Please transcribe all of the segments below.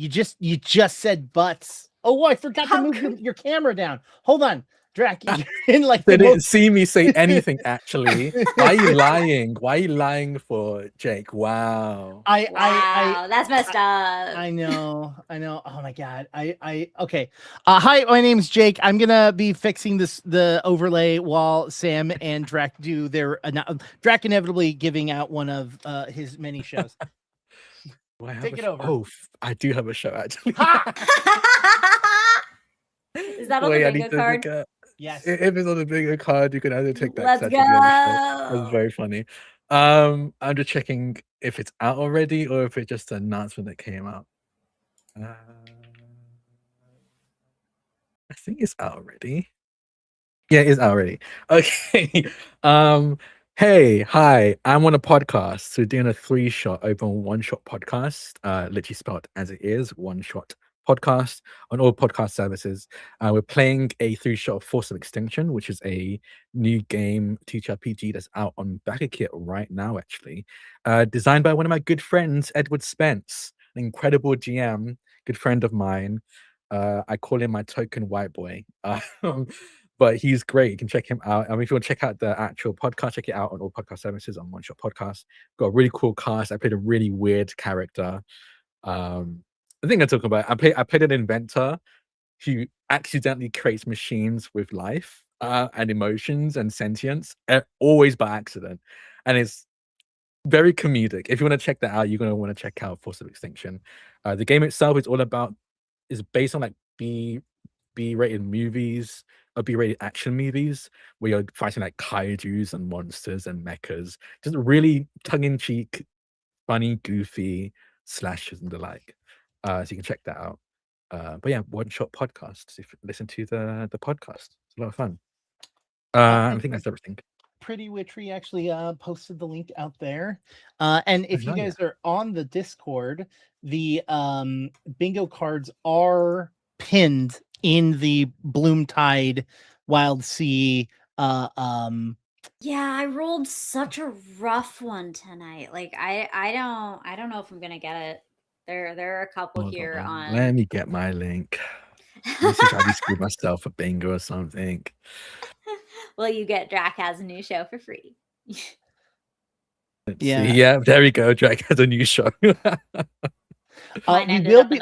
You just said butts. Oh, I forgot to move your camera down. Hold on. Drac, you're in like they didn't see me say anything actually. Why are you lying? Why are you lying for Jake? Wow. Wow, that's messed up. I know. Oh my god. Okay. Hi, my name's Jake. I'm gonna be fixing the overlay while Sam and Drac do their Drac inevitably giving out one of his many shows. Take it over. Oh, I do have a show actually. Is that on the bingo card? Yes. If it's on the bingo card, you can either take that. Let's go. That's very funny. I'm just checking if it's out already or if it's just an announcement that came out. I think it's out already. Yeah, it's out already. Okay. Hey, hi, I'm on a podcast. So doing a 3-shot open one-shot podcast, literally spelled as it is, one-shot podcast on all podcast services. We're playing a 3-shot of Force of Extinction, which is a new game ttrpg that's out on BackerKit right now, actually. Designed by one of my good friends, Edward Spence, an incredible GM, good friend of mine. I call him my token white boy. But he's great. You can check him out. If you want to check out the actual podcast, check it out on all podcast services on One Shot Podcast. Got a really cool cast. I played a really weird character. The thing I'm talking about, I played an inventor who accidentally creates machines with life and emotions and sentience, always by accident. And it's very comedic. If you want to check that out, you're going to want to check out Force of Extinction. The game itself is based on like B-rated movies or B-rated action movies where you're fighting like kaijus and monsters and mechas. Just really tongue-in-cheek, funny, goofy slashes and the like. So you can check that out. But yeah, One Shot Podcast. If you listen to the podcast, it's a lot of fun. I think that's everything. Pretty Witchery actually posted the link out there. And if you guys are on the Discord, the bingo cards are pinned in the Bloomtide Wild Sea. Yeah, I rolled such a rough one tonight. Like I don't know if I'm gonna get it. There are a couple here on. Let me get my link. This is how I screwed myself a bingo or something. Well, you get Drac has a new show for free. Yeah, there we go. Drac has a new show.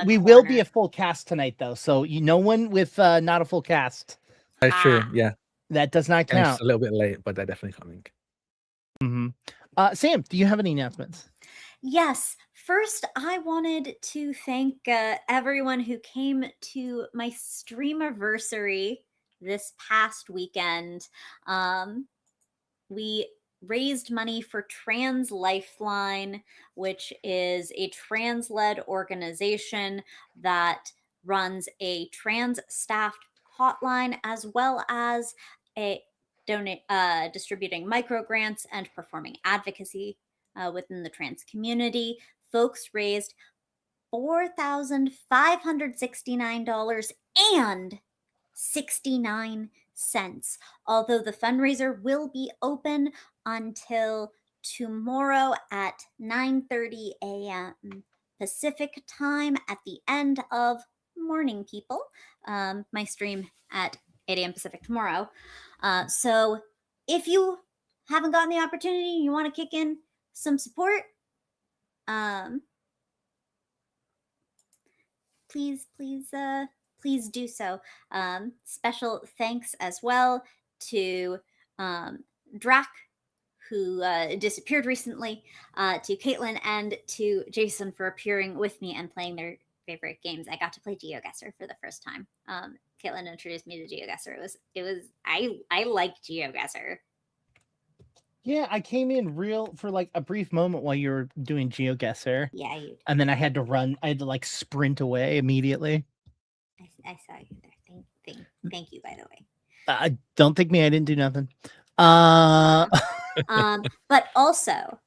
We will be a full cast tonight, though. So no one with not a full cast. That's true. Yeah, that does not count. It's a little bit late, but they're definitely coming. Mm-hmm. Sam, do you have any announcements? Yes. First, I wanted to thank everyone who came to my streamiversary this past weekend. We raised money for Trans Lifeline, which is a trans-led organization that runs a trans-staffed hotline, as well as distributing microgrants and performing advocacy within the trans community. Folks raised $4,569.69, although the fundraiser will be open until tomorrow at 9:30 a.m. Pacific time at the end of Morning People. My stream at 8 a.m. Pacific tomorrow. So if you haven't gotten the opportunity and you want to kick in some support, please do so. Special thanks as well to Drac, who disappeared recently, to Caitlin and to Jason for appearing with me and playing their favorite games. I got to play GeoGuessr for the first time. Caitlin introduced me to GeoGuessr. I like GeoGuessr. Yeah, I came in for like a brief moment while you were doing GeoGuessr. Yeah, and then I had to run. I had to like sprint away immediately. I saw you there. Thank you, by the way. Don't think me. I didn't do nothing. But also,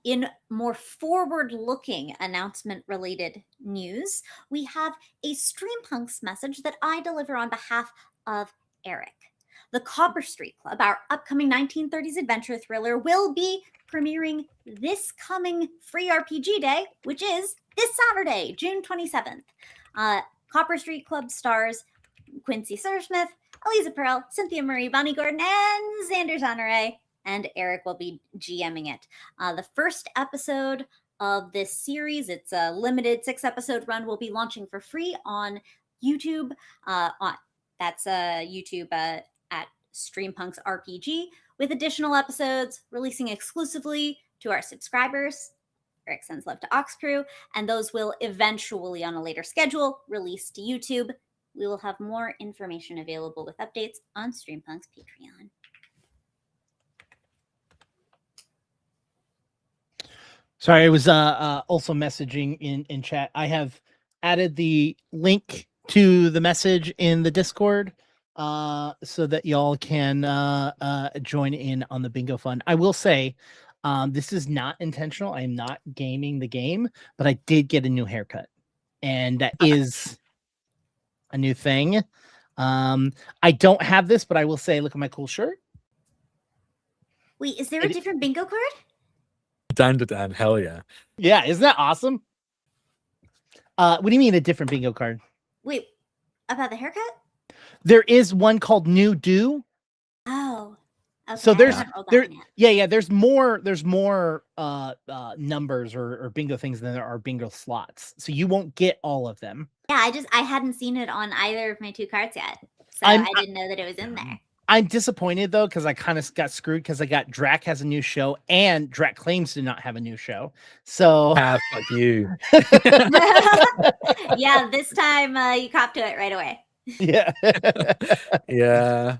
in more forward-looking announcement-related news, we have a Streampunks message that I deliver on behalf of Eric. The Copper Street Club, our upcoming 1930s adventure thriller, will be premiering this coming free RPG day, which is this Saturday, June 27th. Copper Street Club stars Quincy Smith, Eliza Pearl, Cynthia Marie, Bonnie Gordon, and Xander Zanare, and Eric will be GMing it. The first episode of this series, it's a limited 6-episode run, will be launching for free on YouTube. That's YouTube at Streampunks RPG, with additional episodes releasing exclusively to our subscribers. Eric sends love to Ox Crew, and those will eventually, on a later schedule, release to YouTube. We will have more information available with updates on Streampunk's Patreon. Sorry, I was also messaging in chat. I have added the link to the message in the Discord so that y'all can join in on the bingo fun. I will say, this is not intentional. I am not gaming the game, but I did get a new haircut, and that is a new thing. I don't have this, but I will say, look at my cool shirt. Wait, is there a different bingo card? Dan, hell yeah. Yeah, isn't that awesome? What do you mean a different bingo card? Wait, about the haircut? There is one called New Do. Oh. Okay, So there's there's more numbers or bingo things than there are bingo slots. So you won't get all of them. Yeah, I hadn't seen it on either of my 2 cards yet. So I didn't know that it was in there. I'm disappointed though, because I kind of got screwed because I got Drac has a new show and Drac claims to not have a new show. So Fuck you. Yeah, this time you cop to it right away. Yeah. Yeah.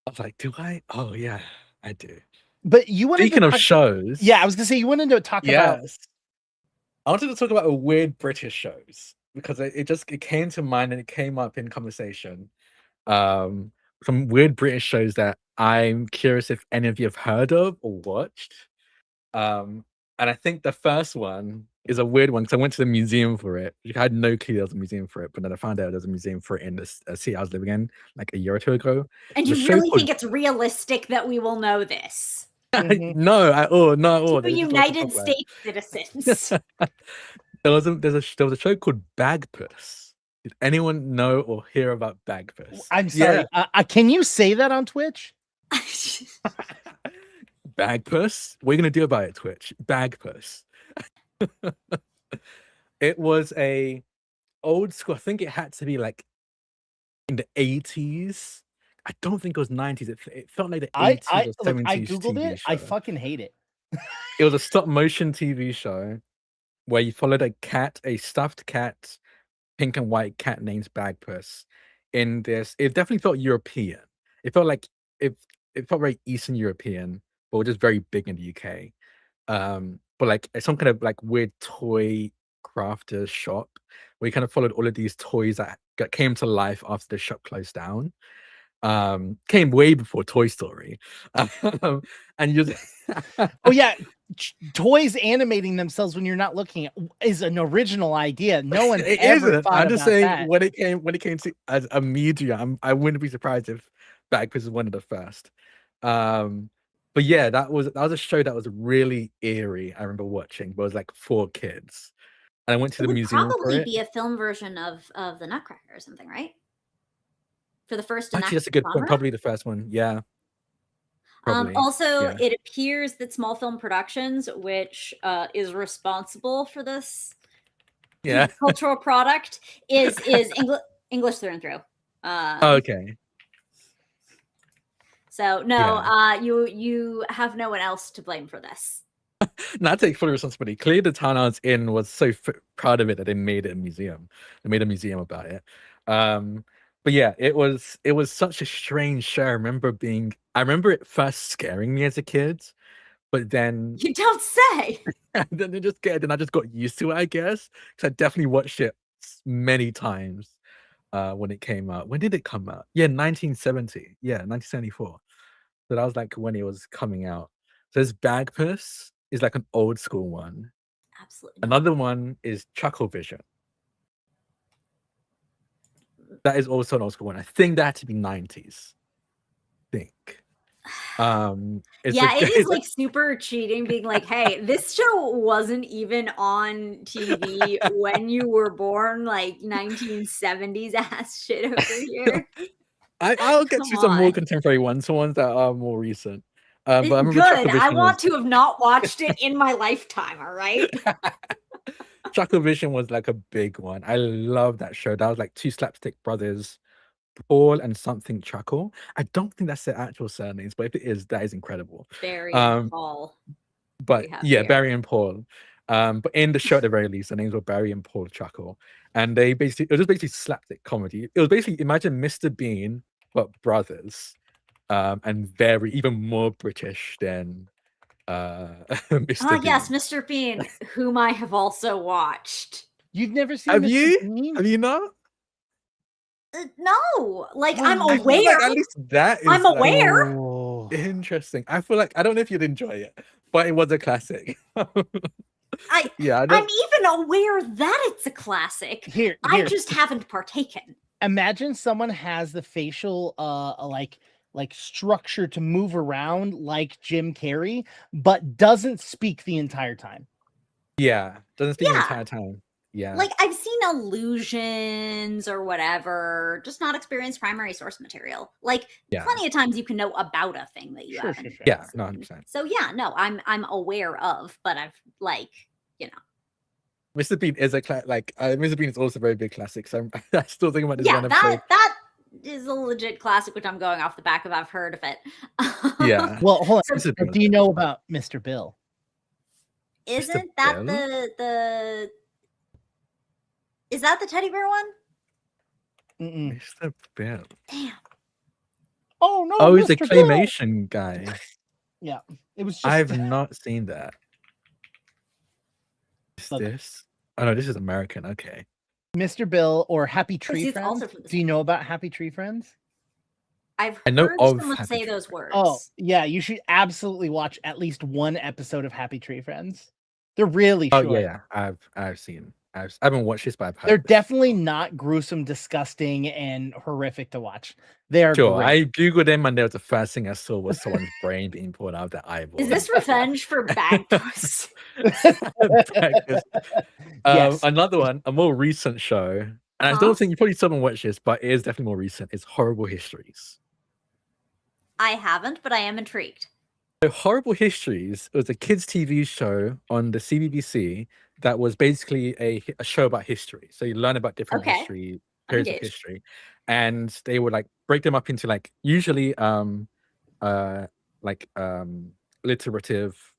I was like, do I? Oh yeah, I do. But you wanted Speaking of shows. Yeah, I was gonna say you wanted to talk about. I wanted to talk about weird British shows because it came to mind and it came up in conversation. Some weird British shows that I'm curious if any of you have heard of or watched. And I think the first one is a weird one because I went to the museum for it. I had no clue there was a museum for it, but then I found out there was a museum for it in this city I was living in like a year or 2 ago. And you really think it's realistic that we will know this? No, at all. Not at all. Two United States citizens. There was a show called Bagpuss. Did anyone know or hear about Bagpuss? I'm sorry. Yeah. Can you say that on Twitch? Bagpuss? What are you gonna do about it, Twitch? Bagpuss. It was a old school. I think it had to be like in the 80s. I don't think it was 90s. It felt like the 80s or 70s. I googled TV it. show. I fucking hate it. It was a stop motion TV show where you followed a stuffed cat, pink and white cat named Bagpuss. In this, it definitely felt European. It felt like it felt very Eastern European, but just very big in the UK. But like some kind of like weird toy crafter shop where you kind of followed all of these toys that came to life after the shop closed down. Came way before Toy Story. And you oh yeah, toys animating themselves when you're not looking is an original idea. No one ever thought I'm just about saying that. when it came to as a media, I wouldn't be surprised if Bagpuss is one of the first. But yeah, that was a show that was really eerie. I remember watching, but it was like for kids. And I went to the museum for it. Probably be a film version of the Nutcracker or something, right? For the first. Actually, that's a good point. Probably the first one. Yeah. Also, it appears that Small Film Productions, which is responsible for this cultural product, is English through and through. Okay. So no, you have no one else to blame for this. Not take full responsibility. Clearly, the town I was in was so proud of it that they made it a museum. They made a museum about it. But yeah, it was such a strange show. I remember it first scaring me as a kid, but then you don't say. then I just got used to it, I guess. Because I definitely watched it many times when it came out. When did it come out? Yeah, 1970. Yeah, 1974. So that was like when it was coming out. So this Bagpuss is like an old school one. Absolutely. Another one is Chucklevision. That is also an old school one. I think that had to be 90s. think. It's Yeah, a, it is it's a- like super cheating, being like, "Hey, this show wasn't even on TV when you were born, like 1970s ass shit over here." I'll get Come to some more on. contemporary ones that are more recent. But I remember Good. I Chucklevision want was to have not watched it in my lifetime. All right. Chucklevision was like a big one. I love that show. That was like two slapstick brothers, Paul and something Chuckle. I don't think that's their actual surnames, but if it is, that is incredible. Barry and Paul. But have yeah, here. Barry and Paul. But in the show at the very least, their names were Barry and Paul Chuckle. And it was just basically slapstick comedy. It was basically, imagine Mr. Bean, but brothers. And even more British than Mr. Yes, Bean. Mr. Bean, whom I have also watched. You've never seen Have Mr. you? Bean? Have you not? No, like Oh, I'm I I feel feel like aware. at least that is I'm like, aware. Oh. interesting. I feel like I don't know if you'd enjoy it, but it was a classic. Yeah, I I'm don't. even aware that it's a classic. Here, I here. just haven't partaken. Imagine someone has the facial like structure to move around like Jim Carrey, but doesn't speak the entire time. Yeah, doesn't speak the Yeah. entire time. Yeah, Like I've seen illusions or whatever, just not experienced primary source material. Like yeah, plenty of times you can know about a thing that you Sure, haven't. sure, sure. yeah. seen. No, 100%. So yeah, no, I'm aware of, but I've like, you know. Mr. Bean is a Mr. Bean is also a very big classic. So I still think about this Yeah, one episode. that is a legit classic, which I'm going off the back of. I've heard of it. Yeah. Well, hold on. Mr. Bean was Do you good. know about Mr. Bill? Isn't that Bill? the is that the teddy bear one? Mm-mm. Mr. Bill. Damn. Oh no! Oh, he's a Mr. Bill! claymation guy. Yeah, it was just. I've not seen that. Is Look. this? Oh no, this is American. Okay. Mr. Bill or Happy Tree it's Friends. also from the Do you know about Happy Tree Friends? I've I know heard of someone Happy say Tree those Friends. words. Oh yeah, you should absolutely watch at least one episode of Happy Tree Friends. They're really Oh short. yeah. I've seen. I haven't watched this, but I've heard. They're this. definitely not gruesome, disgusting, and horrific to watch. They are Sure. great. I googled them, and there was the first thing I saw was someone's brain being pulled out of their eyeball. Is this revenge for Bag Puss? Yes. Another one, a more recent show, and I Huh? don't think you probably still haven't watched this, but it is definitely more recent. It's Horrible Histories. I haven't, but I am intrigued. So Horrible Histories was a kids' TV show on the CBBC that was basically a show about history. So you learn about different Okay. history, periods of engaged. history, and they would like break them up into like usually alliterative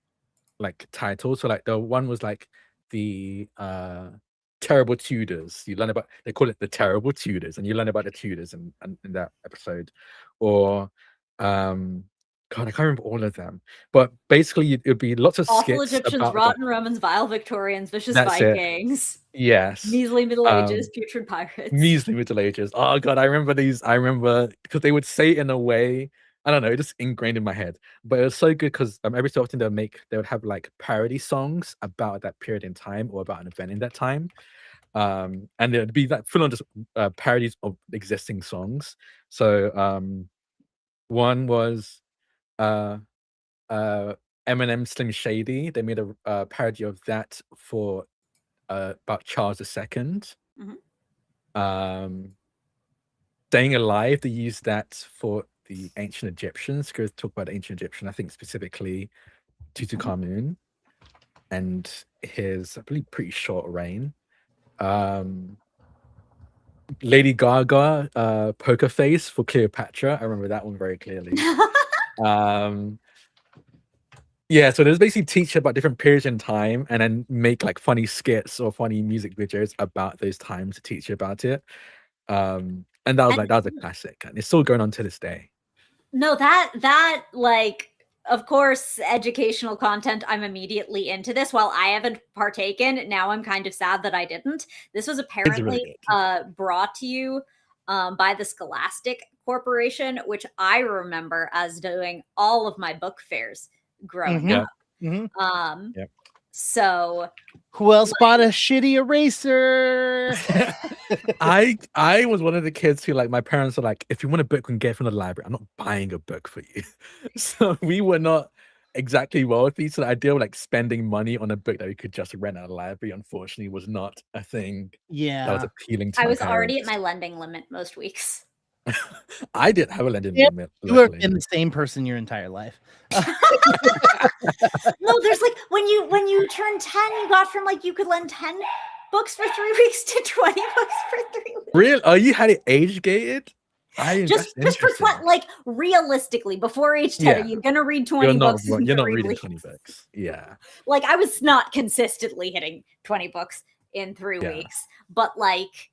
like titles. So like the one was like the Terrible Tudors. You learn about, they call it the Terrible Tudors, and you learn about the Tudors in that episode. Or God, I can't remember all of them, but basically it would be lots of Awful skits Egyptians, about rotten Romans, vile Victorians, vicious That's it. Vikings, yes, measly Middle Ages, putrid pirates. measly Middle Ages. Oh God, I remember these. I remember because they would say it in a way, I don't know, it just ingrained in my head. But it was so good because every so often they would have like parody songs about that period in time or about an event in that time. And there'd be like full on just parodies of existing songs. So one was Eminem Slim Shady. They made a parody of that for about Charles II. Staying Alive, they used that for the ancient Egyptians, because talk about ancient Egyptian, I think specifically Tutankhamun and his, I believe, pretty short reign. Lady Gaga, Poker Face for Cleopatra. I remember that one very clearly. Yeah, so there's basically teach about different periods in time and then make like funny skits or funny music videos about those times to teach you about it. And that was a classic, and it's still going on to this day. No, that like, of course, educational content. I'm immediately into this. While I haven't partaken, now I'm kind of sad that I didn't. This was apparently really good. brought to you by the Scholastic Corporation, which I remember as doing all of my book fairs growing Mhm. up. Yep. So Who else bought a shitty eraser? I was one of the kids who, like, my parents were like, if you want a book, we can get it from the library. I'm not buying a book for you. So we were not exactly wealthy. So the idea of like spending money on a book that we could just rent out of the library, unfortunately, was not a thing that was Yeah. appealing to I my was already at parents. my lending limit most weeks. I didn't have a lending Yeah, limit, You have luckily. been the same person your entire life. No, there's like when you turn 10, you got from like you could lend 10 books for 3 weeks to 20 books for 3 weeks. Really? Oh, you had it age gated? Just for fun, like realistically, before age 10, Yeah. are you gonna read 20 You're not books? in you're not 3 reading weeks? 20 books. Yeah. Like I was not consistently hitting 20 books in 3 Yeah. weeks, but like,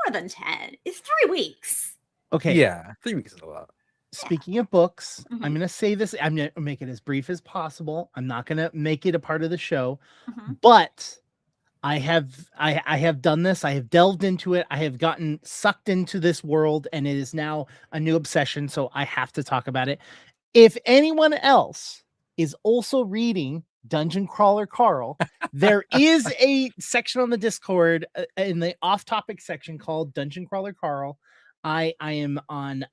more than 10. It's 3 weeks. Okay. Yeah. 3 weeks is a lot. Speaking of books, Mhm. I'm gonna say this. I'm gonna make it as brief as possible. I'm not gonna make it a part of the show, Mhm. but I have done this. I have delved into it. I have gotten sucked into this world, and it is now a new obsession. So I have to talk about it. If anyone else is also reading Dungeon Crawler Carl, there is a section on the Discord in the off-topic section called Dungeon Crawler Carl. I am on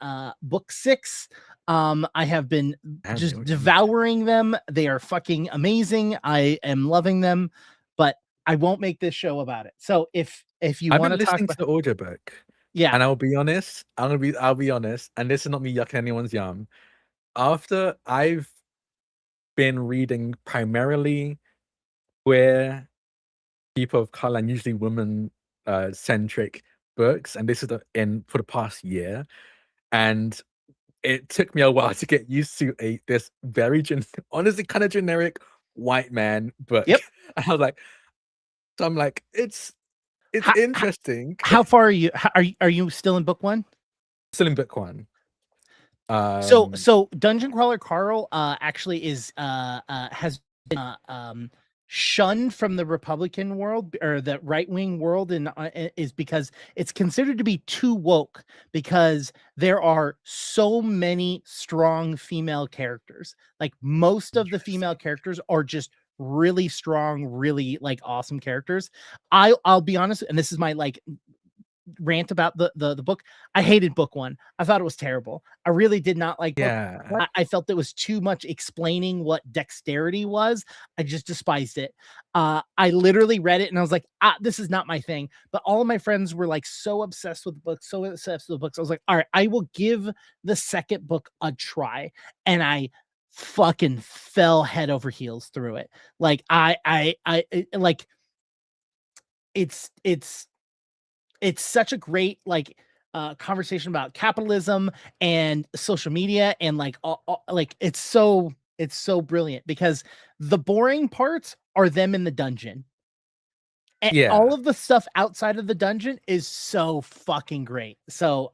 book 6. I have been Damn, just you're- devouring them. They are fucking amazing. I am loving them, but I won't make this show about it. So if you I've want been to talk listening about, to the audiobook, yeah, and I'll be honest. I'll be honest, and this is not me yucking anyone's yum. After I've been reading primarily queer people of color and usually women centric books, and this is for the past year, and it took me a while to get used to this very honestly kind of generic white man book. Yep. I was like, so I'm like, it's How- interesting. how far are you? Are you still in book 1? Still in book 1. So Dungeon Crawler Carl actually is has been shunned from the Republican world or the right-wing world, and is because it's considered to be too woke, because there are so many strong female characters. Like most of the female characters are just really strong, really like awesome characters. I'll be honest, and this is my like rant about the book. I hated book 1. I thought it was terrible. I really did not like book. Yeah. I felt it was too much explaining what dexterity was. I just despised it. I literally read it and I was like, this is not my thing. But all of my friends were like so obsessed with the book, so obsessed with the books. I was like, all right, I will give the second book a try. And I fucking fell head over heels through it. Like like it's such a great like conversation about capitalism and social media, and like like it's so brilliant, because the boring parts are them in the dungeon, and Yeah. all of the stuff outside of the dungeon is so fucking great. So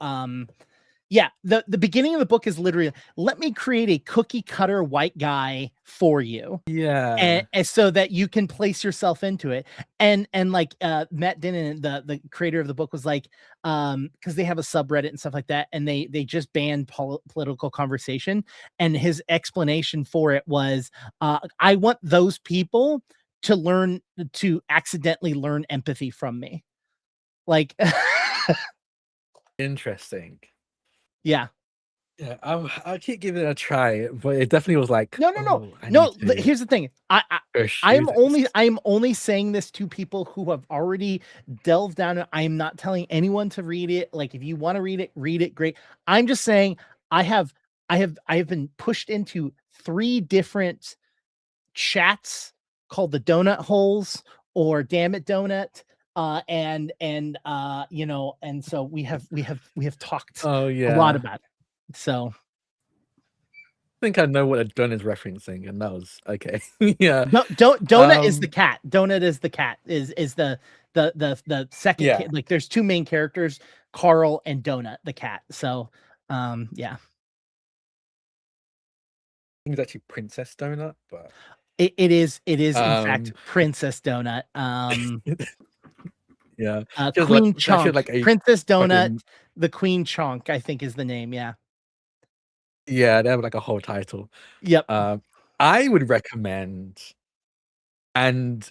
yeah, the beginning of the book is literally, let me create a cookie cutter white guy for you. Yeah. And so that you can place yourself into it. And like Matt Dinnan, the creator of the book, was like, because they have a subreddit and stuff like that, and they just banned political conversation, and his explanation for it was, I want those people to accidentally learn empathy from me. Like Interesting. yeah. Yeah, I'll keep giving it a try, but it definitely was like, No. Here's the thing. I'm only saying this to people who have already delved down. I'm not telling anyone to read it. Like, if you want to read it, great. I'm just saying I have been pushed into 3 different chats called the Donut Holes or Damn It Donut. And so we have talked Oh a yeah. lot about it. So I think I know what a donut is referencing, and that was okay. Yeah. Donut is the cat. Donut is the cat. Is the second Yeah. kid. Like, there's 2 main characters, Carl and Donut, the cat. So yeah. I think it's actually Princess Donut, but It is in fact Princess Donut. yeah. Queen Chonk. like a Princess Donut, fucking- the Queen Chonk, I think is the name. Yeah. Yeah, they have like a whole title. Yep. I would recommend and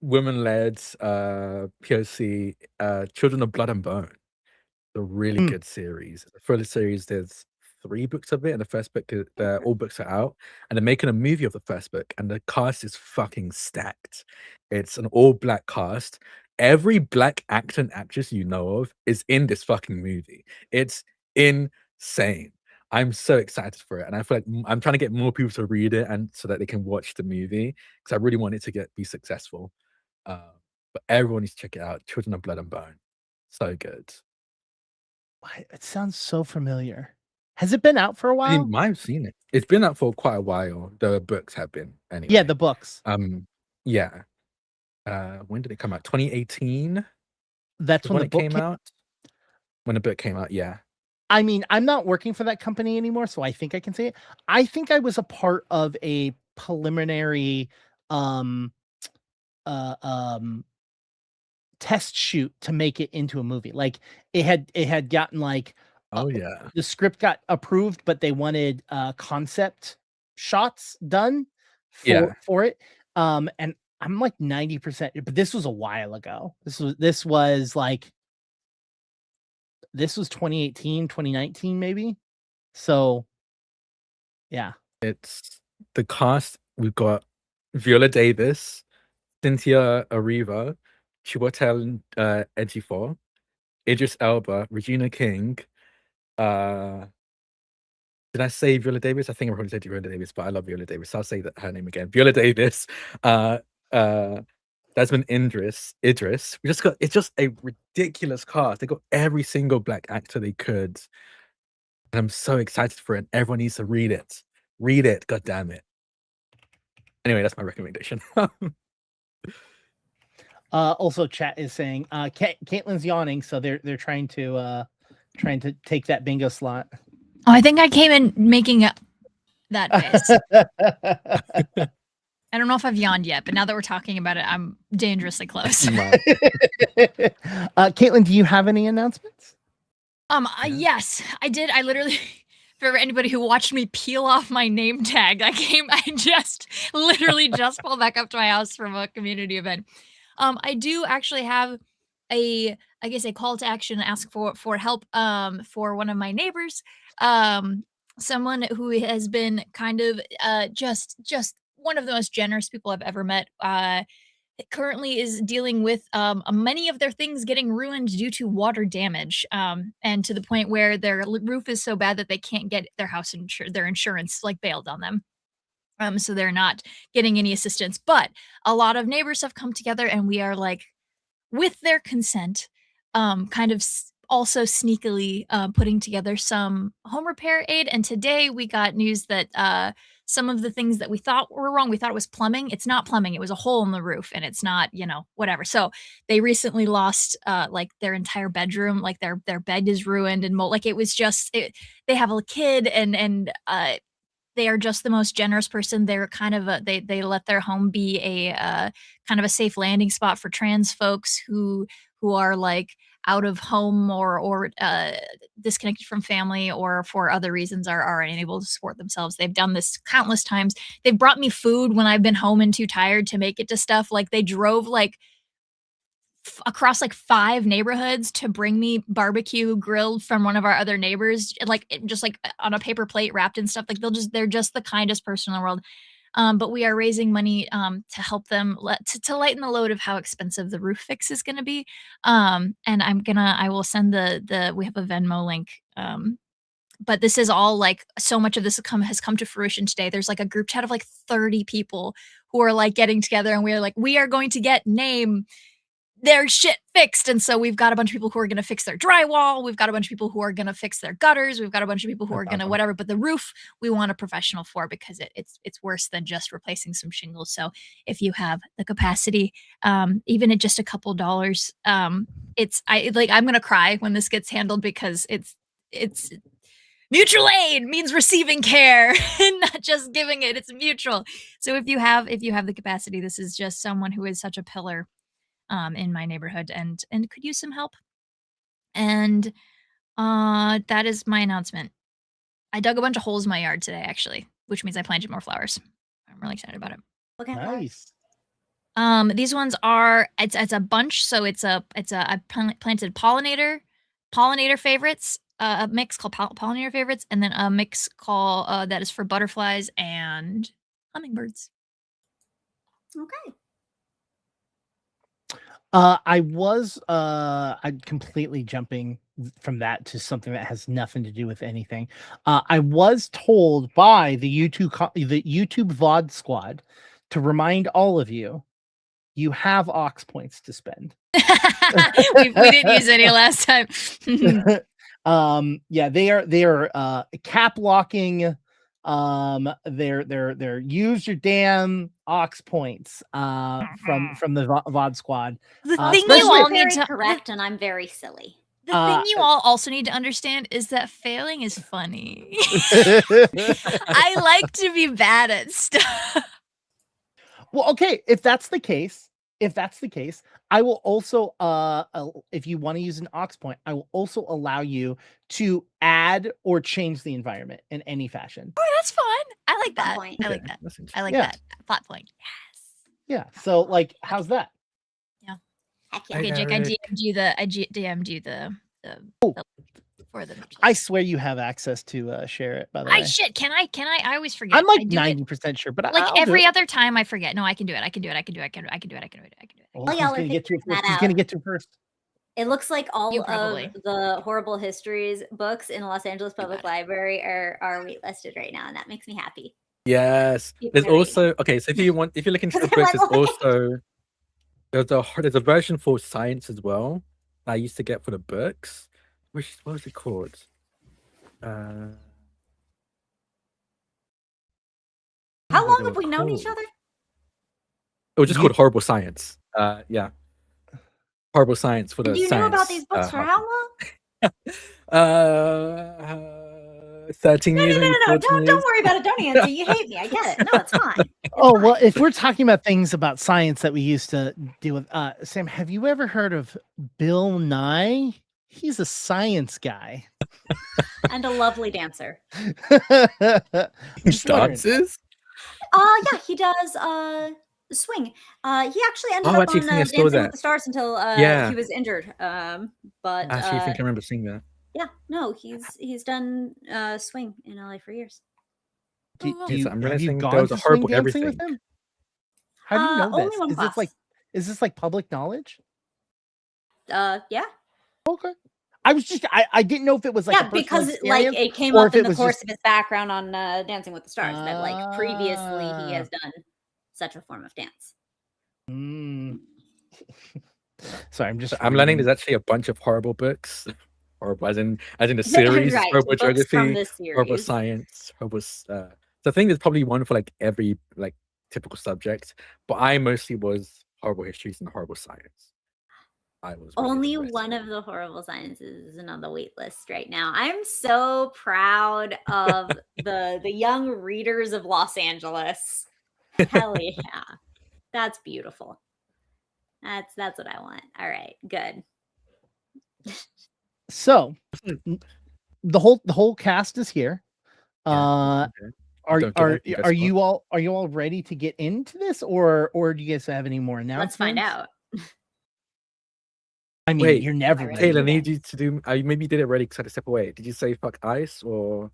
women-led POC Children of Blood and Bone. A really Mm. good series. For the series, there's 3 books of it, and the first book is all books are out, and they're making a movie of the first book, and the cast is fucking stacked. It's an all-black cast. Every black actor and actress you know of is in this fucking movie. It's insane. I'm so excited for it, and I feel like I'm trying to get more people to read it and so that they can watch the movie, because I really want it to be successful. But everyone needs to check it out. Children of Blood and Bone. So good. It sounds so familiar. Has it been out for a You while? might have seen it. It's been out for quite a while. The books have been Yeah, anyway. the books. Yeah. When did it come out? 2018? That's when the It book came out? When the book came out, yeah. I mean, I'm not working for that company anymore, so I think I can say it. I think I was a part of a preliminary um test shoot to make it into a movie. Like it had gotten like Oh, yeah. the script got approved, but they wanted concept shots done Yeah. for it. And I'm like 90%, but this was a while ago. This was 2018, 2019 maybe. So yeah. It's the cast. We've got Viola Davis, Cynthia Erivo, Chiwetel Ejiofor, Idris Elba, Regina King. Did I say Viola Davis? I think I probably said Viola Davis, but I love Viola Davis. So I'll say her name again. Viola Davis, uh, Desmond Idris. It's just a ridiculous cast. They got every single black actor they could. And I'm so excited for it. Everyone needs to read it. Read it, god damn it. Anyway, that's my recommendation. Also chat is saying Caitlin's yawning, so they're trying to take that bingo slot. Oh, I think I came in making that face. I don't know if I've yawned yet, but now that we're talking about it, I'm dangerously close. Caitlin, do you have any announcements? Yes, I did. I literally, for anybody who watched me peel off my name tag, I just literally just pulled back up to my house from a community event. I do actually have I guess a call to action, ask for help for one of my neighbors. Someone who has been kind of just one of the most generous people I've ever met. Currently is dealing with many of their things getting ruined due to water damage, and to the point where their roof is so bad that they can't get their house their insurance like bailed on them. So they're not getting any assistance. But a lot of neighbors have come together, and we are like, with their consent, kind of also sneakily putting together some home repair aid. And today we got news that some of the things that we thought were wrong, we thought it was plumbing. It's not plumbing. It was a hole in the roof, and it's not, whatever. So they recently lost like their entire bedroom, like their bed is ruined and like it was just they have a kid and they are just the most generous person. They're kind of they let their home be a kind of a safe landing spot for trans folks who are like out of home or disconnected from family or for other reasons are unable to support themselves. They've done this countless times. They've brought me food when I've been home and too tired to make it to stuff. Like they drove like across like 5 neighborhoods to bring me barbecue grilled from one of our other neighbors, like just like on a paper plate wrapped in stuff. Like they're just the kindest person in the world. But we are raising money to help them to lighten the load of how expensive the roof fix is going to be. And I will send we have a Venmo link. But this is all like so much of this has come to fruition today. There's like a group chat of like 30 people who are like getting together, and we are going to get their shit fixed. And so we've got a bunch of people who are going to fix their drywall. We've got a bunch of people who are going to fix their gutters. We've got a bunch of people who are going to whatever, but the roof we want a professional for because it's worse than just replacing some shingles. So if you have the capacity, even at just a couple dollars, I'm going to cry when this gets handled because it's mutual aid means receiving care and not just giving it. It's mutual. So if you have the capacity, this is just someone who is such a pillar in my neighborhood and could use some help. And that is my announcement. I dug a bunch of holes in my yard today, actually, which means I planted more flowers. really excited about it. What kind of flower? Nice. These ones are it's a bunch, so I planted pollinator favorites, a mix called pollinator favorites, and then a mix called that is for butterflies and hummingbirds. Okay. I'm completely jumping from that to something that has nothing to do with anything. I was told by the YouTube VOD squad to remind all of you, you have ox points to spend. we didn't use any last time. Yeah, they are cap locking. They're use your damn ox points from the VOD squad. The thing you especially- all Very need to correct, and I'm very silly. the thing you all also need to understand is that failing is funny. I like to be bad at stuff. Well, okay, if that's the case, I will also if you want to use an ox point, I will also allow you to add or change the environment in any fashion. Oh, that's fun. I like Plot that. point. I like that. That's interesting. I like Yeah. that. Plot point. Yes. Yeah. So like how's that? Heck yeah. Okay, Jake, I Eric. DM'd you the for the I swear you have access to share it, by the way. shit, can I I always forget. I'm like I do it, 90% sure, but like I'll do every it. other time I forget. No, I can do it. I can do it. Well, While who's y'all are gonna get to it figuring first? that Who's gonna out. get to it first? It looks like all You of probably. the horrible histories books in the Los Angeles Public got it. Library are waitlisted right now, and that makes me happy. Yes. Keep There's my rating. also okay. So if you're looking for the Because books, I'm there's also there's a version for science as well that I used to get for the books. What was it called? How what long they have were we known each called. other? It was just called Horrible Science. Yeah. Horrible Science for the And you knew science. about these books for how long? 13 No, years. maybe 14 don't years. worry about it. Don't answer. You hate me. I get it. No, it's fine. Oh well, if we're talking about things about science that we used to deal with, Sam, have you ever heard of Bill Nye? He's a science guy. And a lovely dancer. Just wondering. Dances? Yeah, he does swing. He actually ended Oh, up actually, on I think I saw Dancing that. with the Stars until Yeah. he was injured. But Actually, I think I remember seeing that. yeah, no, he's done swing in LA for years. Do Oh, you, I'm have you realizing there gone was to a swing horrible dancing with everything. him? How do you know Only this? one class. Is this like public knowledge? Yeah. Okay. I was just I didn't know if it was like a Yeah, personal because like experience it came or up if in it the was course just- of his background on Dancing with the Stars that like previously he has done such a form of dance. Mm. Sorry, I'm just I'm learning reading. there's actually a bunch of horrible books. Horrible as in the series, Right, horrible books from geography, this horrible series. science, horrible so I think there's probably one for like every like typical subject. But I mostly was horrible histories and horrible science. I was really Only interested. one of the horrible sciences is on the wait list right now. I'm so proud of the young readers of Los Angeles. Hell yeah. That's beautiful. That's what I want. All right, good. So the whole cast is here. Yeah, okay. Are Don't get it, that's are you all ready to get into this, or do you guys have any more announcements? Let's find out. I mean, Wait, you're never Alright. ready. Taylor, do need that. you to do. Maybe you did it already because I had to step away. Did you say fuck ice, or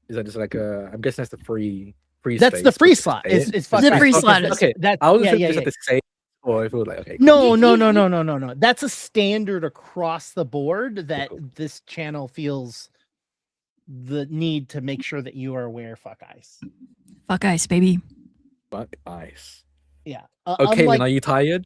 is that just like a? I'm guessing that's the free. That's space, the free but just slot. say It's it? it's Just fuck The ice. free Because slot that's- is- Okay, That I was yeah, just yeah, have yeah. to say, or if it was like okay. No. That's a standard across the board that Cool. this channel feels the need to make sure that you are aware. Fuck ice. Fuck ice, baby. Fuck ice. Yeah. Okay, then are you tired?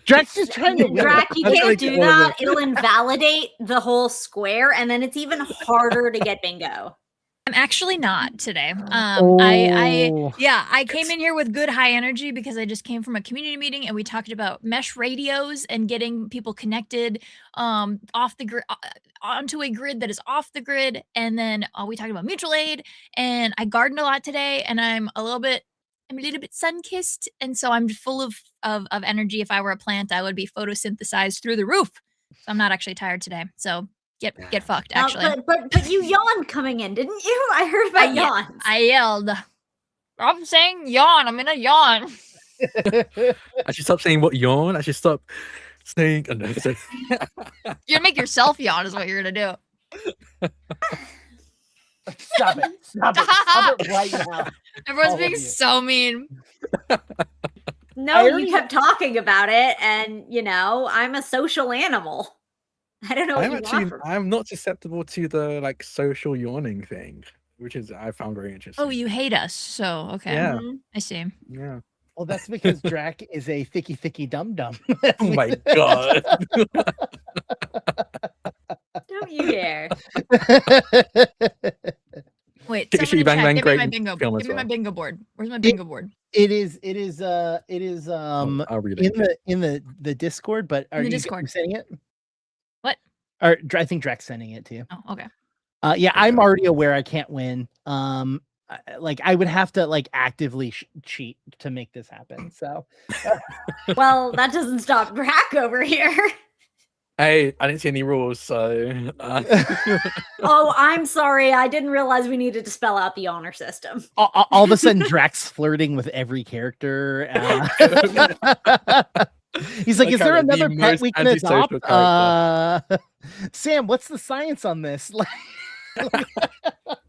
Drax is trying to win. Drac, you I can't like do all of that. it. It'll invalidate the whole square, and then it's even harder to get bingo. I'm actually not today. Oh. I came in here with good high energy because I just came from a community meeting and we talked about mesh radios and getting people connected off the grid onto a grid that is off the grid, and then we talked about mutual aid, and I gardened a lot today, and I'm a little bit sun-kissed, and so I'm full of energy. If I were a plant, I would be photosynthesized through the roof. So I'm not actually tired today. So Get fucked. No, Actually, but you yawned coming in, didn't you? I heard about yawns. I yelled. I'm saying yawn. I'm gonna yawn. I should stop saying what yawn. I should stop saying. You're gonna make yourself yawn, is what you're gonna do. Stop it! Stop it! Stop it right now! Everyone's All being of you. so mean. No, already- you kept talking about it, and I'm a social animal. I don't know what you want from me. I'm not susceptible to the like social yawning thing, which is I found very interesting. Oh, you hate us, so okay. Yeah. Mhm. I see. Yeah. Well, that's because Drac is a thicky dum dum. Oh my god. Don't you dare. Wait, Shitty someone in Bang chat, Bang, give me my great bingo. film Give as me my well. bingo board. Where's my bingo board? It is I'll read it. in the Discord, but are In the you Discord. sending it? What? Or I think Drac's sending it to you. Oh, okay. Yeah, I'm already aware I can't win. Like I would have to like actively cheat to make this happen. So Well, that doesn't stop Drac over here. Hey, I didn't see any rules, so Oh, I'm sorry. I didn't realize we needed to spell out the honor system. all of a sudden Drac's flirting with every character. He's like, That is there character, the another pet most we can adopt? antisocial Sam, what's the science on this?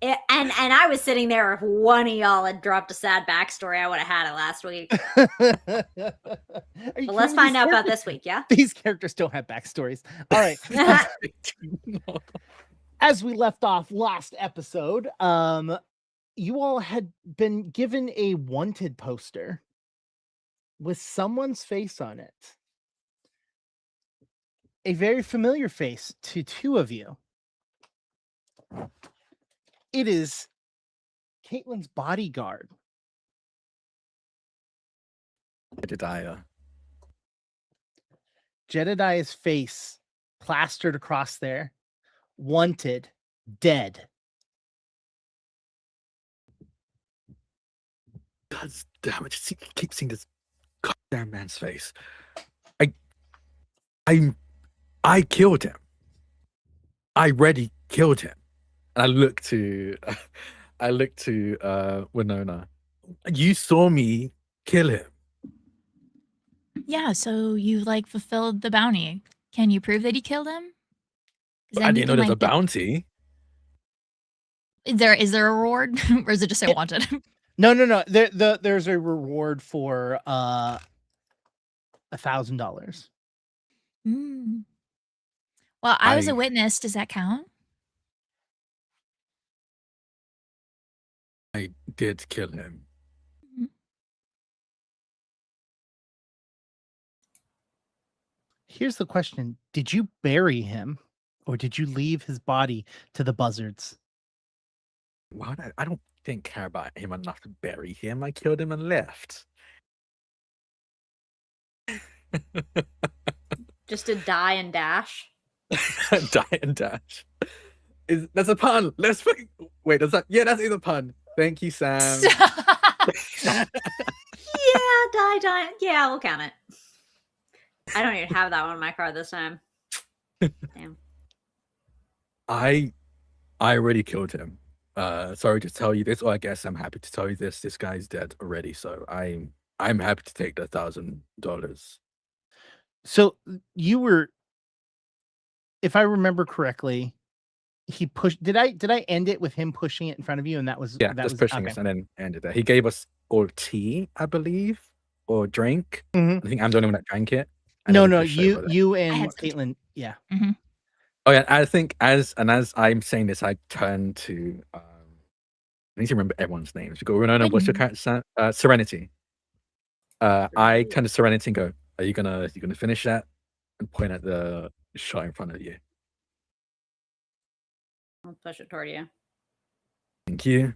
And I was sitting there. If one of y'all had dropped a sad backstory, I would have had it last week. But let's find out about this week, yeah? These characters don't have backstories. All right. As we left off last episode, you all had been given a wanted poster with someone's face on it. A very familiar face to two of you. It is Caitlin's bodyguard. Jedediah. Jedediah's face plastered across there. Wanted, dead. God damn it! Just keep seeing this goddamn man's face. I killed him. I already killed him. And I look to Winona. You saw me kill him. Yeah, so you like fulfilled the bounty. Can you prove that he killed him? 'Cause I then didn't you know can, there's a like, get- bounty. Is there a reward, or is it just say wanted? No. There's a reward for $1,000. Mm. Well, I was I- a witness. Does that count? I did kill him. Here's the question. Did you bury him or did you leave his body to the buzzards? Why? I don't care about him enough to bury him. I killed him and left. Just to die and dash. Die and dash. That's a pun. Let's wait. Does that? Yeah, that is a pun. Thank you, Sam. Yeah, die. Yeah, we'll count it. I don't even have that one on my card this time. Damn. I already killed him. Sorry to tell you this, or I guess I'm happy to tell you this. This guy's dead already, so I'm happy to take the $1,000. So you were, if I remember correctly, he pushed. Did I end it with him pushing it in front of you? And that was Yeah, that just was pushing okay. us and then ended there. He gave us all tea, I believe, or drink. Mhm. I think I'm the only one that drank it. and No, then no, pushed over there. you I and had some Caitlin. Yeah. Oh yeah, I think as I'm saying this, I turn to I need to remember everyone's names. You go, Renona, what's your character? Serenity. I turn to Serenity and go, Are you gonna finish that? And point at the shot in front of you. I'll push it toward you. Thank you.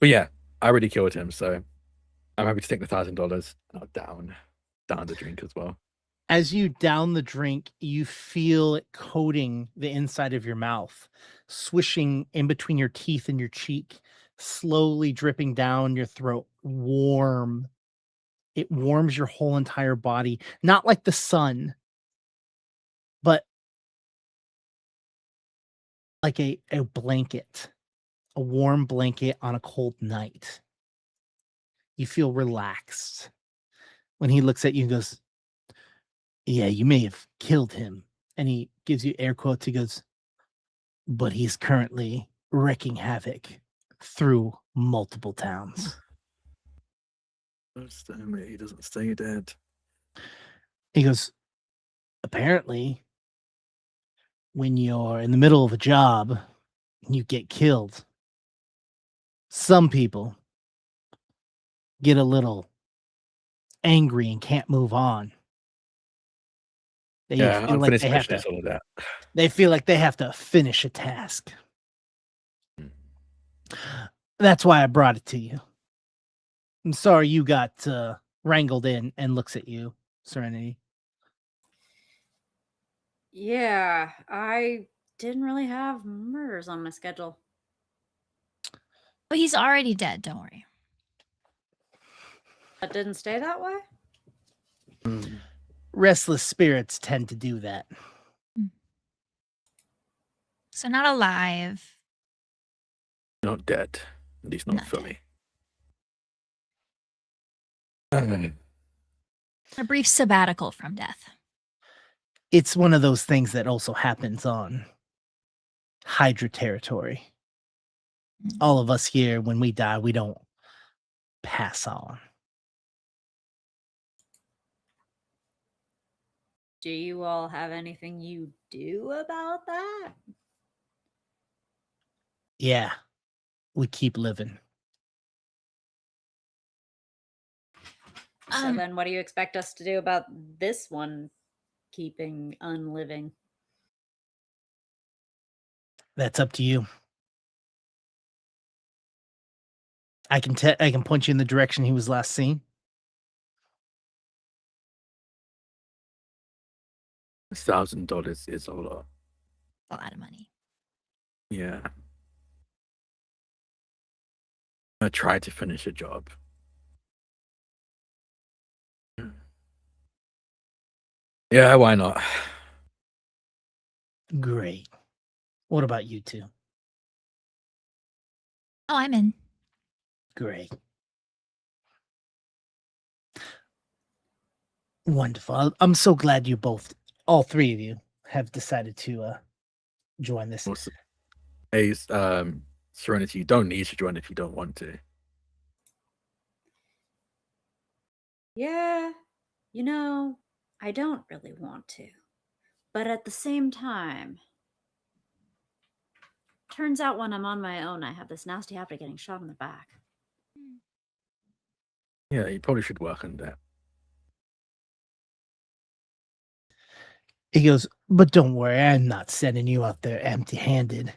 But yeah, I already killed him, so I'm happy to take the $1,000 and I'll down the drink as well. As you down the drink, you feel it coating the inside of your mouth, swishing in between your teeth and your cheek, slowly dripping down your throat. Warm. It warms your whole entire body. Not like the sun, but like a blanket, a warm blanket on a cold night. You feel relaxed when he looks at you and goes, "Yeah, you may have killed him." And he gives you air quotes. He goes, "But he's currently wreaking havoc through multiple towns." He doesn't stay dead. He goes, "Apparently, when you're in the middle of a job and you get killed, some people get a little angry and can't move on. They Yeah, feel like unfinished they have business, to all of that. they feel like they have to finish a task. Mm. That's why I brought it to you. I'm sorry you got wrangled in," and looks at you, Serenity. Yeah, I didn't really have murders on my schedule. But he's already dead. Don't worry. That didn't stay that way? Mm. Restless spirits tend to do that. So not alive. Not dead. At least not Not dead. fully. A brief sabbatical from death. It's one of those things that also happens on Hydra territory. All of us here, when we die, we don't pass on. Do you all have anything you do about that? Yeah, we keep living. So then what do you expect us to do about this one keeping unliving? That's up to you. I can point you in the direction he was last seen. $1,000 is a lot. A lot of money. Yeah. I tried to finish a job. Yeah, why not? Great. What about you two? Oh, I'm in. Great. Wonderful. I'm so glad you both, all three of you, have decided to join this. Also, hey, Serenity, you don't need to join if you don't want to. Yeah, you know, I don't really want to. But at the same time, turns out when I'm on my own, I have this nasty habit of getting shot in the back. Yeah, you probably should work on that. He goes, "But don't worry, I'm not sending you out there empty-handed."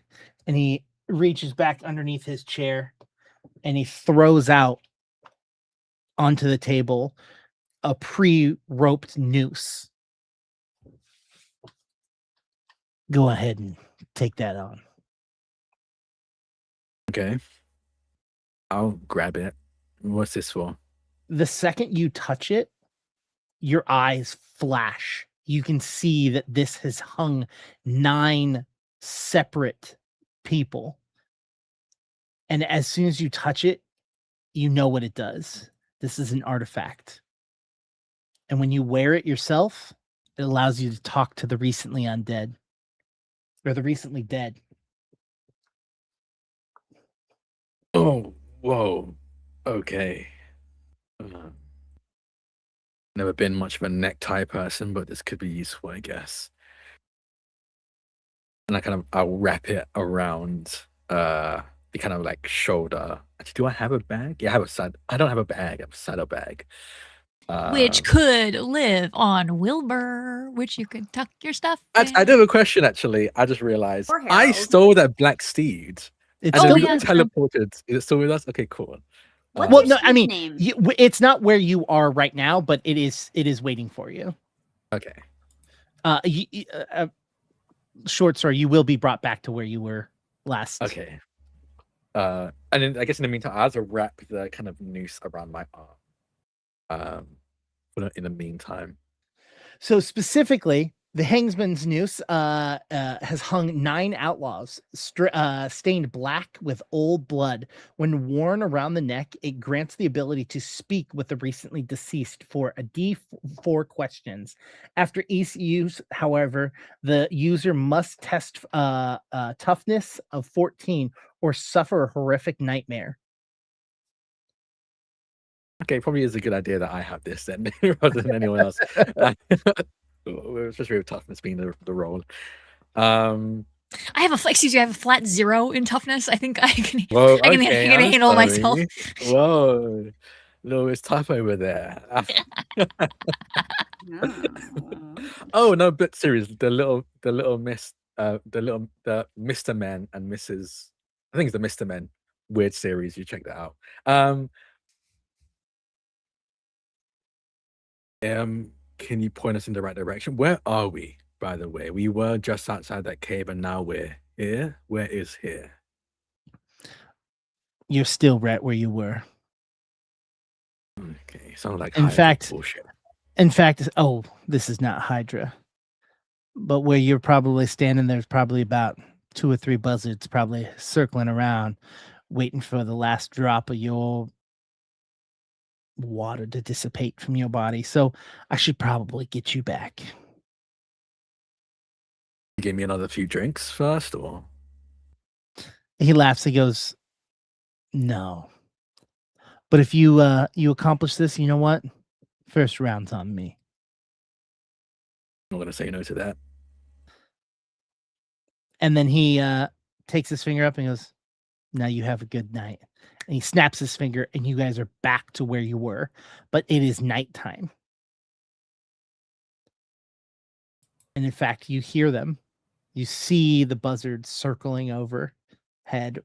And he reaches back underneath his chair and he throws out onto the table a pre-roped noose. Go ahead and take that on. Okay. I'll grab it. What's this for? The second you touch it, your eyes flash. You can see that this has hung 9 separate people. And as soon as you touch it, you know what it does. This is an artifact. And when you wear it yourself, it allows you to talk to the recently undead or the recently dead. Oh, whoa. Okay. Never been much of a necktie person, but this could be useful, I guess. And I'll wrap it around the kind of like shoulder. Actually, do I have a bag? Yeah, I don't have a bag. I have a saddlebag. Which could live on Wilbur, which you could tuck your stuff in. I do have a question, actually. I just realized Or I Harold. stole that black steed. It's And still then we yeah, good. teleported. Is it still with us? Okay, cool. What's Well, your no, I mean, name? it's not where you are right now, but it is waiting for you. Okay. Short story, you will be brought back to where you were last. Okay. And then I guess in the meantime, I also wrap the kind of noose around my arm. In the meantime. So specifically, The Hangsman's noose has hung 9 outlaws, stained black with old blood. When worn around the neck, it grants the ability to speak with the recently deceased for a D4 questions. After each use, however, the user must test toughness of 14 or suffer a horrific nightmare. Okay, probably is a good idea that I have this then, rather than anyone else. Especially with toughness being the role. I have a excuse me, I have a flat 0 in toughness. I think I can Whoa, I can, okay, I can I'm handle myself. sorry. Whoa, no, it's tough over there. Oh no, but seriously, the little miss, the Mr. Men and Mrs. I think it's the Mr. Men weird series. You check that out. Can you point us in the right direction? Where are we, by the way? We were just outside that cave, and now we're here. Where is here? You're still right where you were. Okay, sounds like In Hydra fact, bullshit. oh, this is not Hydra. But where you're probably standing, there's probably about 2 or 3 buzzards probably circling around, waiting for the last drop of your water to dissipate from your body. So I should probably get you back. Give me another few drinks first, or He laughs. He goes, "No. But if you you accomplish this, you know what? First round's on me." I'm not gonna say no to that. And then he takes his finger up and goes, "Now you have a good night." And he snaps his finger, and you guys are back to where you were, but it is nighttime. And in fact, you hear them. You see the buzzards circling overhead.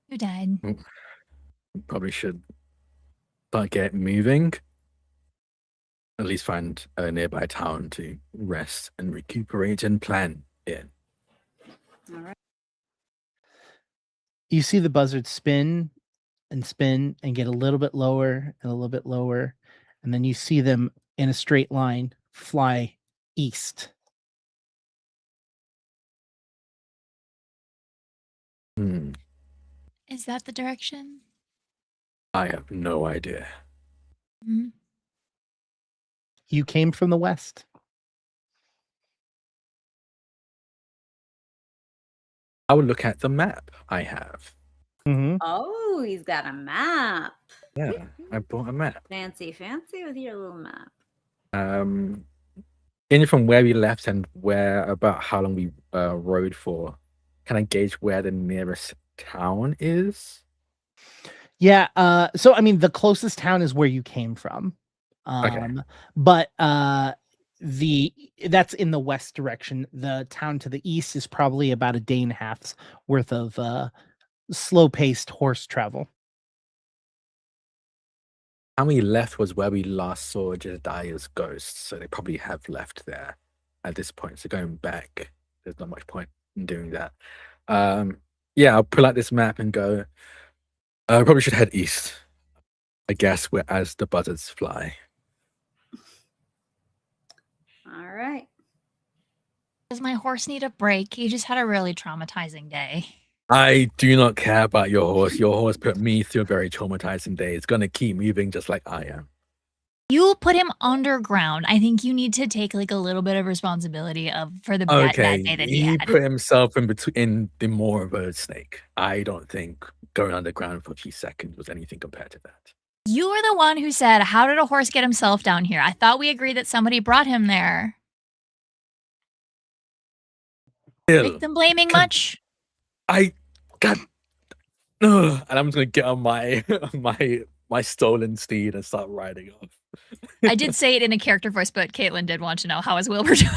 Who died? Probably should start get moving. At least find a nearby town to rest and recuperate and plan in. All right. You see the buzzards spin and get a little bit lower and a little bit lower. And then you see them in a straight line fly east. Is that the direction? I have no idea. Mm-hmm. You came from the west. I would look at the map I have. Mm-hmm. Oh, he's got a map. Yeah, I bought a map. Fancy with your little map. In from where we left and where about how long we rode for, can I gauge where the nearest town is? Yeah. So I mean, the closest town is where you came from. But that's in the west direction. The town to the east is probably about a day and a half's worth of slow-paced horse travel. How we left was where we last saw Jedediah's ghost, so they probably have left there at this point. So going back, there's not much point in doing that. Yeah, I'll pull out this map and go. Probably should head east, I guess, where as the buzzards fly. All right. Does my horse need a break? He just had a really traumatizing day. I do not care about your horse. Your horse put me through a very traumatizing day. It's going to keep moving just like I am. You put him underground. I think you need to take like a little bit of responsibility for the bad day that he had. Put himself in the maw of a snake. I don't think going underground for a few seconds was anything compared to that. You were the one who said, "How did a horse get himself down here?" I thought we agreed that somebody brought him there. Victim blaming much? And I'm just gonna get on my my stolen steed and start riding off. I did say it in a character voice, but Caitlin did want to know, how is Wilbur doing?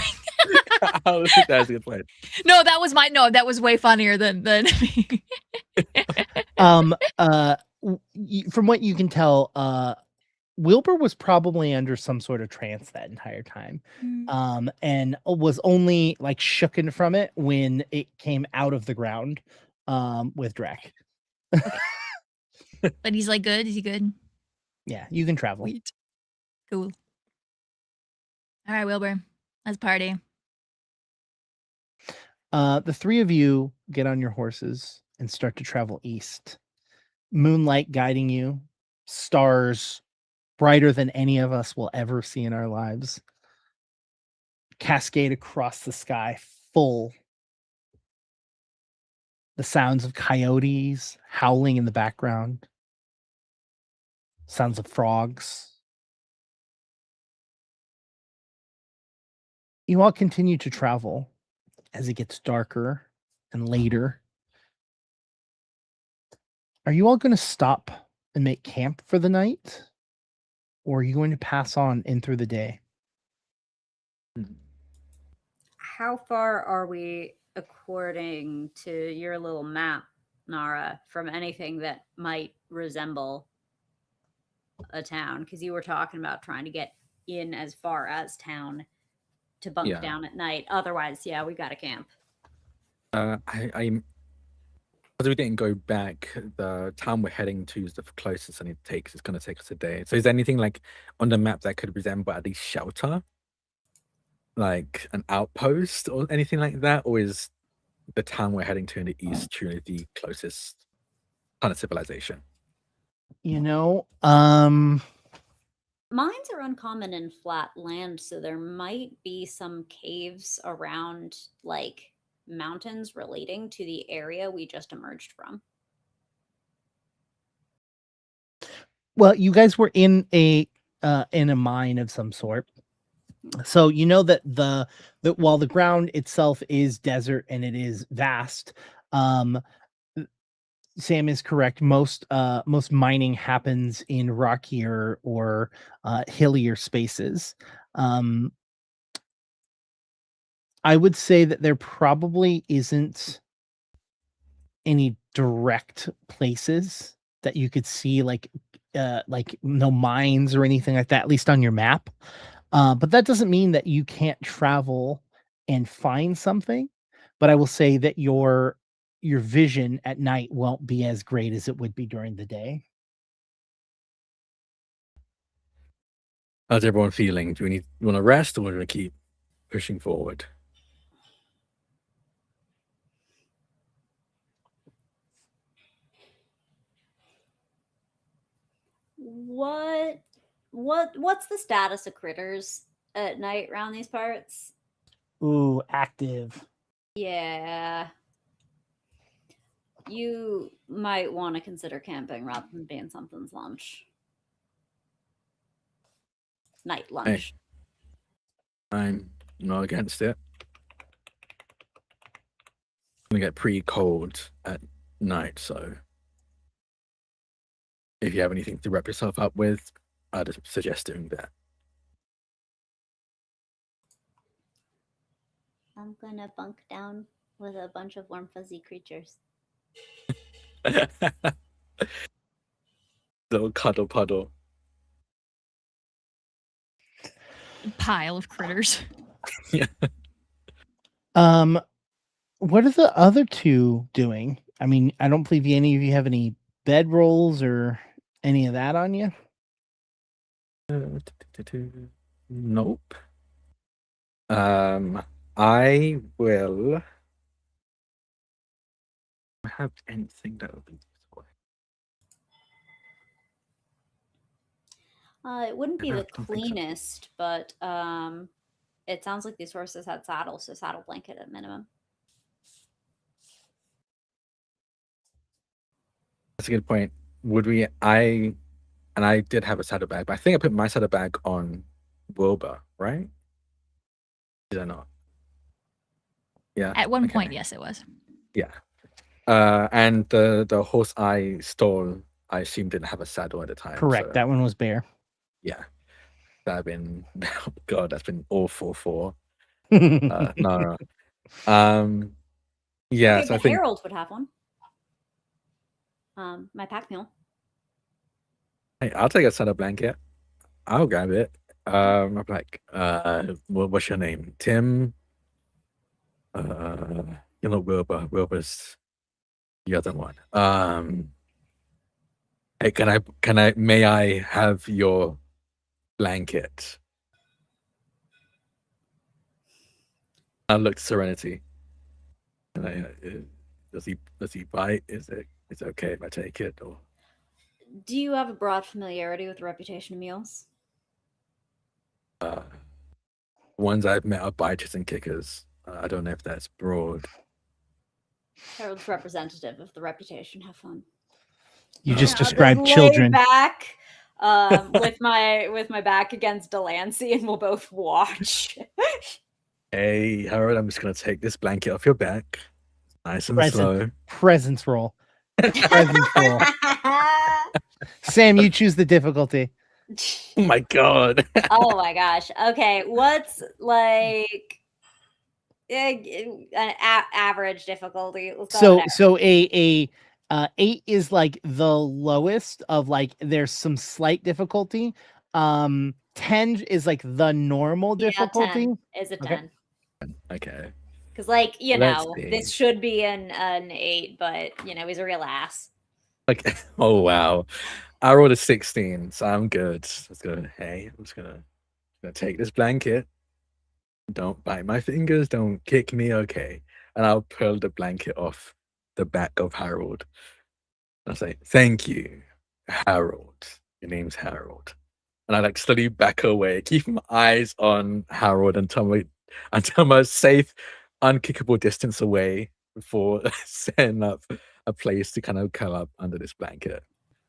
That's a good point. No, that was way funnier than me. From what you can tell, Wilbur was probably under some sort of trance that entire time, and was only like shooken from it when it came out of the ground with Drek. But he's like good. Is he good? Yeah, you can travel. Sweet. Cool. All right, Wilbur, let's party. The three of you get on your horses and start to travel east. Moonlight guiding you, stars brighter than any of us will ever see in our lives cascade across the sky, full. The sounds of coyotes howling in the background, sounds of frogs. You all continue to travel as it gets darker and later. Are you all going to stop and make camp for the night? Or are you going to pass on in through the day? How far are we, according to your little map, Nara, from anything that might resemble a town? Because you were talking about trying to get in as far as town to bunk down at night. Otherwise, yeah, we got to camp. Because we didn't go back, the town we're heading to is the closest, and it's going to take us a day. So is there anything like on the map that could resemble at least shelter? Like an outpost or anything like that? Or is the town we're heading to in the east truly the closest kind of civilization? You know, Mines are uncommon in flat land, so there might be some caves around, like, mountains relating to the area we just emerged from. well, you guys were in a mine of some sort. So you know that while the ground itself is desert and it is vast, Sam is correct. Most mining happens in rockier or hillier spaces. I would say that there probably isn't any direct places that you could see like no mines or anything like that, at least on your map. But that doesn't mean that you can't travel and find something. But I will say that your vision at night won't be as great as it would be during the day. How's everyone feeling? Do we want to rest, or do we want to keep pushing forward? What's the status of critters at night around these parts? Ooh, active. Yeah. You might want to consider camping rather than being something's lunch. Night lunch. Hey, I'm not against it. It's gonna get pretty cold at night, so if you have anything to wrap yourself up with, I'd suggest doing that. I'm gonna bunk down with a bunch of warm fuzzy creatures. Little cuddle puddle. Pile of critters. Yeah. What are the other two doing? I mean, I don't believe any of you have any bed rolls or any of that on you. Nope. I will have anything that would be useful. It wouldn't be I the don't think so. cleanest, but it sounds like these horses had saddles, so saddle blanket at minimum. That's a good point. Would we? I did have a saddlebag, but I think I put my saddlebag on Wilbur, right? Did I not? Yeah. At one okay. point, yes, it was. Yeah. And the horse I stole, I assume didn't have a saddle at the time. Correct. So, That one was Bear. yeah. That'd been God, that's been awful for Nara. Yeah, Okay, so I but think Harold would have one. My pack mule. hey, I'll take a saddle blanket. I'll grab it. I'm like, what's your name? Tim? You're not Wilbur. Wilbur's the other one. Hey, may I have your blanket? I look Serenity. And does he bite? Is it okay if I take it? Or Do you have a broad familiarity with the reputation of mules? ones I've met are biters and kickers. I don't know if that's broad. Harold's representative of the reputation. Have fun. You Oh. just I'll described lay children. back with my back against Delancey, and we'll both watch. Hey, Harold, I'm just gonna take this blanket off your back, nice and Present. slow. Presence roll. Presence roll. Sam, you choose the difficulty. Oh my god. Oh my gosh. Okay, what's like an average difficulty? Let's go with So a 8 is like the lowest of like there's some slight difficulty. 10 is like the normal yeah, difficulty. 10 is a Okay. 10. Okay. Because, like, Let's this see. should be an 8, but he's a real ass. Okay. Oh wow. I rolled a 16, so I'm good. I'm just gonna take this blanket. Don't bite my fingers, don't kick me, okay. And I'll pull the blanket off the back of Harold. I'll say, thank you, Harold. Your name's Harold. And I like slowly back away, keep my eyes on Harold until I'm a safe, unkickable distance away before setting up a place to kind of curl up under this blanket.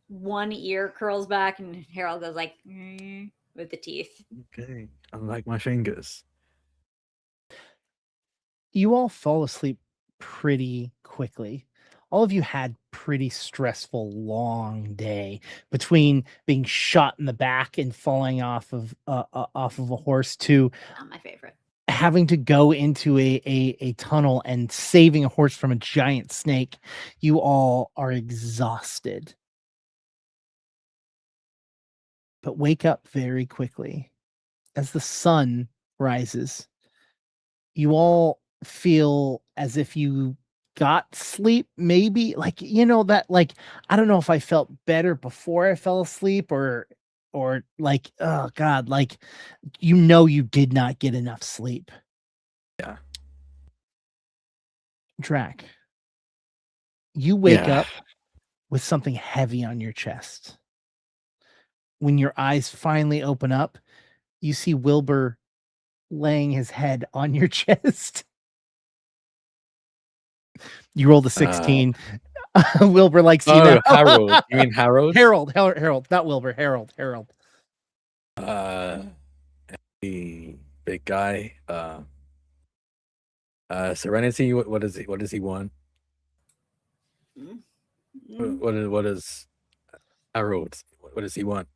One ear curls back, and Harold goes like with the teeth. Okay. Unlike my fingers. You all fall asleep pretty quickly. All of you had pretty stressful long day between being shot in the back and falling off of a horse to Not my favorite. having to go into a tunnel and saving a horse from a giant snake. You all are exhausted. But wake up very quickly as the sun rises. You all feel as if you got sleep, maybe like that, like I don't know if I felt better before I fell asleep or like, oh god, like you did not get enough sleep. Yeah. Drac, you wake Yeah. up with something heavy on your chest. When your eyes finally open up, you see Wilbur laying his head on your chest. You rolled a 16. Wilbur likes you now. Harold. You mean Harold? Harold, not Wilbur. Harold. The big guy. Serenity. What does he want? What is Harold? What does he want?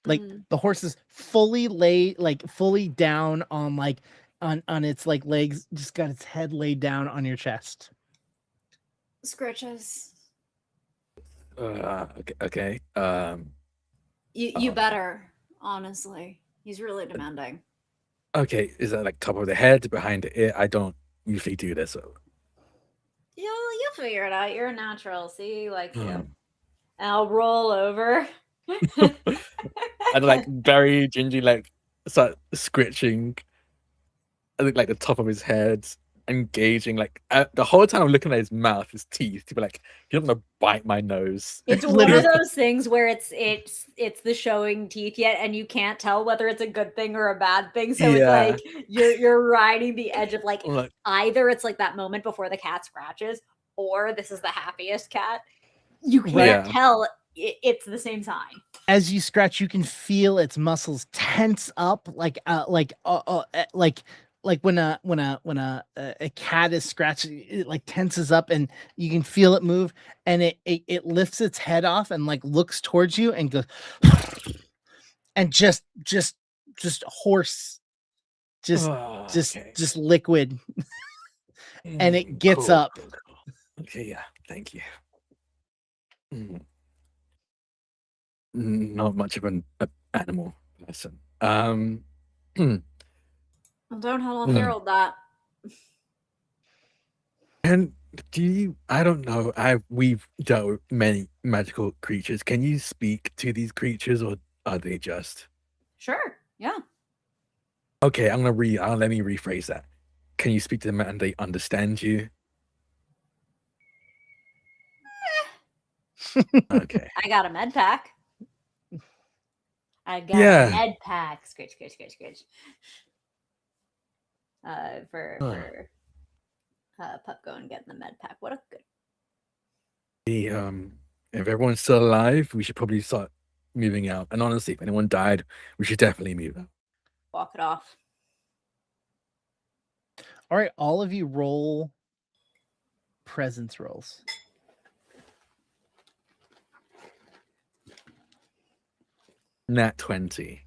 Like the horse is fully down on like on its like legs, just got its head laid down on your chest. Scritches. Okay. You better, honestly. He's really demanding. Okay, is that like top of the head, behind the ear? I don't usually do this. So. You'll figure it out. You're a natural. See, he likes you. Hmm. And I'll roll over. And like very gingy, like start scritching. I think like the top of his head, engaging. Like the whole time I'm looking at his mouth, his teeth. To be like, you're not gonna bite my nose. It's one of those things where it's the showing teeth yet, and you can't tell whether it's a good thing or a bad thing. So it's like you're riding the edge of like either it's like that moment before the cat scratches, or this is the happiest cat. You can't tell. It's the same sign. As you scratch, you can feel its muscles tense up, like when a cat is scratching, it like tenses up, and you can feel it move, and it lifts its head off and like looks towards you and goes, and just horse, just liquid, and it gets up. Cool. Okay, yeah, thank you. Not much of an animal person. Well, don't hold on Harold that. And I don't know, we've dealt with many magical creatures. Can you speak to these creatures, or are they just? Sure, yeah. Okay, let me rephrase that. Can you speak to them and they understand you? Okay. I got a med pack. I got Yeah. a med pack. Scritch, scritch, scritch, scritch. For Pup going getting the med pack. What a good. If everyone's still alive, we should probably start moving out. And honestly, if anyone died, we should definitely move out. Walk it off. All right, all of you roll presence rolls. Nat 20.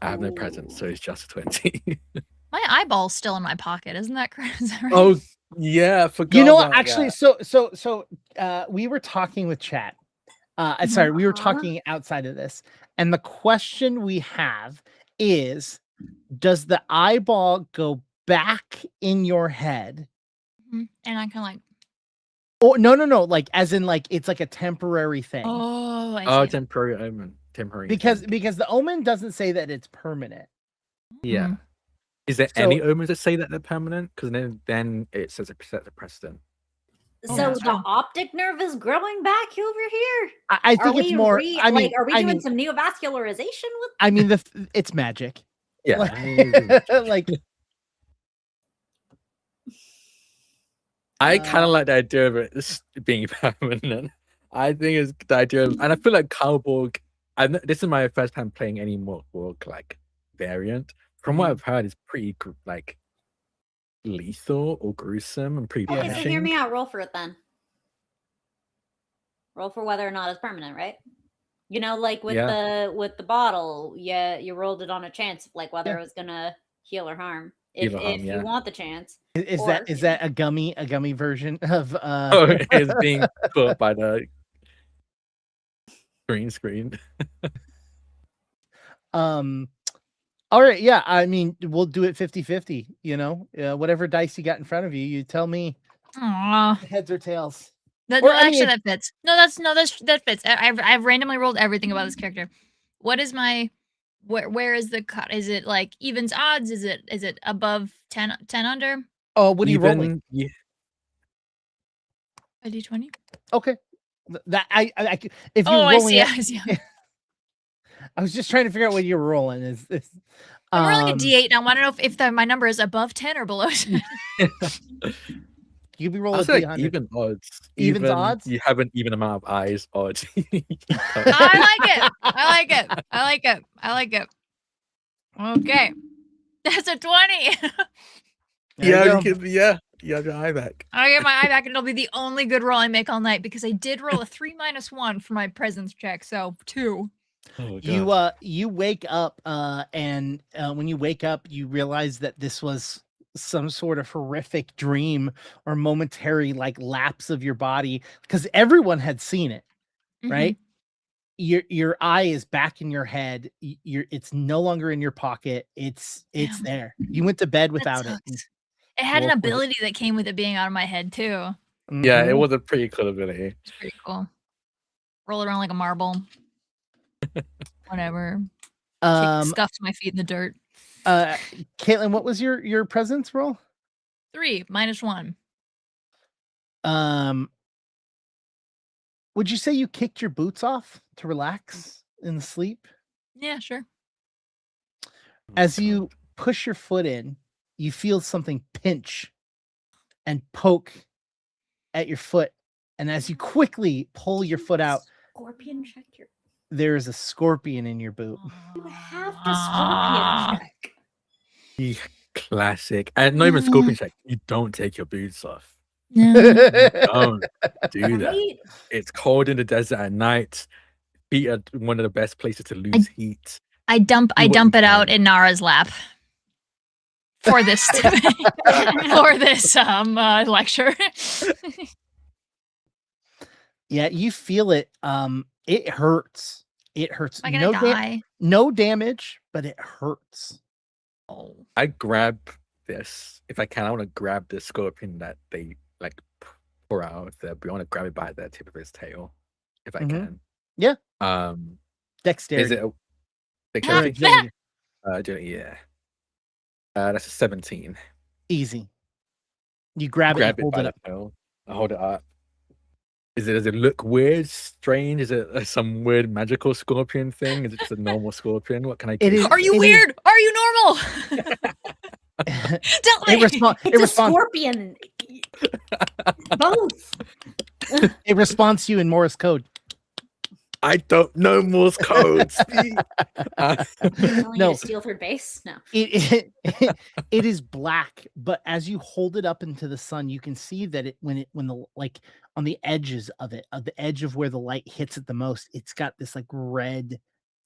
I have no Ooh. presence, so it's just 20. My eyeball's still in my pocket. Isn't that crazy? Right? Oh, yeah, I forgot. You know what? about Actually, that. so we were talking with chat. Sorry, we were talking outside of this, and the question we have is: does the eyeball go back in your head? Mhm. And I can like. Oh no, like as in like it's like a temporary thing. Oh, I Oh, see. temporary omen. Temporary. because thing. because the omen doesn't say that it's permanent. Yeah. Mhm. Is there So- any omens that say that they're permanent? Because then it says it sets a precedent. Oh, So that's the right. optic nerve is growing back over here. I think it's more. are we doing some neovascularization with? I mean, it's magic. Yeah. Like, like I kind of like the idea of it being permanent. I think it's the idea of, and I feel like CowBorg. This is my first time playing any more Borg like variant. From what Mhm. I've heard, it's pretty like lethal or gruesome and pretty Yeah. Okay, so punishing. hear me out. Roll for it then. Roll for whether or not it's permanent, right? You know, like with the bottle, you rolled it on a chance of like whether Yeah. it was gonna heal or harm. Heal If or harm, if yeah. you want the chance. is Or- that a gummy version of Oh, it's being put by the green screen. All right, yeah, I mean, we'll do it 50-50, you know, whatever dice you got in front of you, you tell me Aw. heads or tails. That, Or, no, I mean, actually, that fits. That fits. I've randomly rolled everything about this character. What is my where is the cut? Is it like evens odds? Is it above 10 under? Oh, what are you rolling? Yeah. A d20? Okay. That I if you're Oh, I rolling see. it, I see. I was just trying to figure out what you're rolling. Is I'm rolling a d8 and I want to know if my number is above 10 or below 10. You be I rolling feel like 300. even odds. Evens odds? You have an even amount of eyes odds. I like it. Okay. That's a 20. There you go. You have your eye back. I'll get my eye back and it'll be the only good roll I make all night because I did roll a 3-1 for my presence check. So 2. Oh, You wake up and when you wake up you realize that this was some sort of horrific dream or momentary like lapse of your body because everyone had seen it, right? Your eye is back in your head. It's no longer in your pocket. It's Damn. there. You went to bed without it. Sucks. It had an Woke with it. ability that came with it being out of my head too. Yeah, it Mhm. was a pretty cool ability. It's pretty cool. Roll it around like a marble. Whatever. Stuffed my feet in the dirt. Caitlin, what was your presence roll? 3 -1. Would you say you kicked your boots off to relax in the sleep? Yeah, sure. As you push your foot in, you feel something pinch and poke at your foot. And as you quickly pull your foot out, Scorpion check your. there is a scorpion in your boot. You have to scorpion check. Classic. And not even scorpion check. You don't take your boots off. No. Don't do that. Right? It's cold in the desert at night. Feet are one of the best places to lose heat. I dump Do what it you out can. in Nara's lap for this lecture. Yeah, you feel it. It hurts. It hurts. Am I gonna die? No damage, but it hurts. Oh. I grab this. If I can, I want to grab the scorpion that they like pour out of there. But I want to grab it by the tip of his tail. If I Mhm. can. Yeah. Is Dexterity. it a Or dexterity? agility. Yeah. That's a 17. Easy. You grab it and Grab it hold by it the up. tail. I hold it up. Does it look weird, strange? Is it some weird magical scorpion thing? Is it just a normal scorpion? What can I It gauge is- of Are you it? weird? Are you normal? Tell me. It's a responds. scorpion. Both. It responds to you in Morse code. I don't know Morse code. Speak. Telling you No, to steal third base? No. it is black, but as you hold it up into the sun, you can see that when the like on the edges of it, the edge of where the light hits it the most, it's got this like red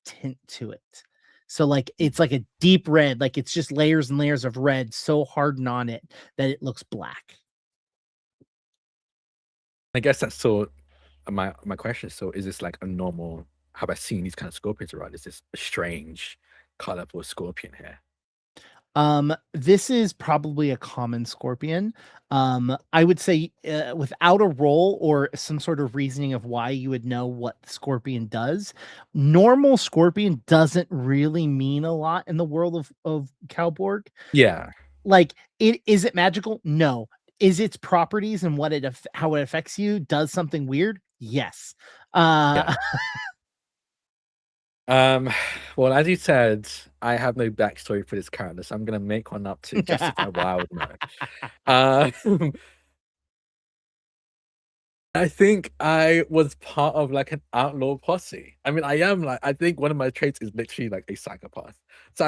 tint to it. So like it's like a deep red, like it's just layers and layers of red so hardened on it that it looks black. I guess that's so. My question is, so is this like a normal? Have I seen these kind of scorpions around? Is this a strange, colorful scorpion here? This is probably a common scorpion. I would say without a roll or some sort of reasoning of why you would know what the scorpion does, normal scorpion doesn't really mean a lot in the world of CowBorg. Yeah. Like, is it magical? No. Is its properties and what how it affects you does something weird? Yes. Yeah. Well, as you said, I have no backstory for this character, so I'm gonna make one up to justify why I would know. I think I was part of like an outlaw posse. I mean, I think one of my traits is literally like a psychopath. So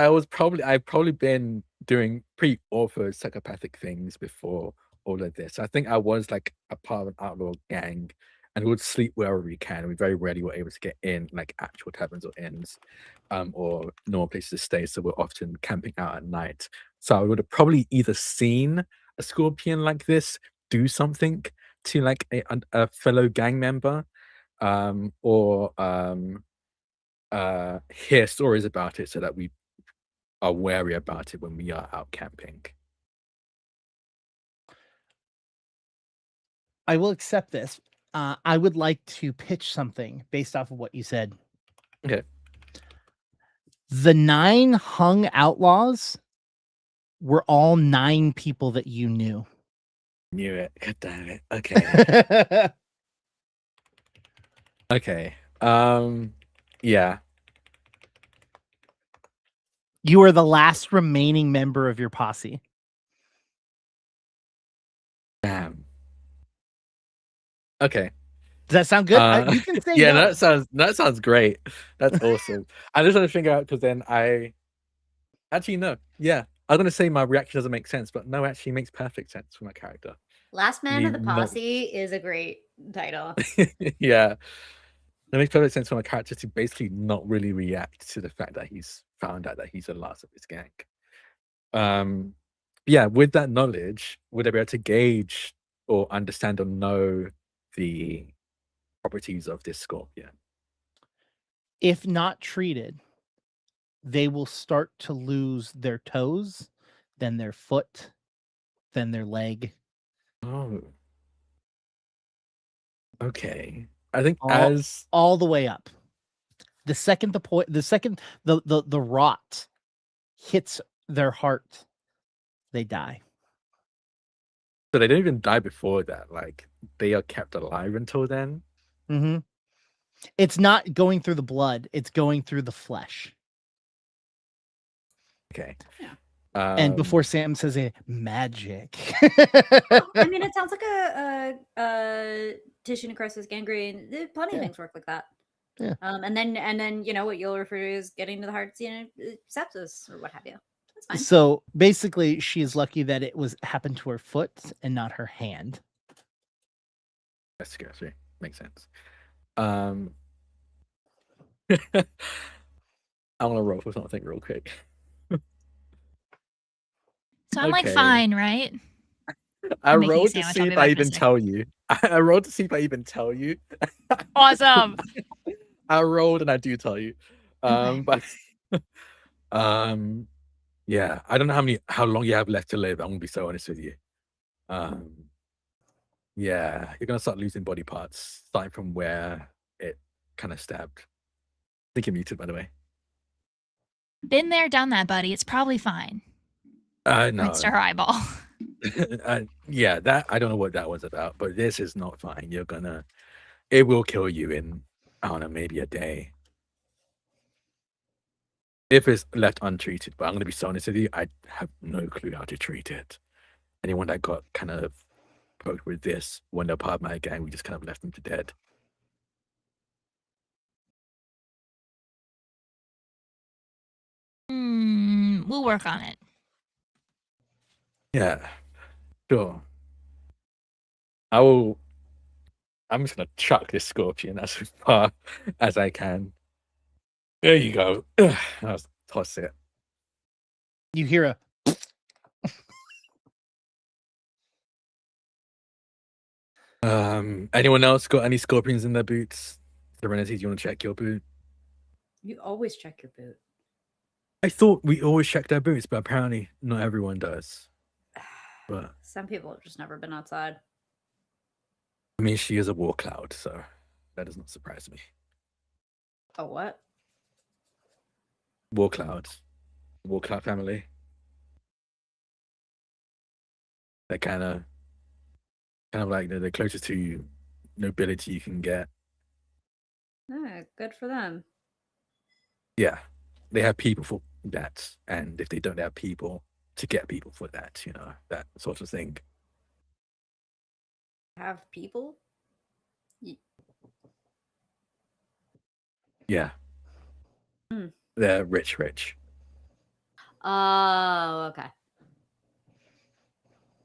I've probably been doing pretty awful psychopathic things before all of this. I think I was like a part of an outlaw gang, and we would sleep wherever we can. We very rarely were able to get in like actual taverns or inns, or normal places to stay. So we're often camping out at night. So I would have probably either seen a scorpion like this do something to like a fellow gang member, or hear stories about it so that we are wary about it when we are out camping. I will accept this. I would like to pitch something based off of what you said. Okay. The 9 hung outlaws were all 9 people that you knew. Knew it. God damn it. Okay. Okay. Yeah. You are the last remaining member of your posse. Damn. Okay. Does that sound good? You can say yeah, no. that sounds great. That's awesome. I just want to figure out, because then I actually no. Yeah. I was gonna say my reaction doesn't make sense, but no, actually makes perfect sense for my character. Last man of the No. posse is a great title. Yeah. It makes perfect sense for my character to basically not really react to the fact that he's found out that he's the last of his gang. Yeah, with that knowledge, would I be able to gauge or understand or know the properties of this scorpion? If not treated, they will start to lose their toes, then their foot, then their leg. Oh. Okay. I think all the way up. The second the rot hits their heart, they die. so they don't even die before that. Like they are kept alive until then. Mm-hmm. It's not going through the blood; it's going through the flesh. Okay. Yeah. And before Sam says it, magic. I mean, it sounds like a tissue necrosis, gangrene. Plenty of things work like that. Yeah. And then you know what you'll refer to as getting to the heart, sepsis or what have you. That's fine. So basically, she is lucky that it happened to her foot and not her hand. That's scary. Makes sense. I want to roll for something real quick. So I'm like Okay. fine, right? I I'm making a rolled to sandwich, see I'll be if back I in a even sec. tell you. I rolled to see if I even tell you. Awesome. I rolled and I do tell you. Okay. But yeah, I don't know how long you have left to live. I'm gonna be so honest with you. Yeah, you're gonna start losing body parts, starting from where it kind of stabbed. I think you're muted, by the way. Been there, done that, buddy. It's probably fine. No. Points to her eyeball. Yeah, that I don't know what that was about, but this is not fine. It will kill you in, I don't know, maybe a day. If it's left untreated, but I'm gonna be so honest with you, I have no clue how to treat it. Anyone that got kind of poked with this when they're part of my gang, we just kind of left them to dead. We'll work on it. Yeah, sure. I'm just gonna chuck this scorpion as far as I can. There you go. I'll toss it. You hear a Anyone else got any scorpions in their boots? Serenity, do you want to check your boot? You always check your boot. I thought we always checked our boots, but apparently not everyone does. But Some people have just never been outside. I mean, she is a war cloud, so that does not surprise me. Oh, what? War clouds, war cloud family. They're kind of like the closest to nobility you can get. Good for them. Yeah, they have people for that, and if they don't have people to get people for that, that sort of thing. Have people? Yeah, Hmm. they're rich. Oh, okay.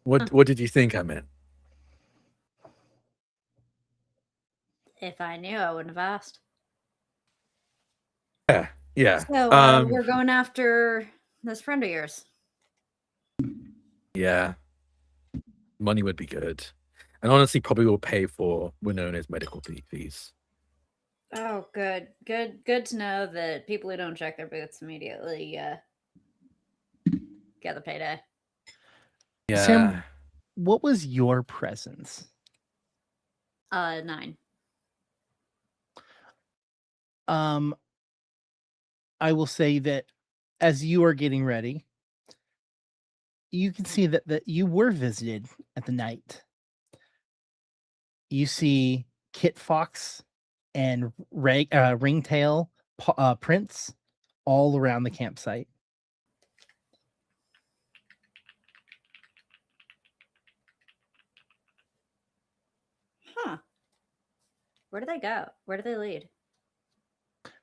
What did you think I meant? If I knew, I wouldn't have asked. Yeah. So we're going after this friend of yours. Yeah, money would be good, and honestly, probably will pay for Winona's medical fees. Oh, good to know that people who don't check their boots immediately get the payday. Yeah. Sam, what was your presence? 9. I will say that as you are getting ready, you can see that you were visited at the night. You see Kit Fox and Ringtail prints all around the campsite. Huh. Where do they go? Where do they lead?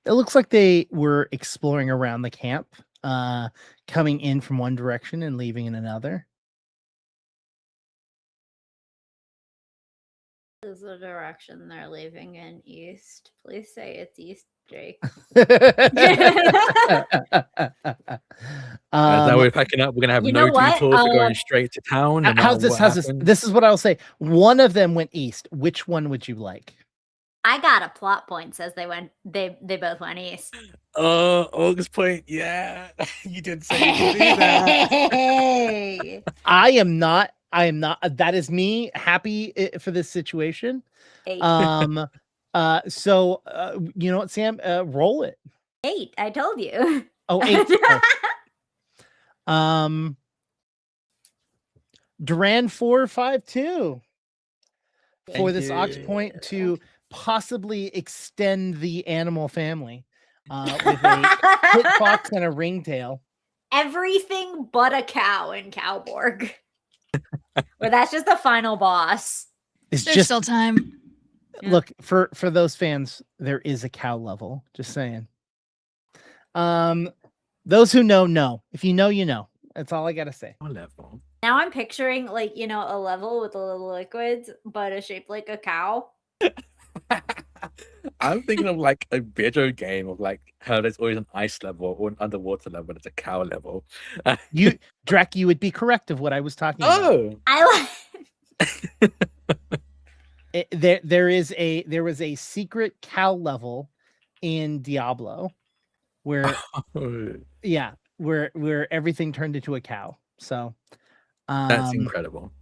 It looks like they were exploring around the camp, coming in from one direction and leaving in another. Is the direction they're leaving in east? Please say it's east, Jake. As now we're packing up, we're gonna have You no know what? detour for going straight to town. No How's matter this? what happens. This is what I'll say. One of them went east. Which one would you like? I got a plot point says they both went east. August Point. Yeah, you did say you could do that. Hey. I am not. That is me happy for this situation. Eight. So you know what, Sam? Roll it. 8. I told you. Oh, 8. Duran 452 for this ox point to possibly extend the animal family with a Kit Fox and a ringtail. Everything but a cow in CowBorg. Or that's just the final boss. It's There's just still time. look for those fans. There is a cow level. Just saying. Those who know. If you know, you know. That's all I gotta say. What level? Now I'm picturing a level with the little liquids, but a shape like a cow. I'm thinking of like a video game of like how there's always an ice level or an underwater level. It's a cow level. Drac, you would be correct of what I was talking about. Oh, I like. There was a secret cow level in Diablo where where everything turned into a cow. So that's incredible.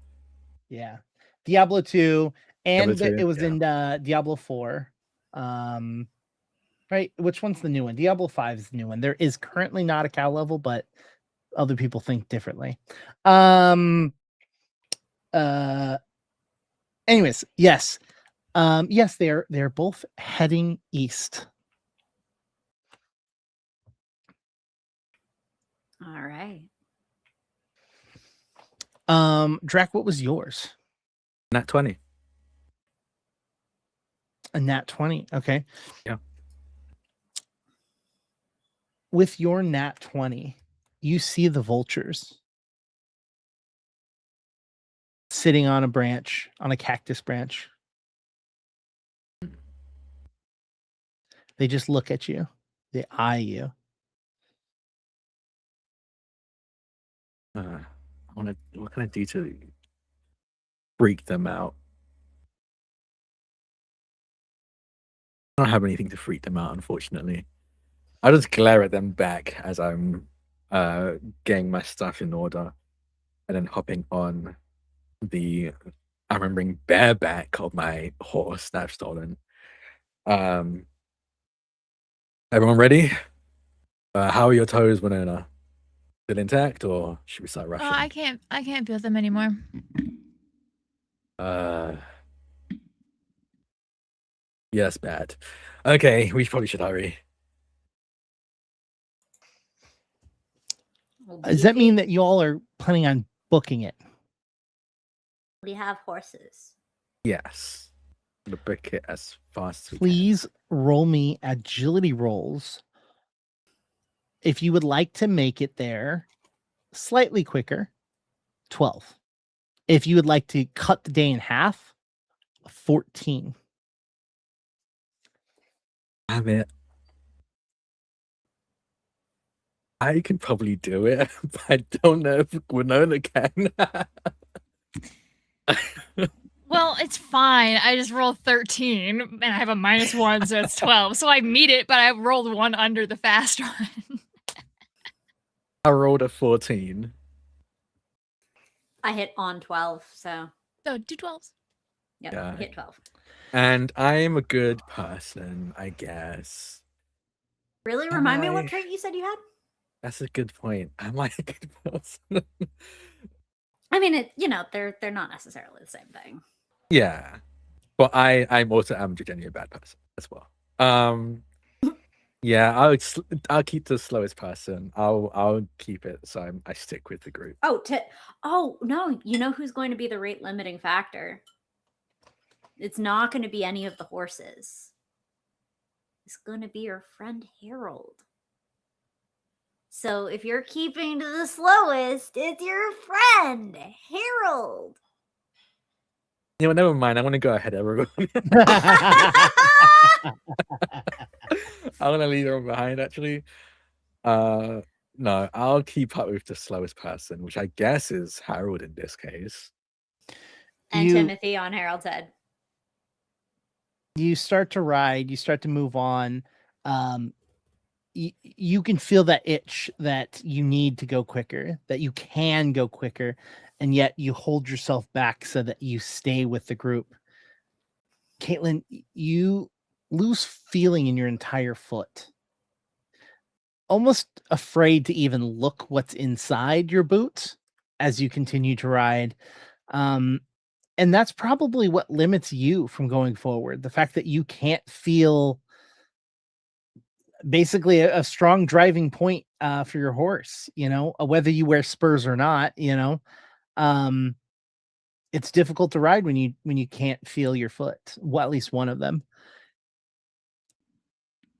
Yeah. Diablo 2 and Diablo 2, it was yeah. in Diablo 4. Right, which one's the new one? Diablo 5 is the new one. There is currently not a cow level, but other people think differently. Anyways, yes. Yes, they're both heading east. All right. Drac, what was yours? Nat 20. A nat 20. Okay. Yeah. With your nat 20, you see the vultures sitting on a branch, on a cactus branch. They just look at you. They eye you. What can I do to freak them out? I don't have anything to freak them out, unfortunately. I just glare at them back as I'm getting my stuff in order and then hopping on the I'm remembering bareback of my horse that I've stolen. Everyone ready? How are your toes, Winona? Still intact, or should we start rushing? I can't feel them anymore. Yeah, that's bad. Okay, we probably should hurry. Well, Does that mean that you all are planning on booking it? We have horses. Yes. The book it as fast as we can. Please roll me agility rolls. If you would like to make it there slightly quicker, 12. If you would like to cut the day in half, 14. Damn it. I can probably do it, but I don't know if Winona can. Well, it's fine. I just rolled 13 and I have a -1, so it's 12. So I meet it, but I rolled one under the fast one. I rolled a 14. I hit on 12, so So do 12s. yep, Yeah. hit 12. And I'm a good person, I guess. Really? Am Remind me what I- trait you said you had? That's a good point. Am I a good person? I mean, they're not necessarily the same thing. Yeah. But I'm also generally a bad person as well. Yeah, I'll keep the slowest person. I'll keep it so I stick with the group. Oh no, you know who's going to be the rate limiting factor? It's not going to be any of the horses. It's going to be your friend Harold. So if you're keeping to the slowest, it's your friend Harold. You know, never mind. I want to go ahead, everyone. I want to leave everyone behind, actually. No, I'll keep up with the slowest person, which I guess is Harold in this case. And You- Timothy on Harold's head. You start to ride, you start to move on. You can feel that itch that you need to go quicker, that you can go quicker, and yet you hold yourself back so that you stay with the group. Caitlin, you lose feeling in your entire foot. Almost afraid to even look what's inside your boot as you continue to ride. And that's probably what limits you from going forward. The fact that you can't feel basically a strong driving point for your horse, whether you wear spurs or not, it's difficult to ride when you can't feel your foot. Well, at least one of them.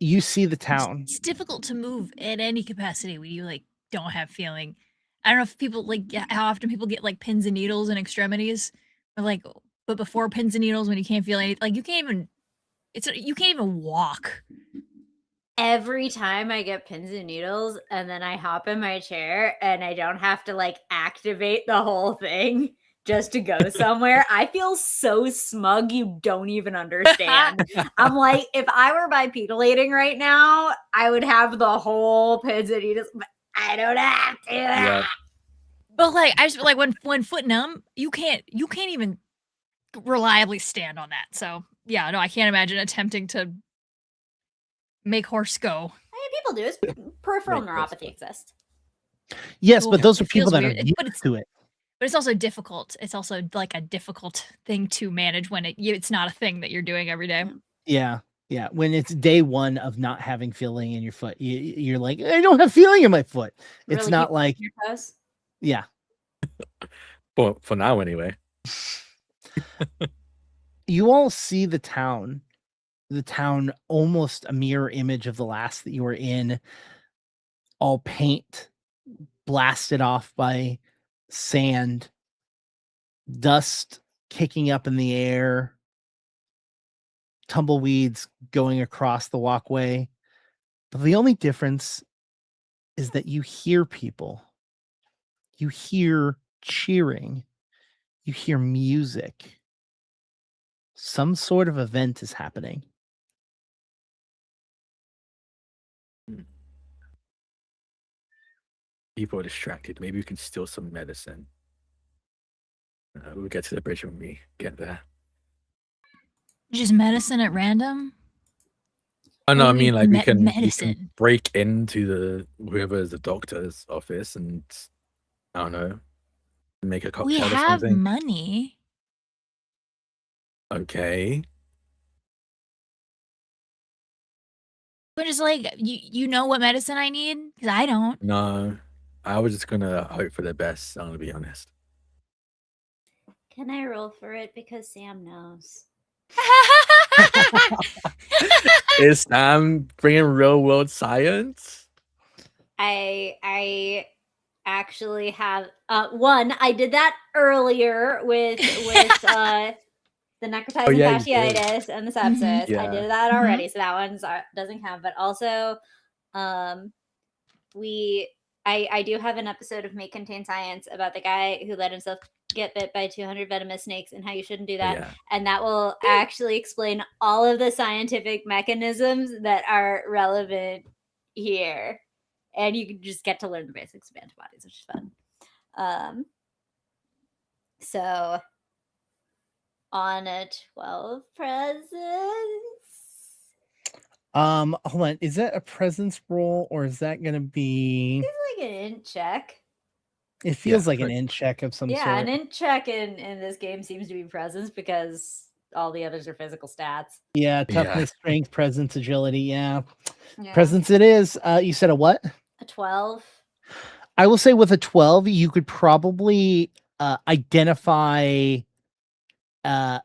You see the town. It's difficult to move in any capacity when you don't have feeling. I don't know if people how often people get pins and needles in extremities, or but before pins and needles when you can't feel anything, you can't even walk. Every time I get pins and needles and then I hop in my chair and I don't have to activate the whole thing just to go somewhere, I feel so smug you don't even understand. I'm like, if I were bipedalating right now, I would have the whole pins and needles, but I don't have to. Yeah. But I just when foot numb, you can't even reliably stand on that. So yeah, no, I can't imagine attempting to make horse go. I mean, people do. Peripheral Make neuropathy this exists. Yes, Well, but those are it feels people that are weird, used but it's- to it. But it's also difficult. It's also like a difficult thing to manage when it's not a thing that you're doing every day. Yeah. Yeah. When it's day one of not having feeling in your foot, you're like, I don't have feeling in my foot. It's Really not keep like, your toes. yeah. For now, anyway. You all see the town almost a mirror image of the last that you were in, all paint blasted off by sand, dust kicking up in the air, tumbleweeds going across the walkway. But the only difference is that you hear people. You hear cheering. You hear music. Some sort of event is happening. People are distracted. Maybe we can steal some medicine. We'll get to the bridge when we get there. Just medicine at random? Oh no, What I do you mean like we can medicine? break into whoever's the doctor's office and I don't know, make a We cocktail or have something. money. Okay. But it's like, you know what medicine I need? Because I don't. No. I was just gonna hope for the best, I'm gonna be honest. Can I roll for it? Because Sam knows. Is Sam bringing real world science? I actually have one. I did that earlier with the necrotizing yeah, you did. fasciitis and the sepsis. I Yeah. did that Mhm. already, so that one doesn't count. But also, I do have an episode of May Contain Science about the guy who let himself get bit by 200 venomous snakes and how you shouldn't do that. Yeah. And that will actually explain all of the scientific mechanisms that are relevant here. And you can just get to learn the basics of antibodies, which is fun. So on a 12 presents. Hold on. Is that a presence roll or is that gonna be It's like an int check. it feels Yeah, like an like- int check of some Yeah, sort. an int check in this game seems to be presence because all the others are physical stats. Yeah, Yeah. toughness, strength, presence, agility. Yeah. Yeah. Presence it is. You said a what? A 12. I will say with a 12, you could probably identify them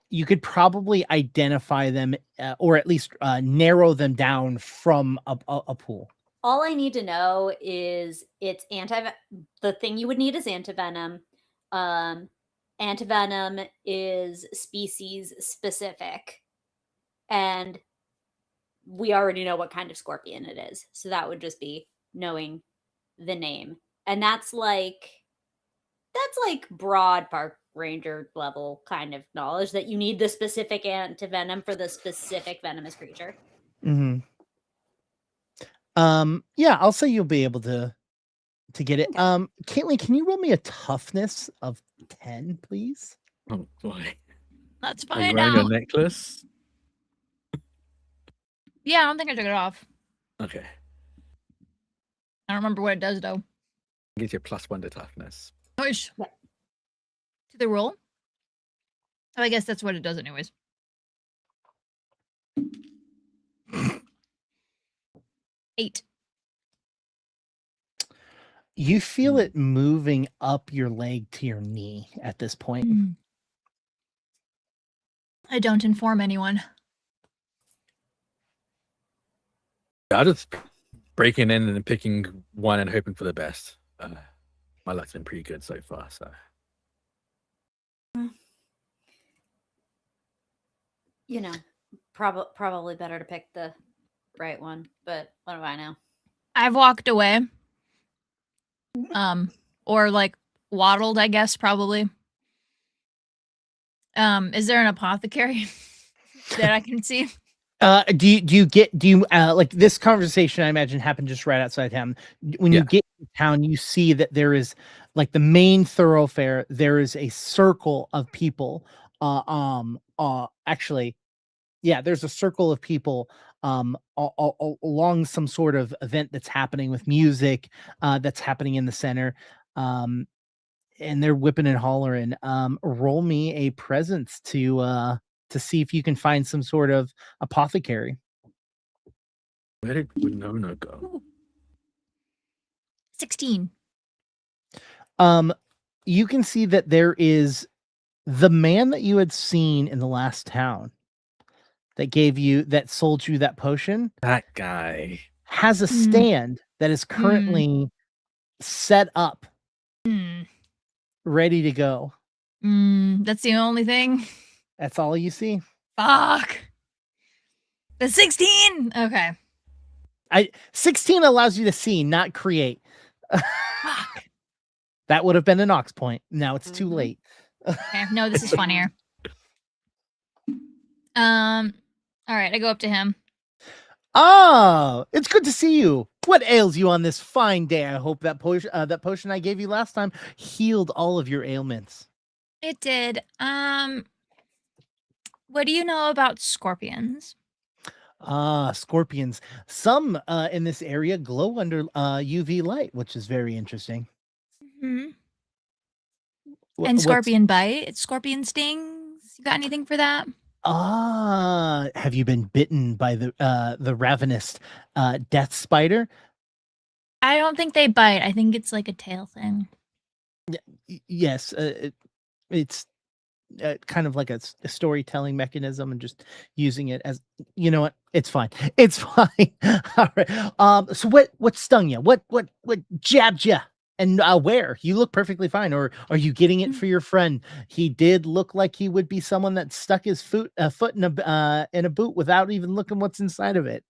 or at least narrow them down from a pool. All I need to know is it's the thing you would need is antivenom. Antivenom is species specific. And we already know what kind of scorpion it is. So that would just be knowing the name. And that's like broad park ranger level kind of knowledge that you need the specific antivenom for the specific venomous creature. Mm-hmm. Yeah, I'll say you'll be able to get it. Caitlin, can you roll me a toughness of 10, please? Oh boy. Let's Are you find wearing a out. necklace? Yeah, I don't think I took it off. Okay. I don't remember what it does, though. Gives you +1 to toughness. Nice. Yeah. To the roll? Oh, I guess that's what it does anyways. Eight. You feel it moving up your leg to your knee at this point. I don't inform anyone. I'll just breaking in and picking one and hoping for the best. My luck's been pretty good so far, so. You know, probably better to pick the right one, but what do I know? I've walked away. Or like waddled, I guess, probably. Is there an apothecary that I can see? Do you like this conversation? I imagine happened just right outside town. When you get to town, you see that there is like the main thoroughfare. There is a circle of people. Actually, yeah, there's a circle of people along some sort of event that's happening with music that's happening in the center. and they're whipping and hollering. Roll me a presence to see if you can find some sort of apothecary. Where did Winona go? Ooh. 16. You can see that there is the man that you had seen in the last town that sold you that potion That guy. has a stand that is currently set up, ready to go. That's the only thing. That's all you see. Fuck. The 16. Okay. 16 allows you to see, not create. Fuck. That would have been an ox point. Now it's too late. Okay. No, this is funnier. All right, I go up to him. Oh, it's good to see you. What ails you on this fine day? I hope that potion I gave you last time healed all of your ailments. It did. What do you know about scorpions? Scorpions. Some in this area glow under UV light, which is very interesting. Mm-hmm. Wh- And what's- scorpion bite, scorpion stings. You got anything for that? Have you been bitten by the ravenous death spider? I don't think they bite. I think it's like a tail thing. Yes, it's kind of like a storytelling mechanism, and just using it as, you know what? It's fine. It's fine. All right. So what stung you? What jabbed you? And where? You look perfectly fine. Or are you getting it for your friend? He did look like he would be someone that stuck his foot in a boot without even looking what's inside of it.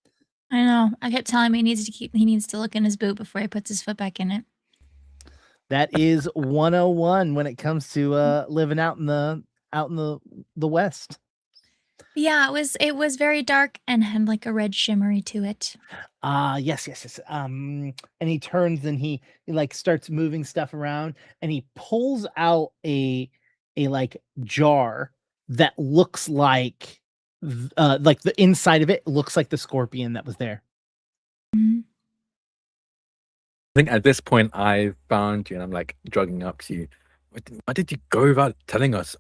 I know. I kept telling him he needs to look in his boot before he puts his foot back in it. That is 101 when it comes to living out in the West. Yeah, it was very dark and had like a red shimmery to it. Yes. And he turns and he like starts moving stuff around, and he pulls out a like jar that looks like the inside of it looks like the scorpion that was there. Mhm. I think at this point I found you and I'm like drugging up to you. Why did you go without telling us?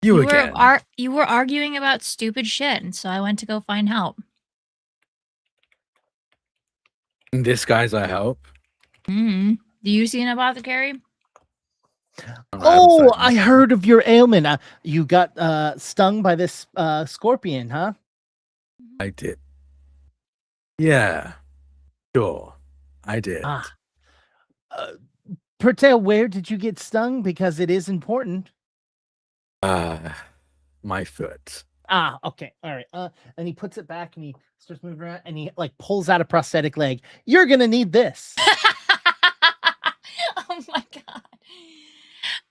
You again. You were arguing about stupid shit, and so I went to go find help. This guy's our help. Do you see an apothecary? Oh, I heard of your ailment. You got stung by this scorpion, huh? I did. Yeah. Sure. I did. Pertell, where did you get stung? Because it is important. My foot. Okay. All right. And he puts it back and he starts moving around and he like pulls out a prosthetic leg. You're gonna need this. Oh my god.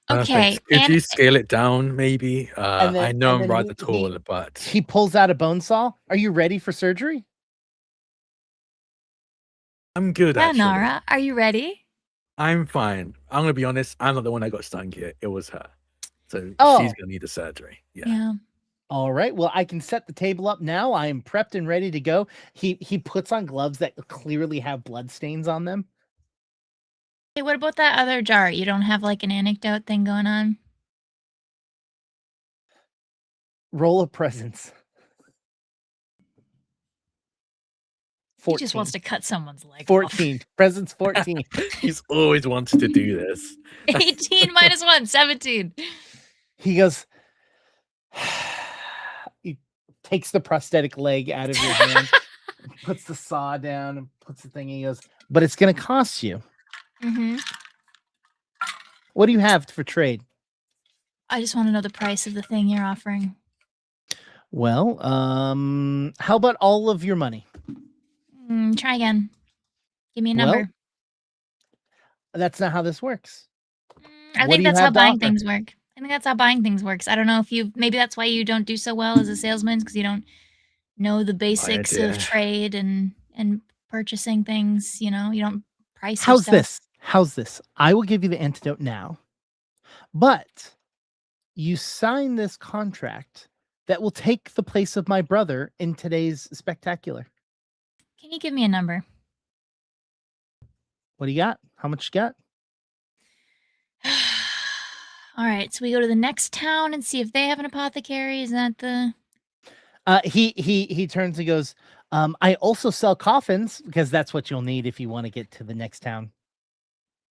Perfect. Okay. Could you scale it down, maybe? I know I'm rather tall, but he pulls out a bone saw. Are you ready for surgery? I'm good. Yeah, Actually, Nara, are you ready? I'm fine. I'm gonna be honest. I'm not the one that got stung here. It was her. So she's gonna need the surgery. Yeah. All right. Well, I can set the table up now. I am prepped and ready to go. He puts on gloves that clearly have blood stains on them. Hey, what about that other jar? You don't have like an anecdote thing going on? Roll of presence. 14. He just wants to cut someone's leg 14. Presence 14. He's always wanted to do this. 18 minus 1, 17. He goes, he takes the prosthetic leg out of your hand, puts the saw down and puts the thing, and he goes, but it's going to cost you. Mm-hmm. What do you have for trade? I just want to know the price of the thing you're offering. Well, how about all of your money? Try again. Give me a number. Well, that's not how this works. I what think do you that's how have to buying offer? things work. I think that's how buying things works. I don't know if maybe that's why you don't do so well as a salesman, because you don't know the basics of trade and purchasing things. You know, you don't price. How's yourself. How's this? I will give you the antidote now, but you sign this contract that will take the place of my brother in today's spectacular. Can you give me a number? What do you got? How much you got? All right, so we go to the next town and see if they have an apothecary. Is that the? He turns and goes, I also sell coffins because that's what you'll need if you want to get to the next town.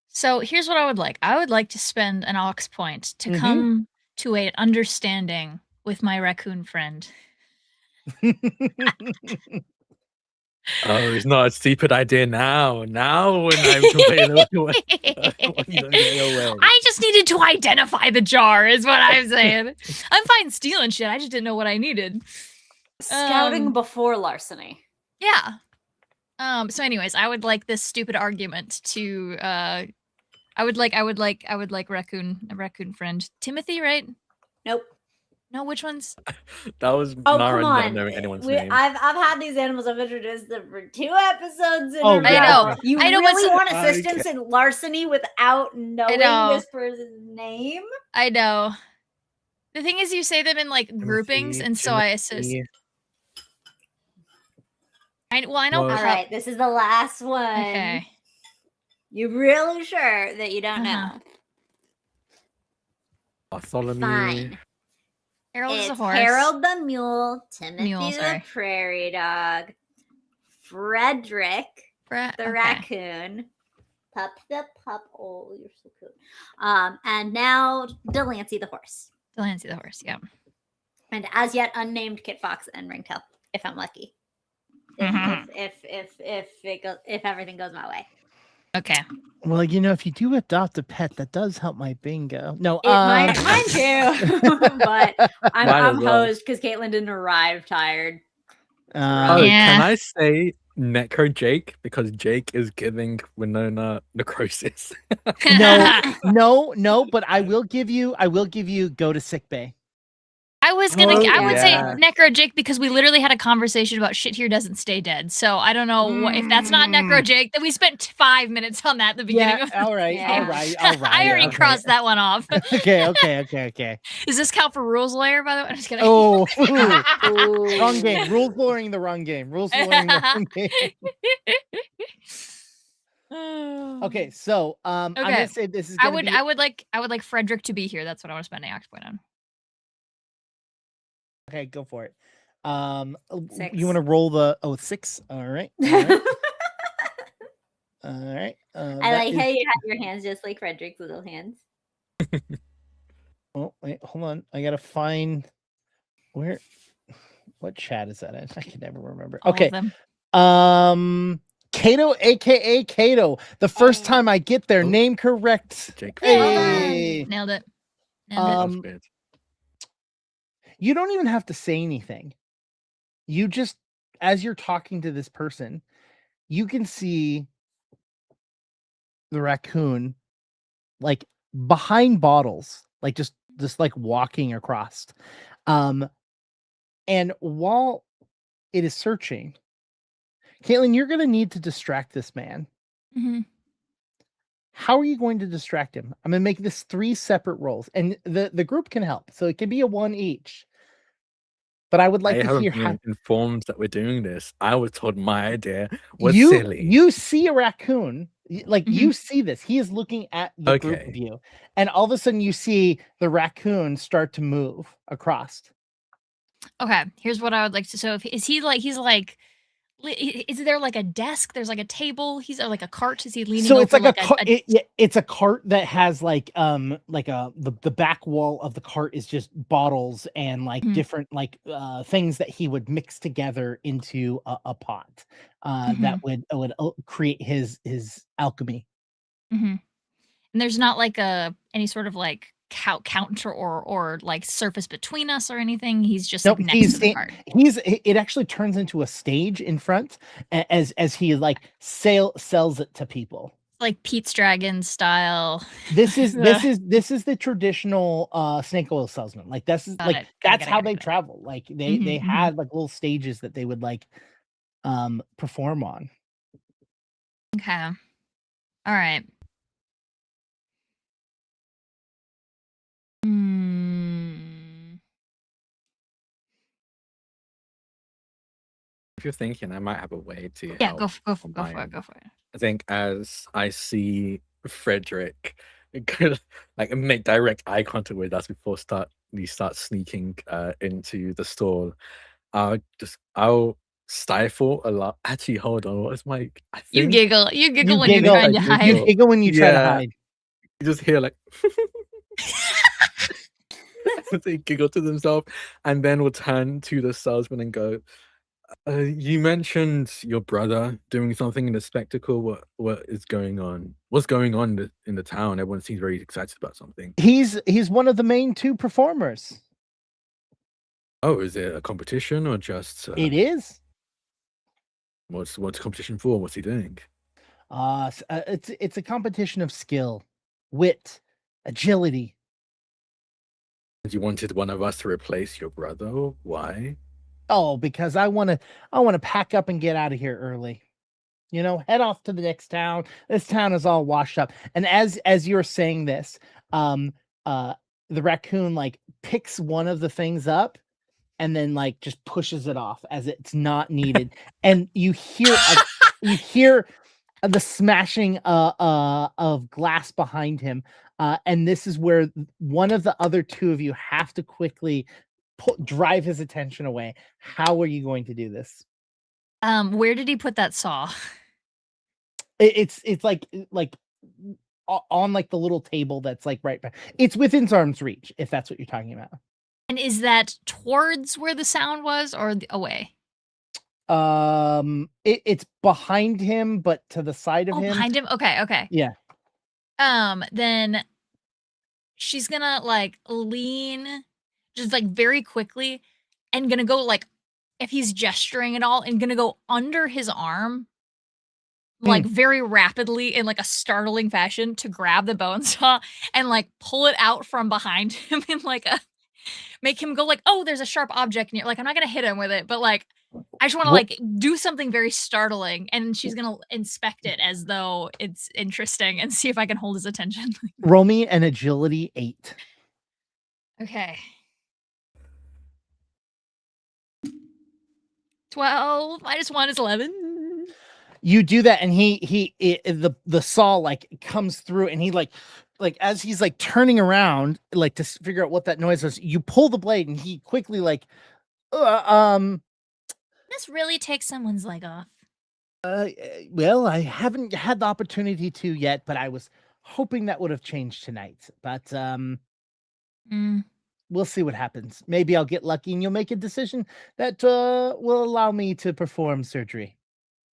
So here's what I would like. I would like to spend an ox point to Mhm. come to an understanding with my raccoon friend. Oh, it's not a stupid idea now. Now when I'm getting away. I just needed to identify the jar, is what I'm saying. I'm fine stealing shit. I just didn't know what I needed. Scouting before larceny. Yeah. So anyways, I would like this stupid argument to I would like a raccoon friend. Timothy, right? Nope. No, which ones? That was Oh, Nara come not on. knowing anyone's name. I've had these animals. I've introduced them for 2 episodes in Oh, a row. I know. You I know, but really so- want assistance in larceny without knowing know. this person's name? I know. The thing is, you say them in like groupings, and so I associate. I know. Well, All right, this is the last one. Okay. You really sure that you don't Uh-huh. know? Bartholomew. Fine. Harold is a It's horse. Harold the mule, Timothy Mule, the sorry. prairie dog, Frederick the Okay. raccoon, Pup the pup. Oh, you're so cute. And now Delancey the horse, Delancey the horse. Yeah. and as yet unnamed Kit Fox and Ringtail, if I'm lucky. Mhm. If everything goes my way. Okay. Well, if you do adopt a pet, that does help my bingo. No, It mine too, but Might I'm as well. hosed because Caitlin didn't arrive tired. Oh, Yeah. can I say Necro Jake? Because Jake is giving Winona necrosis. no, but I will give you go to sick bay. I was gonna. Oh, I would say yeah. Necro Jake because we literally had a conversation about shit here doesn't stay dead. So I don't know if that's not Necro Jake. That we spent 5 minutes on that at the beginning of. All right, Yeah. all right. I already okay. crossed that one off. Okay. Does this count for rules layer? By the way, I'm just kidding. Oh, Ooh. wrong game. Rules lowering the wrong game. Rules lowering the wrong game. Okay, so I'm Okay. gonna say this is. I Gonna would. be, I would like Frederick to be here. That's what I want to spend an ox point on. Okay, go for it. 6. You want to roll the 6? All right. All right. I like how you have your hands just like Frederick's little hands. Oh wait, hold on. I gotta find where. What chat is that in? I can never remember. All of Okay. them. Kato, aka Kato. The first time I get their Oh. name correct. Jake. Hey. Nailed it. That's weird. You don't even have to say anything. You just, as you're talking to this person, you can see the raccoon like behind bottles, like just like walking across. And while it is searching, Caitlin, you're gonna need to distract this man. Mhm. How are you going to distract him? I'm gonna make this 3 separate rolls, and the group can help, so it can be a 1 each. But I would like I to haven't hear been how informed that we're doing this. I was told my idea was you silly. you see a raccoon, like Mhm. you see this. He is looking at the group of Okay. you, and all of a sudden you see the raccoon start to move across. Okay. Here's what I would like to. So, is he like? He's like. Is there like a desk? There's like a table. He's like a cart. Is he leaning So over it's like a it's a cart that has like the back wall of the cart is just bottles and like Mhm. different like things that he would mix together into a pot that would create his alchemy. Mhm. And there's not like any sort of like counter or like surface between us or anything. He's just Nope, like next to the cart. it actually turns into a stage in front as he like sells it to people. Like Pete's Dragon style. This is the traditional snake oil salesman. Like this is Got like it. that's Got how it. they travel. Like they Mhm. had like little stages that they would like perform on. Okay. All right. Hmm. If you're thinking, I might have a way to Yeah, help. go for on my it. end. Go for it. I think as I see Frederick kind of like make direct eye contact with us before you start sneaking into the store. I'll stifle a lot. Actually, hold on. What's my? I You think giggle. You giggle when you're giggle. trying to I hide. You giggle. giggle when you try to Yeah. hide. you just hear like they giggle to themselves, and then we'll turn to the salesman and go, you mentioned your brother doing something in the spectacle. What is going on? What's going on in the town? Everyone seems very excited about something. He's one of the main two performers. Oh, is it a competition or just It is. what's competition for? What's he doing? It's a competition of skill, wit, agility. You wanted one of us to replace your brother? Why? Oh, because I want to pack up and get out of here early. You know, head off to the next town. This town is all washed up. And as you're saying this, the raccoon like picks one of the things up and then like just pushes it off as it's not needed. And you hear the smashing of glass behind him. And this is where one of the other two of you have to quickly drive his attention away. How are you going to do this? Where did he put that saw? It's like on like the little table that's like right back. It's within arm's reach, if that's what you're talking about. And is that towards where the sound was or away? It's behind him, but to the side of him. Behind him? Okay. Yeah. Then she's gonna like lean just like very quickly and gonna go like, if he's gesturing at all, and gonna go under his arm like very rapidly in like a startling fashion to grab the bone saw and like pull it out from behind him and like make him go like, oh, there's a sharp object near. Like, I'm not gonna hit him with it, but like I just want to like do something very startling, and she's gonna inspect it as though it's interesting and see if I can hold his attention. Roll me an agility 8. Okay. 12 minus 1 is 11. You do that, and the saw like comes through, and he like as he's like turning around like to figure out what that noise was. You pull the blade, and he quickly like, This really takes someone's leg off. Well, I haven't had the opportunity to yet, but I was hoping that would have changed tonight. But we'll see what happens. Maybe I'll get lucky, and you'll make a decision that will allow me to perform surgery.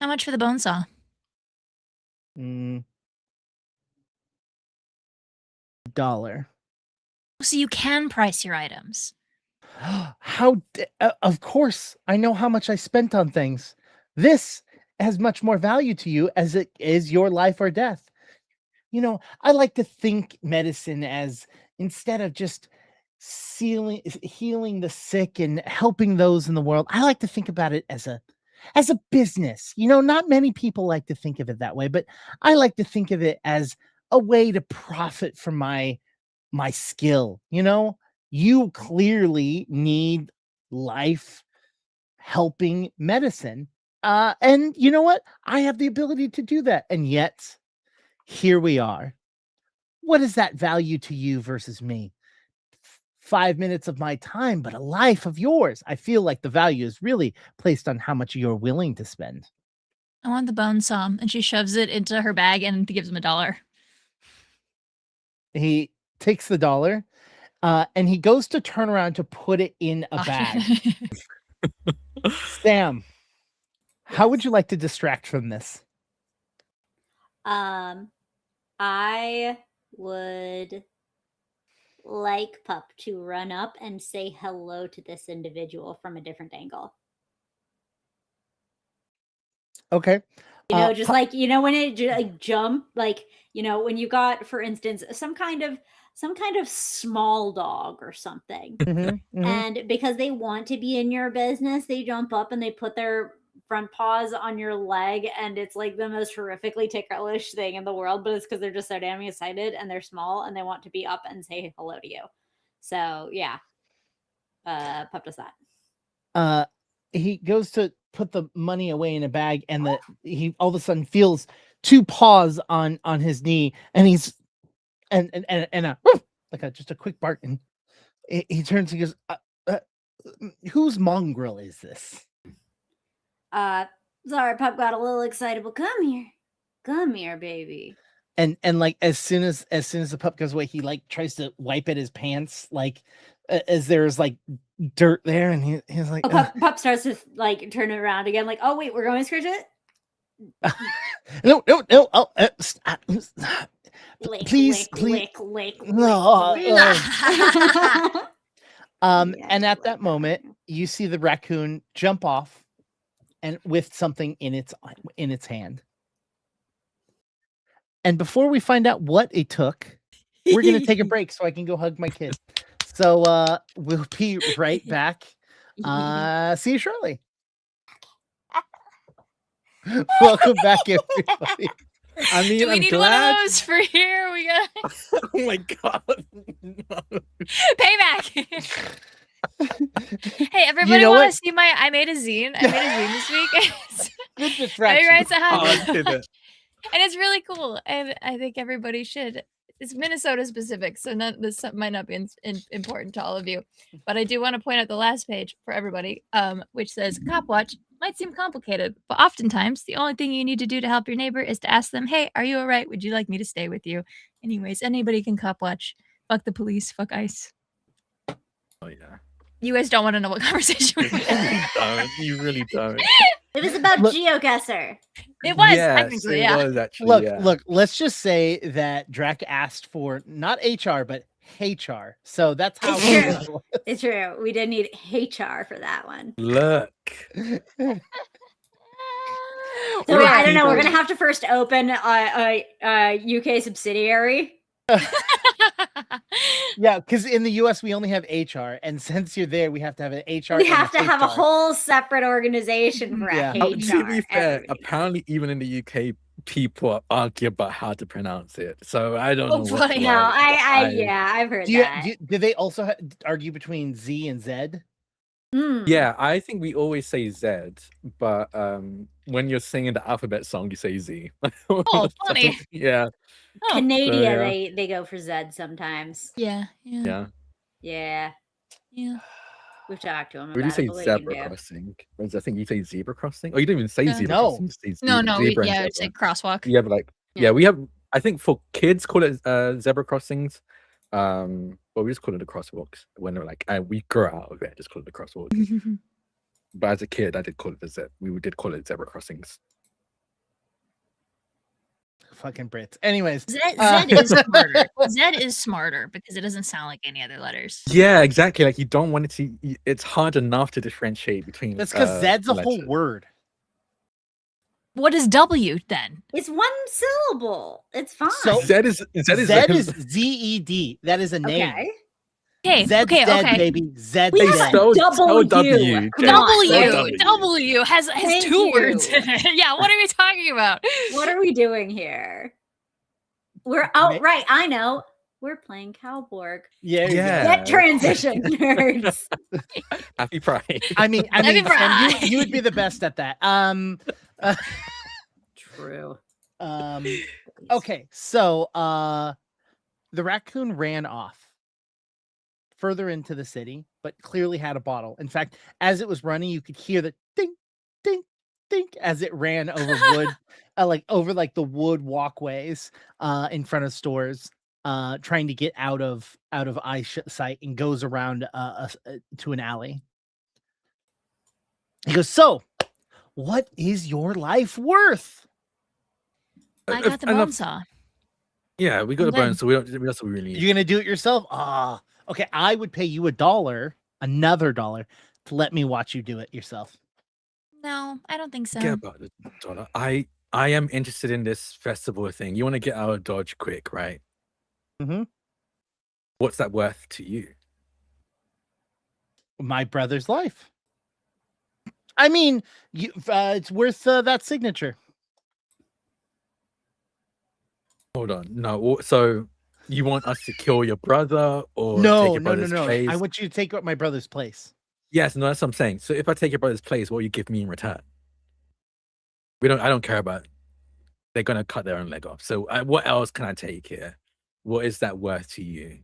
How much for the bone saw? $1. So you can price your items. Of course, I know how much I spent on things. This has much more value to you as it is your life or death. You know, I like to think medicine as, instead of just healing the sick and helping those in the world, I like to think about it as a business. You know, not many people like to think of it that way, but I like to think of it as a way to profit from my skill. You know, you clearly need life helping medicine. And you know what? I have the ability to do that. And yet, here we are. What is that value to you versus me? 5 minutes of my time, but a life of yours. I feel like the value is really placed on how much you're willing to spend. I want the bone saw. And she shoves it into her bag and gives him $1. He takes the $1, and he goes to turn around to put it in a bag. Sam, how would you like to distract from this? I would like Pup to run up and say hello to this individual from a different angle. Okay. You know, just like, you know, when it like jump, like, you know, when you got, for instance, some kind of small dog or something. And because they want to be in your business, they jump up and they put their front paws on your leg, and it's like the most horrifically ticklish thing in the world, but it's because they're just so damn excited and they're small and they want to be up and say hello to you. So yeah, Pup does that. He goes to put the money away in a bag, and he all of a sudden feels 2 paws on his knee, and he's and like just a quick bark, and he turns and goes, whose mongrel is this? Sorry, Pup got a little excitable. Come here, baby. And like as soon as the pup goes away, he like tries to wipe at his pants, like as there's like dirt there, and he's like, Pup starts to like turn it around again, like, oh wait, we're going to scratch it. no, oh, stop. Lick, Please. No, and at that moment, you see the raccoon jump off, and with something in its hand. And before we find out what it took, we're gonna take a break so I can go hug my kid. So we'll be right back. See you shortly. Welcome back, everybody. I mean, Do we I'm need glad. one of those for here? We got Oh my god. No. payback. Hey, everybody know want what? to see my? I made a zine. I made a zine this week. Good Everybody distraction. writes a Oh, hug. I did it. And it's really cool, and I think everybody should. It's Minnesota specific, so this might not be important to all of you, but I do want to point out the last page for everybody, which says Cop Watch might seem complicated, but oftentimes the only thing you need to do to help your neighbor is to ask them, "Hey, are you all right? Would you like me to stay with you?" Anyways, anybody can Cop Watch. Fuck the police. Fuck ICE. Oh yeah. You guys don't want to know what conversation we had. You really don't. It was about Look- GeoGuessr. It was Yes, technically, it yeah. was actually, Look, let's just say that Drac asked for not HR, but HR. So that's how It's true. It's true. We did need HR for that one. Look. So What I don't know. We're people- gonna have to first open a UK subsidiary. Yeah, because in the US we only have HR, and since you're there, we have to have an HR. We and have to have a HR. whole separate organization for Yeah. HR. To be fair, Everybody. apparently even in the UK, people argue about how to pronounce it. So I don't Oh, know. funny. What's No, right. yeah, I've heard Do, you, that. do they also argue between Z and Z? Mm. Yeah, I think we always say Z, but when you're singing the alphabet song, you say Z. Oh, funny. Yeah, Oh, Canada, yeah. they go for Z sometimes. yeah. yeah. Yeah, we've talked to them We do about say it. But what are you zebra gonna do? crossing. Whereas I think you say zebra crossing. Oh, you don't even say Yeah. zebra No. crossing. You say No, zebra and it's zebra. a crosswalk. Yeah, but like, yeah, we have. I think for kids call it zebra crossings. But we just call it the crosswalks when they're like, we grow out of it. Just call it the crosswalk. But as a kid, I did call it we did call it zebra crossings. Fucking Brits. Anyways, Z is smarter. Z is smarter because it doesn't sound like any other letters. Yeah, exactly. Like you don't want it to. It's hard enough to differentiate between. that's because Z's a whole letters. word. What is W then? It's one syllable. It's fine. So- Z is ZED. That is a name. okay. Okay, Zed's okay, dead, okay. baby. Zed's We They have dead. a spell W. W. Come Jake. on. Spell W has Thank two words you. in it. Yeah, what are we talking about? What are we doing here? Right. I know. We're playing CowBorg. Yeah, Yeah. Get transition, nerds. Happy Pride. I mean, Happy Sam, Pride. you would be the best at that. True. Okay, so the raccoon ran off further into the city, but clearly had a bottle. In fact, as it was running, you could hear the ding, ding, ding as it ran over wood, over the wood walkways in front of stores, trying to get out of eyesight, and goes around to an alley. He goes, "So, what is your life worth?" I got the Enough- bone saw. Yeah, we got I'm a bone, good. so we don't. That's what we really need. You're gonna do it yourself? Okay. I would pay you another dollar, to let me watch you do it yourself. No, I don't think so. Forget about the dollar. I am interested in this festival thing. You want to get out of Dodge quick, right? Mhm. What's that worth to you? My brother's life. I mean, it's worth that signature. Hold on. No. So you want us to kill your brother or take No. your brother's place? I want you to take my brother's place. Yes, no, that's what I'm saying. So if I take your brother's place, what will you give me in return? I don't care about. They're gonna cut their own leg off. So what else can I take here? What is that worth to you?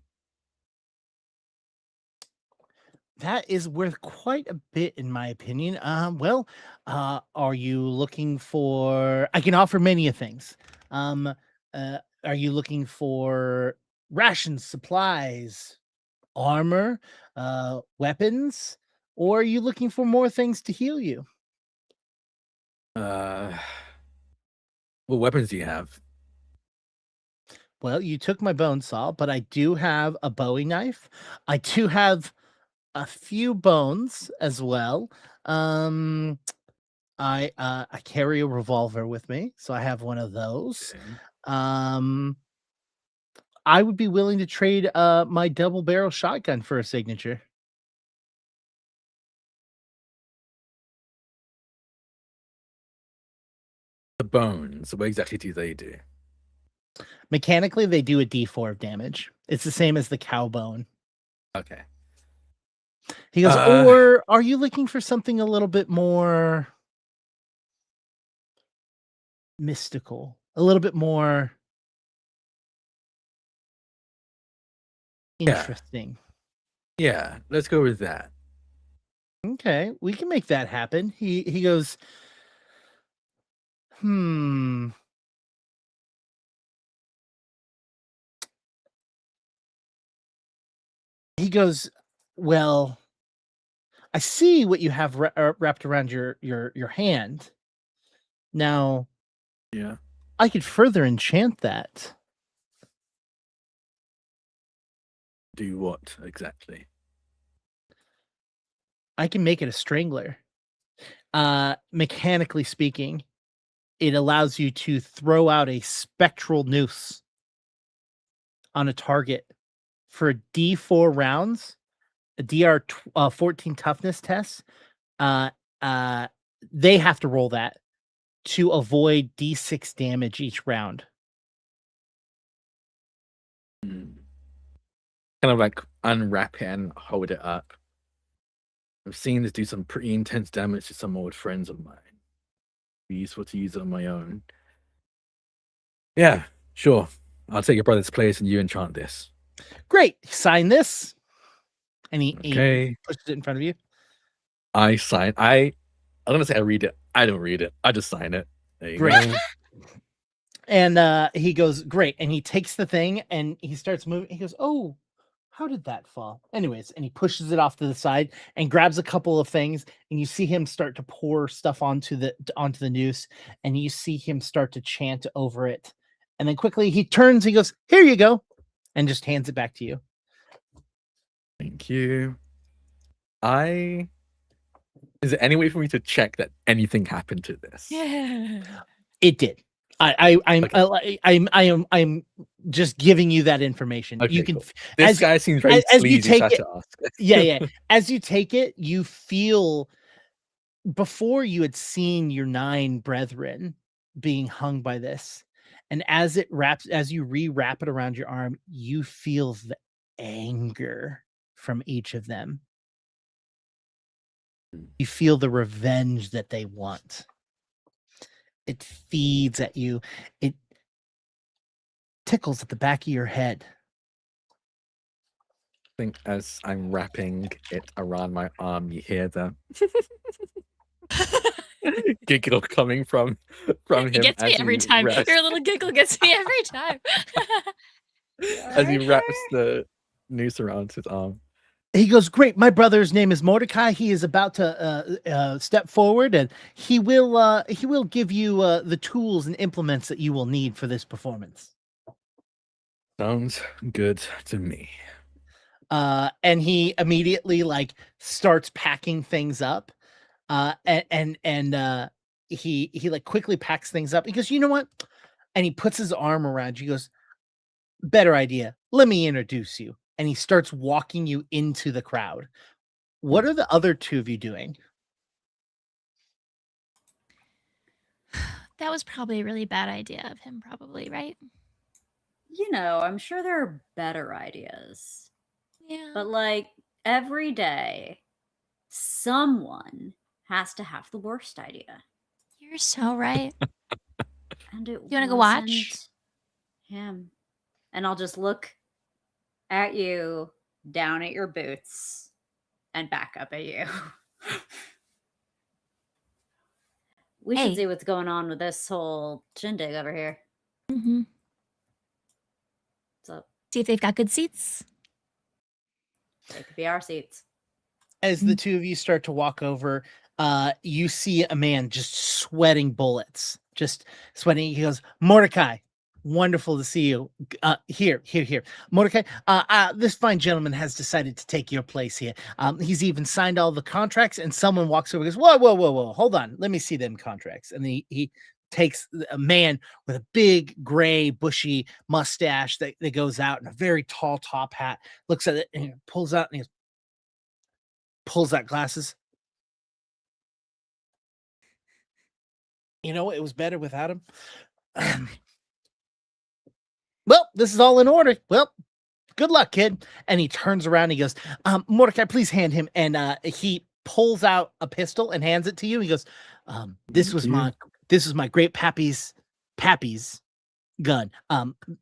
That is worth quite a bit, in my opinion. Are you looking for? I can offer many of things. Are you looking for rations, supplies, armor, weapons, or are you looking for more things to heal you? What weapons do you have? Well, you took my bone saw, but I do have a Bowie knife. I do have a few bones as well. Um, I carry a revolver with me, so I have one of those. Okay. Um, I would be willing to trade my double barrel shotgun for a signature. The bones. What exactly do they do? Mechanically, they do a D4 of damage. It's the same as the cow bone. Okay. He goes, Uh, or are you looking for something a little bit more mystical, a little bit more Yeah. interesting? Yeah. Let's go with that. Okay, we can make that happen. He goes, hmm. He goes, well, I see what you have wrapped around your hand. Now, Yeah. I could further enchant that. Do what exactly? I can make it a strangler. Mechanically speaking, it allows you to throw out a spectral noose on a target for a D4 rounds, a DR 14 toughness test. Uh, uh, they have to roll that to avoid D6 damage each round. Kind of like unwrap it and hold it up. I've seen this do some pretty intense damage to some old friends of mine. Be useful to use it on my own. Yeah, sure. I'll take your brother's place and you enchant this. Great. Sign this. And he Okay. pushes it in front of you. I sign. I'm gonna say I read it. I don't read it. I just sign it. There you Great. go. And he goes, great. And he takes the thing and he starts moving. He goes, oh, how did that fall? Anyways, and he pushes it off to the side and grabs a couple of things. And you see him start to pour stuff onto the noose. And you see him start to chant over it. And then quickly he turns, he goes, here you go. And just hands it back to you. Thank you. Is there any way for me to check that anything happened to this? Yeah. It did. I'm just giving you that information. Okay, You can cool. This guy seems very as you sleazy, so I take have it. to ask. Yeah. As you take it, you feel before you had seen your 9 brethren being hung by this, and as you rewrap it around your arm, you feel the anger from each of them. You feel the revenge that they want. It feeds at you. It tickles at the back of your head. I think as I'm wrapping it around my arm, you hear the giggle coming from him. It gets me as every he time. wraps- Your little giggle gets me every time. as he wraps the noose around his arm. He goes, great. My brother's name is Mordecai. He is about to step forward, and he will give you the tools and implements that you will need for this performance. Sounds good to me. And he immediately starts packing things up. He like quickly packs things up. He goes, you know what? And he puts his arm around you. He goes, better idea. Let me introduce you. And he starts walking you into the crowd. What are the other two of you doing? That was probably a really bad idea of him, probably, right? I'm sure there are better ideas. Yeah. But every day, someone has to have the worst idea. You're so right. And it You wanna go watch? wasn't him. and I'll just look at you, down at your boots, and back up at you. We should Hey. see what's going on with this whole shindig over here. Mm-hmm. What's up? See if they've got good seats. They could be our seats. As the two of you start to walk over, you see a man just sweating bullets, just sweating. He goes, Mordecai, wonderful to see you. Here. Mordecai, this fine gentleman has decided to take your place here. He's even signed all the contracts, and someone walks over and goes, whoa, hold on. Let me see them contracts. And he takes a man with a big, gray, bushy mustache that goes out and a very tall top hat, looks at it and pulls out and he pulls out glasses. You know, it was better without him. Well, this is all in order. Well, good luck, kid. And he turns around and he goes, Mordecai, please hand him. And he pulls out a pistol and hands it to you. He goes, this was my great pappy's gun.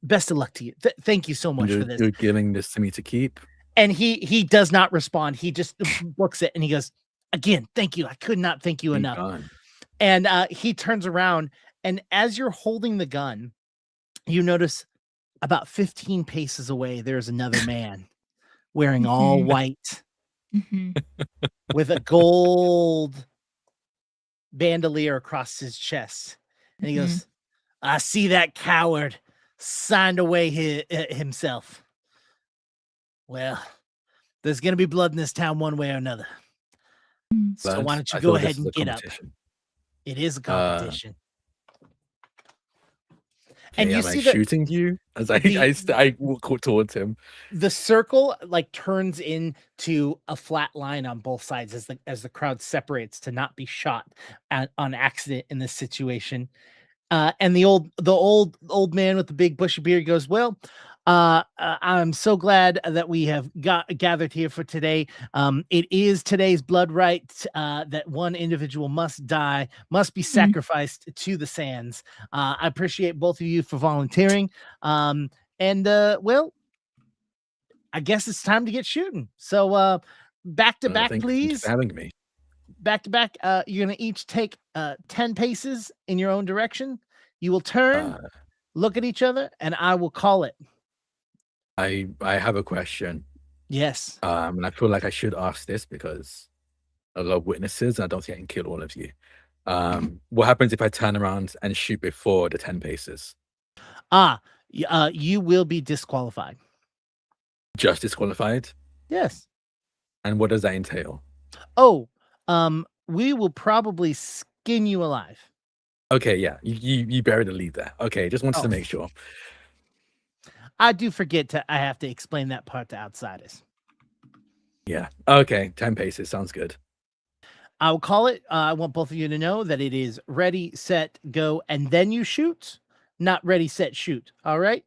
Best of luck to you. Thank you so much for this. You're giving this to me to keep? And he does not respond. He just looks it and he goes, again, thank you. I could not thank you enough. Gone. And he turns around, and as you're holding the gun, you notice about 15 paces away, there's another man wearing all white with a gold bandolier across his chest. And he goes, I see that coward signed away himself. Well, there's going to be blood in this town one way or another. So why don't you go ahead and get up? It is a competition. And you see shooting you as I walk towards him. The circle like turns into a flat line on both sides as the crowd separates to not be shot on accident in this situation. And the old man with the big bushy beard goes, well, I'm so glad that we have gathered here for today. It is today's blood right that one individual must be sacrificed to the sands. I appreciate both of you for volunteering. Well, I guess it's time to get shooting. So back to back, please. Thanks for having me. Back to back. You're gonna each take 10 paces in your own direction. You will turn, look at each other, and I will call it. I have a question. Yes. And I feel like I should ask this because a lot of witnesses, and I don't think I can kill all of you. What happens if I turn around and shoot before the 10 paces? You will be disqualified. Just disqualified? Yes. And what does that entail? Oh, we will probably skin you alive. Okay, yeah. You buried the lead there. Okay, just wanted to make sure. I do forget I have to explain that part to outsiders. Yeah. Okay, 10 paces. Sounds good. I will call it. I want both of you to know that it is ready, set, go, and then you shoot, not ready, set, shoot. All right?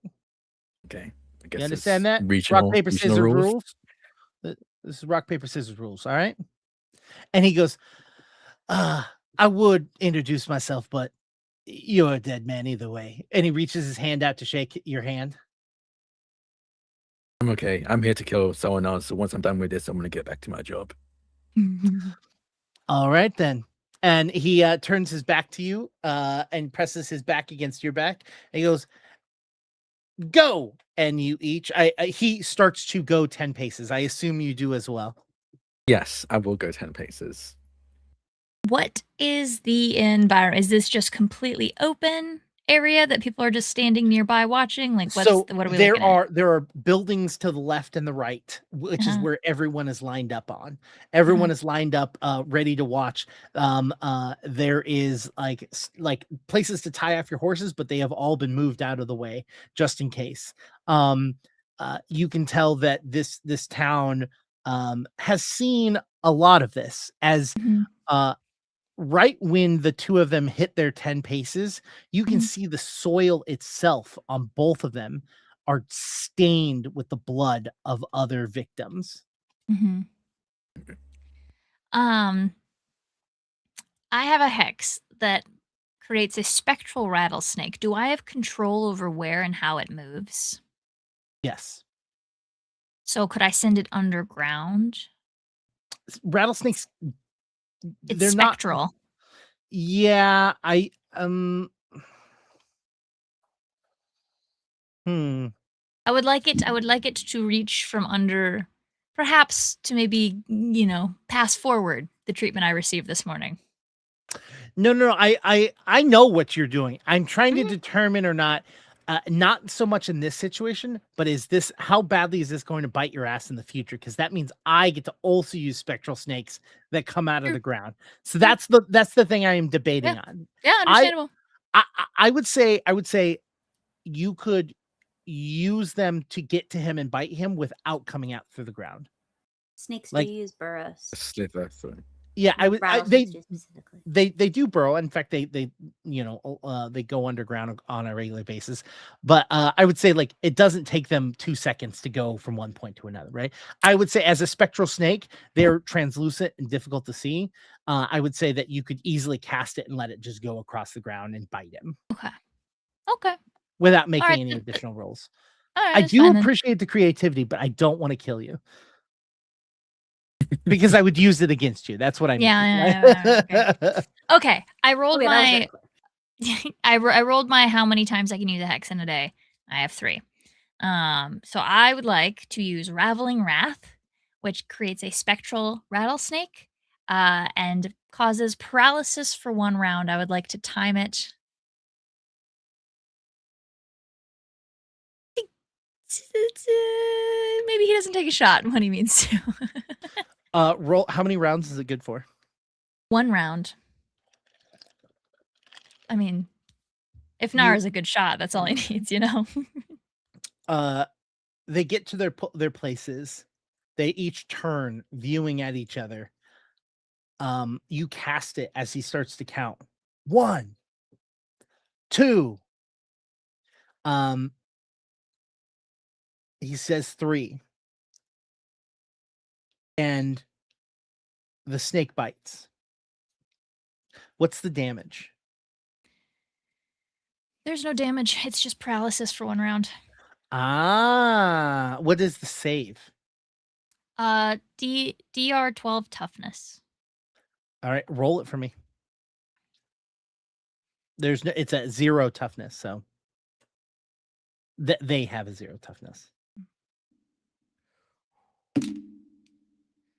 Okay. I guess you understand that? Rock, paper, scissors rules. This is rock, paper, scissors rules. All right? And he goes, I would introduce myself, but you're a dead man either way. And he reaches his hand out to shake your hand. I'm okay. I'm here to kill someone else. So once I'm done with this, I'm going to get back to my job. All right, then. And he turns his back to you and presses his back against your back. And he goes, go. And you each, he starts to go 10 paces. I assume you do as well. Yes, I will go 10 paces. What is the environment? Is this just completely open area that people are just standing nearby watching? Like, what are we looking at? There are buildings to the left and the right, which is where everyone is lined up on. Everyone is lined up, ready to watch. There is like places to tie off your horses, but they have all been moved out of the way just in case. You can tell that this town has seen a lot of this as right when the two of them hit their 10 paces, you can see the soil itself on both of them are stained with the blood of other victims. I have a hex that creates a spectral rattlesnake. Do I have control over where and how it moves? Yes. So could I send it underground? Rattlesnakes, It's they're not. spectral. Yeah, I would like it to reach from under, perhaps to maybe, pass forward the treatment I received this morning. No. I know what you're doing. I'm trying to Mhm. determine or not, not so much in this situation, but how badly is this going to bite your ass in the future? Because that means I get to also use spectral snakes that come out of True. the ground. So True. that's the thing I am debating on. Yeah, understandable. I would say you could use them to get to him and bite him without coming out through the ground. Snakes Like- do use burrows. Slither through. Yeah, Rattlesnakes do specifically. they do burrow. In fact, they they go underground on a regular basis. But I would say like it doesn't take them 2 seconds to go from one point to another, right? I would say as a spectral snake, they're translucent and difficult to see. I would say that you could easily cast it and let it just go across the ground and bite him Okay. without making right, any then. additional rolls. All right. I that's do fine then. appreciate the creativity, but I don't want to kill you. Because I would use it against you. That's what I mean. Yeah, Okay. I rolled Okay, that was very my quick. I rolled my how many times I can use a hex in a day. I have 3. So I would like to use Raveling Wrath, which creates a spectral rattlesnake, and causes paralysis for 1 round. I would like to time it. Maybe he doesn't take a shot when he means to. Roll. How many rounds is it good for? 1 round. I mean, if Nara's a good shot, that's all he needs, They get to their places. They each turn, viewing at each other. You cast it as he starts to count. 1, 2. He says 3. And the snake bites. What's the damage? There's no damage. It's just paralysis for 1 round. What is the save? DR 12 toughness. All right, roll it for me. It's a 0 toughness, so they have a 0 toughness.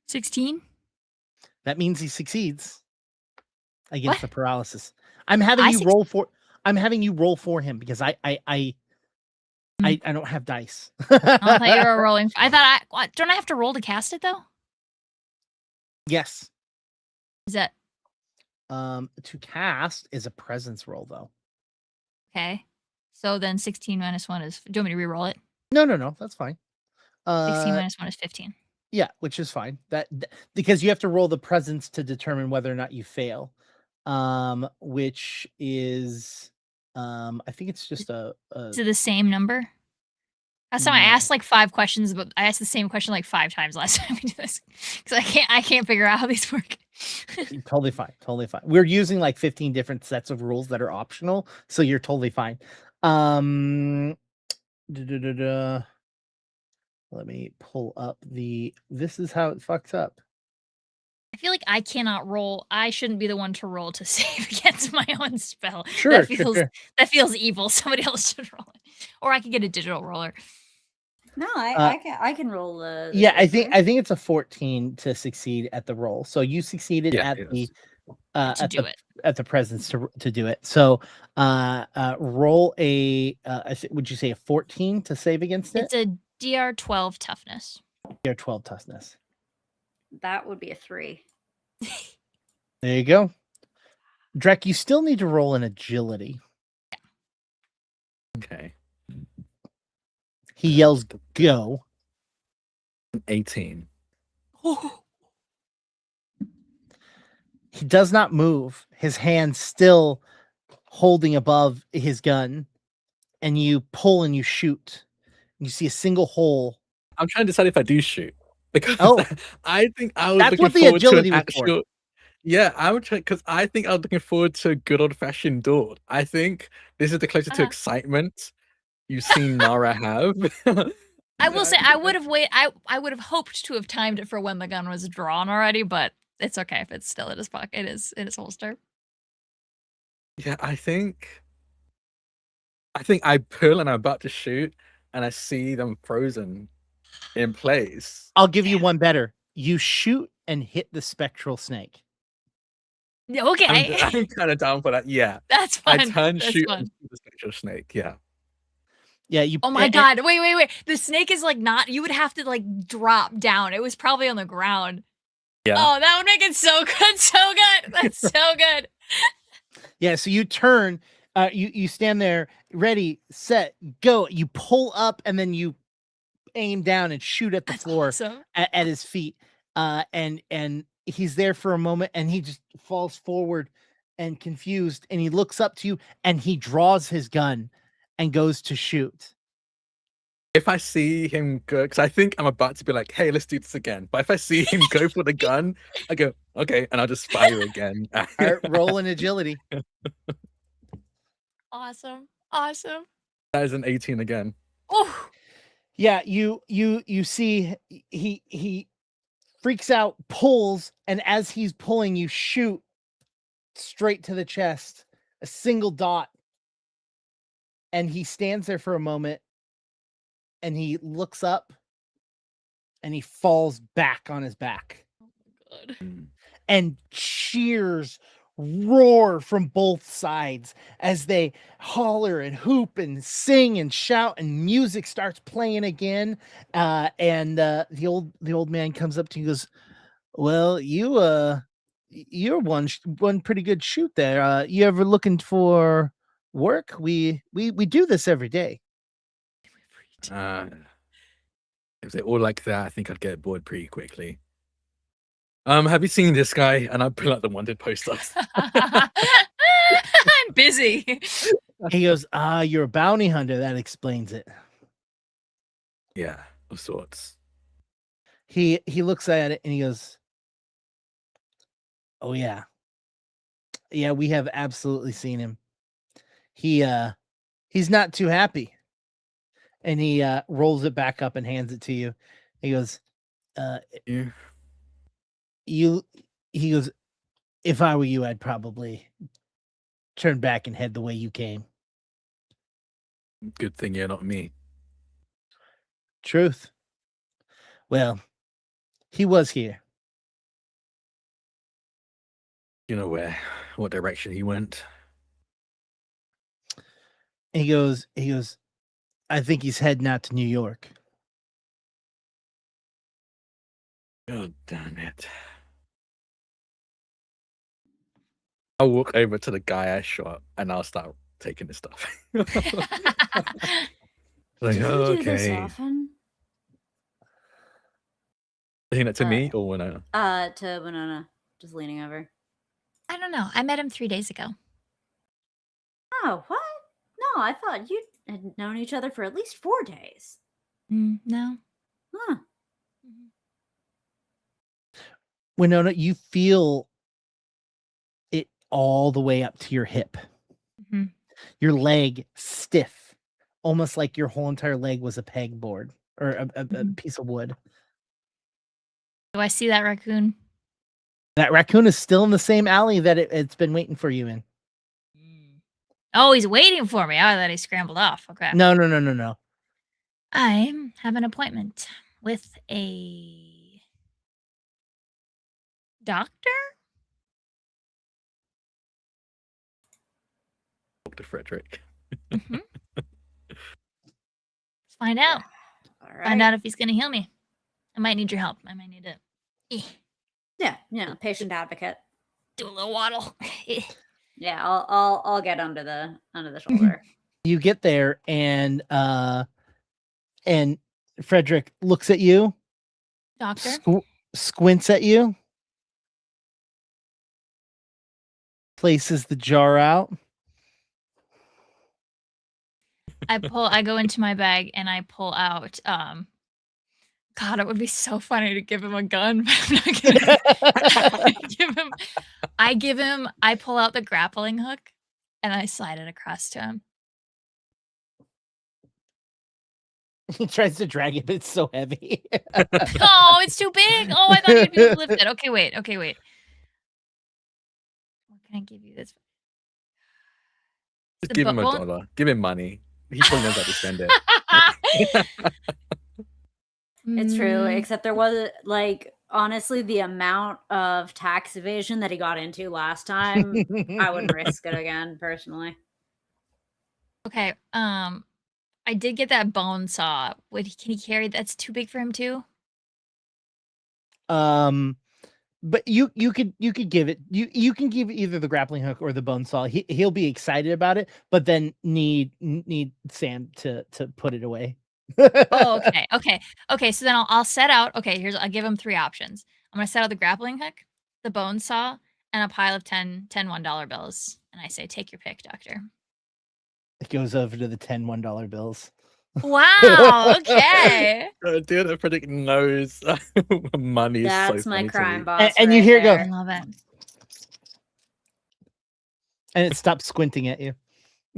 16. That means he succeeds against What? the paralysis. I'm having I you roll for him because I don't have dice. I thought you were rolling. Don't I have to roll to cast it though? Yes. Is that To cast is a presence roll though. okay? So then 16 minus 1 is. Do you want me to re-roll it? No, that's fine. 16 minus 1 is 15. Yeah, which is fine. That because you have to roll the presence to determine whether or not you fail. Which is I think it's just a Is it the same number? Last time I No. asked like 5 questions, but I asked the same question like 5 times last time we did this because I can't figure out how these work. totally fine. We're using like 15 different sets of rules that are optional, so you're totally fine. Let me pull up this is how it fucks up. I feel like I cannot roll. I shouldn't be the one to roll to save against my own spell. Sure. That feels evil. Somebody else should roll it, or I could get a digital roller. No, I can roll the Yeah, I save, think it's a 14 to succeed at the roll. So you succeeded Yeah, at it the is. at the presence to do it. So roll would you say a 14 to save against it? It's a DR 12 toughness. Or 12 toughness. That would be a 3. There you go. Drek, you still need to roll an agility. Okay. He yells, "Go!" 18. He does not move. His hand still holding above his gun, and you pull and you shoot. You see a single hole. I'm trying to decide if I do shoot because Oh. I think I was That's looking what the forward to agility an was for. actual. Yeah, I'm trying because I think I was looking forward to a good old fashioned duel. I think this is the closest to Uh-huh. excitement you've seen Nara have. I will say I would have I would have hoped to have timed it for when the gun was drawn already, but it's okay if it's still in his pocket. It is in his holster. Yeah, I think I pull and I'm about to shoot, and I see them frozen in place. I'll give you one better. You shoot and hit the spectral snake. Yeah, okay. I'm kind of down for that. Yeah, That's I fun. turn, That's shoot, fun. and shoot the spectral snake. Yeah, Yeah, you. Oh my god! Wait! The snake is like not. You would have to like drop down. It was probably on the ground. yeah. Oh, that would make it so good, so good. That's so good. Yeah, so you turn, you stand there, ready, set, go. You pull up, and then you aim down and shoot at the That's floor awesome. at his feet. And he's there for a moment, and he just falls forward and confused, and he looks up to you, and he draws his gun and goes to shoot. If I see him go, because I think I'm about to be like, "Hey, let's do this again." But if I see him go for the gun, I go, "Okay," and I'll just fire again. All right, roll an agility. Awesome. That is an 18 again. Oh, Yeah, you see he freaks out, pulls, and as he's pulling, you shoot straight to the chest, a single dot. And he stands there for a moment, and he looks up, and he falls back on his back. good. And cheers roar from both sides as they holler and hoop and sing and shout, and music starts playing again. And the old man comes up to you and goes, "Well, you're one pretty good shoot there. You ever looking for work? We do this every day." If they're all like that, I think I'd get bored pretty quickly. Have you seen this guy? And I pull out the wanted poster. I'm busy. He goes, "You're a bounty hunter. That explains it." Yeah, of sorts. He looks at it and he goes, "Oh yeah. Yeah, we have absolutely seen him. He's not too happy." And he rolls it back up and hands it to you. He goes, Yeah. he goes, "If I were you, I'd probably turn back and head the way you came." Good thing you're not me. Truth. Well, he was here. You know what direction he went. And he goes, "I think he's heading out to New York." God damn it. I'll walk over to the guy I shot and I'll start taking his stuff. Like, Do you do this okay. often? Saying that to me or Winona? To Winona, just leaning over. I don't know. I met him 3 days ago. Oh, what? No, I thought you had known each other for at least 4 days. No. Huh. Winona, you feel it all the way up to your hip. Mhm. Your leg stiff, almost like your whole entire leg was a pegboard or a piece of wood. Do I see that raccoon? That raccoon is still in the same alley that it's been waiting for you in. Oh, he's waiting for me. I thought he scrambled off. Okay. No. I have an appointment with a doctor. Dr. Frederick. Mhm. Let's find out. All right. Find out if he's going to heal me. I might need your help. I might need to Yeah, patient advocate. do a little waddle. Yeah, I'll get under the shoulder. You get there and Frederick looks at you, Doctor? squints at you, places the jar out. I go into my bag and I pull out God, it would be so funny to give him a gun, but I'm not gonna I pull out the grappling hook and I slide it across to him. He tries to drag it, but it's so heavy. Oh, it's too big. Oh, I thought you'd be able to lift it. Okay, wait. Okay, wait. What can I give you this? Just The give him bone- $1. Give him money. He probably knows how to spend it. It's true, Mm, except there was like honestly the amount of tax evasion that he got into last time. I wouldn't risk it again, personally. okay. I did get that bone saw. Can he carry? That's too big for him too. But you could give it you can give either the grappling hook or the bone saw. He'll be excited about it, but then need Sam to put it away. Oh, okay. So then I'll set out. Okay, I'll give him 3 options. I'm gonna set out the grappling hook, the bone saw, and a pile of 10 $1 bills. And I say, take your pick, doctor. It goes over to the $10 bills. Wow. Okay. Dude, I predict knows money is That's so my funny to crime me. boss. And you right hear it go- there. I love it. And it stops squinting at you.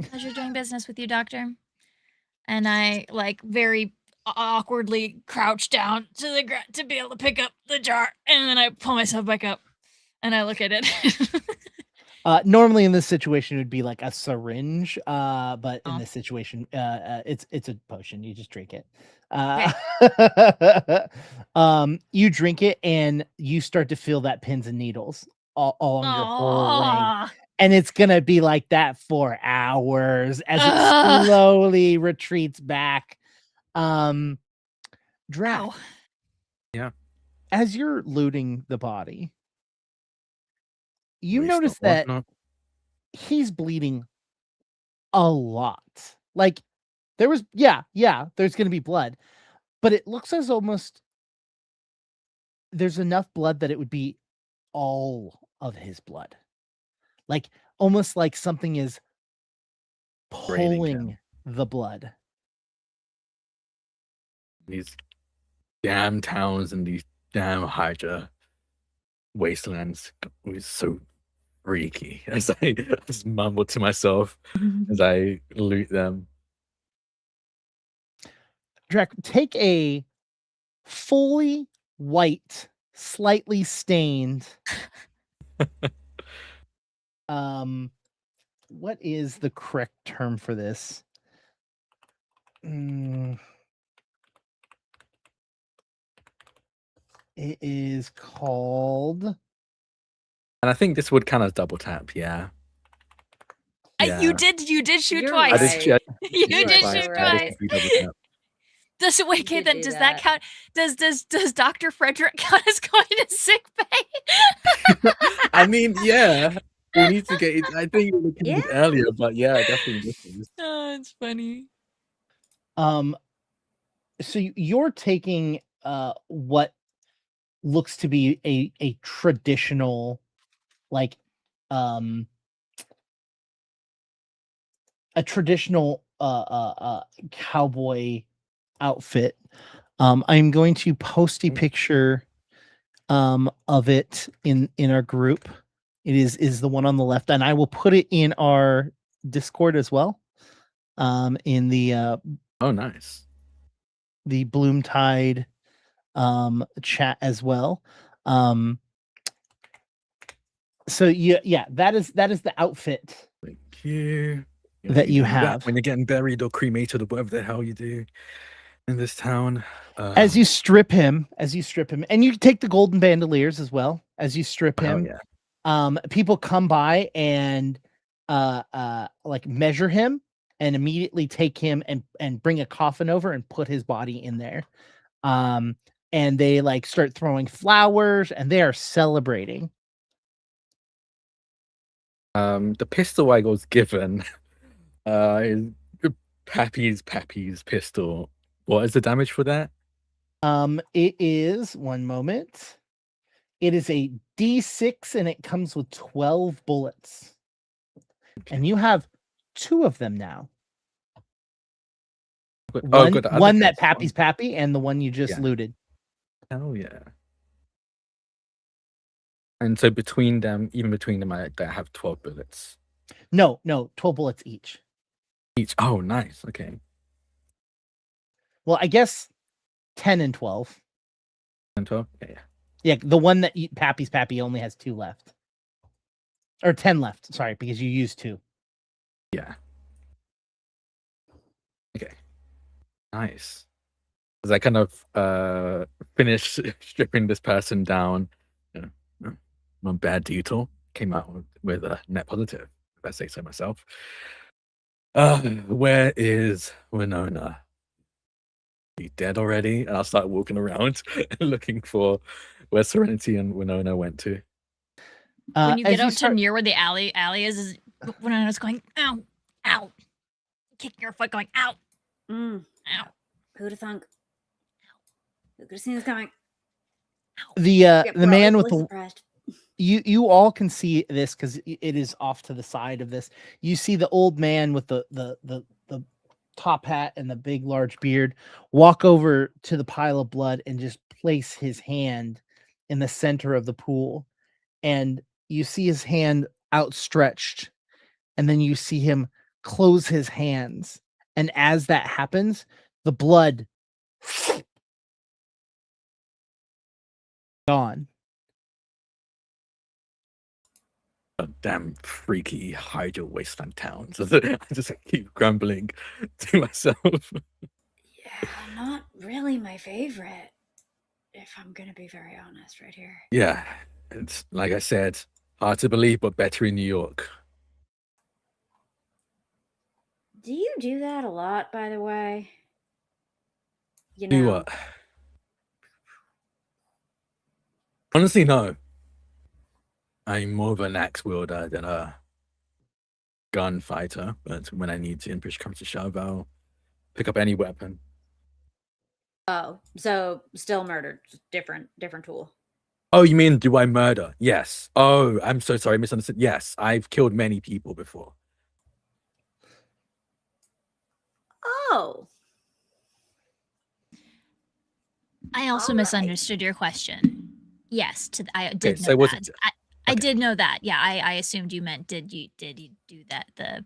Pleasure doing business with you, doctor. And I like very awkwardly crouch down to the ground to be able to pick up the jar, and then I pull myself back up, and I look at it. Normally in this situation it would be like a syringe, but in Oh. this situation, it's a potion. You just drink it. You drink it and you start to feel that pins and needles all along your whole leg, Aw. and it's gonna be like that for hours as it Ugh. slowly retreats back. Drac, Ow. Yeah. as you're looting the body, you Waste notice not, want that not. he's bleeding a lot. Like there was, there's gonna be blood, but it looks as almost there's enough blood that it would be all of his blood. Like almost like something is Draining pulling the blood. These damn towns and these damn Hydra wastelands was so freaky. As I just mumble to myself as I loot them. Drac, take a fully white, slightly stained. What is the correct term for this? It is called. And I think this would kind of double tap, yeah. You did shoot You're twice. I did shoot You did twice. shoot Right. twice. double tap. Does it wait? Okay, did then do does that that. count? Does Dr. Frederick count as going to sick bay? I mean, yeah. We need to get it. I think we looked Yeah. earlier, but yeah, definitely this is. Oh, it's funny. So you're taking what looks to be a traditional, like a traditional cowboy outfit. I'm going to post a picture of it in our group. It is the one on the left, and I will put it in our Discord as well. In the Oh, nice. the Bloomtide chat as well. So yeah, that is the outfit Thank you. that you do that have. when you're getting buried or cremated or whatever the hell you do in this town. As you strip him, and you take the golden bandoliers as well. As you strip hell him, yeah. people come by and like measure him and immediately take him and bring a coffin over and put his body in there. And they like start throwing flowers and they are celebrating. The pistol I was given is Pappy's pistol. What is the damage for that? It is, one moment. It is a D6 and it comes with 12 bullets. And you have 2 of them now. Oh, good. One that Pappy's Pappy and the one you just looted. Hell yeah. And so between them, even between them, I have 12 bullets. No, 12 bullets each. Each. Oh, nice. Okay. Well, I guess 10 and 12. And 12? Yeah. Yeah, the one that Pappy's Pappy only has 2 left. Or 10 left. Sorry, because you used 2. Yeah. Okay. Nice. As I kind of finish stripping this person down, my bad detail came out with a net positive, if I say so myself. Where is Winona? He dead already? And I'll start walking around looking for where Serenity and Winona went to. When you as get out start- to near where the alley is when I was going, ow, ow, kicking your foot, going, ow, Mm. ow. Who'd have thunk? Who could have seen this coming? the man with Probably the surprised. you all can see this because it is off to the side of this. You see the old man with the top hat and the big large beard walk over to the pile of blood and just place his hand in the center of the pool, and you see his hand outstretched, and then you see him close his hands, and as that happens, the blood gone. Damn freaky hide your wasteland towns. I just keep grumbling to myself. Yeah, not really my favorite. If I'm gonna be very honest, right here. Yeah, it's like I said, hard to believe, but better in New York. Do you do that a lot, by the way? You Do know, what? Honestly, no. I'm more of an axe wielder than a gunfighter, but when I need to, and push comes to shove, I'll pick up any weapon. oh, so still murdered, just different tool. Oh, you mean do I murder? Yes. Oh, I'm so sorry, misunderstood. Yes, I've killed many people before. Oh, I also All right. misunderstood your question. Yes, I did Okay, know so was that. it- I okay. did know that. Yeah, I assumed you meant did you do that the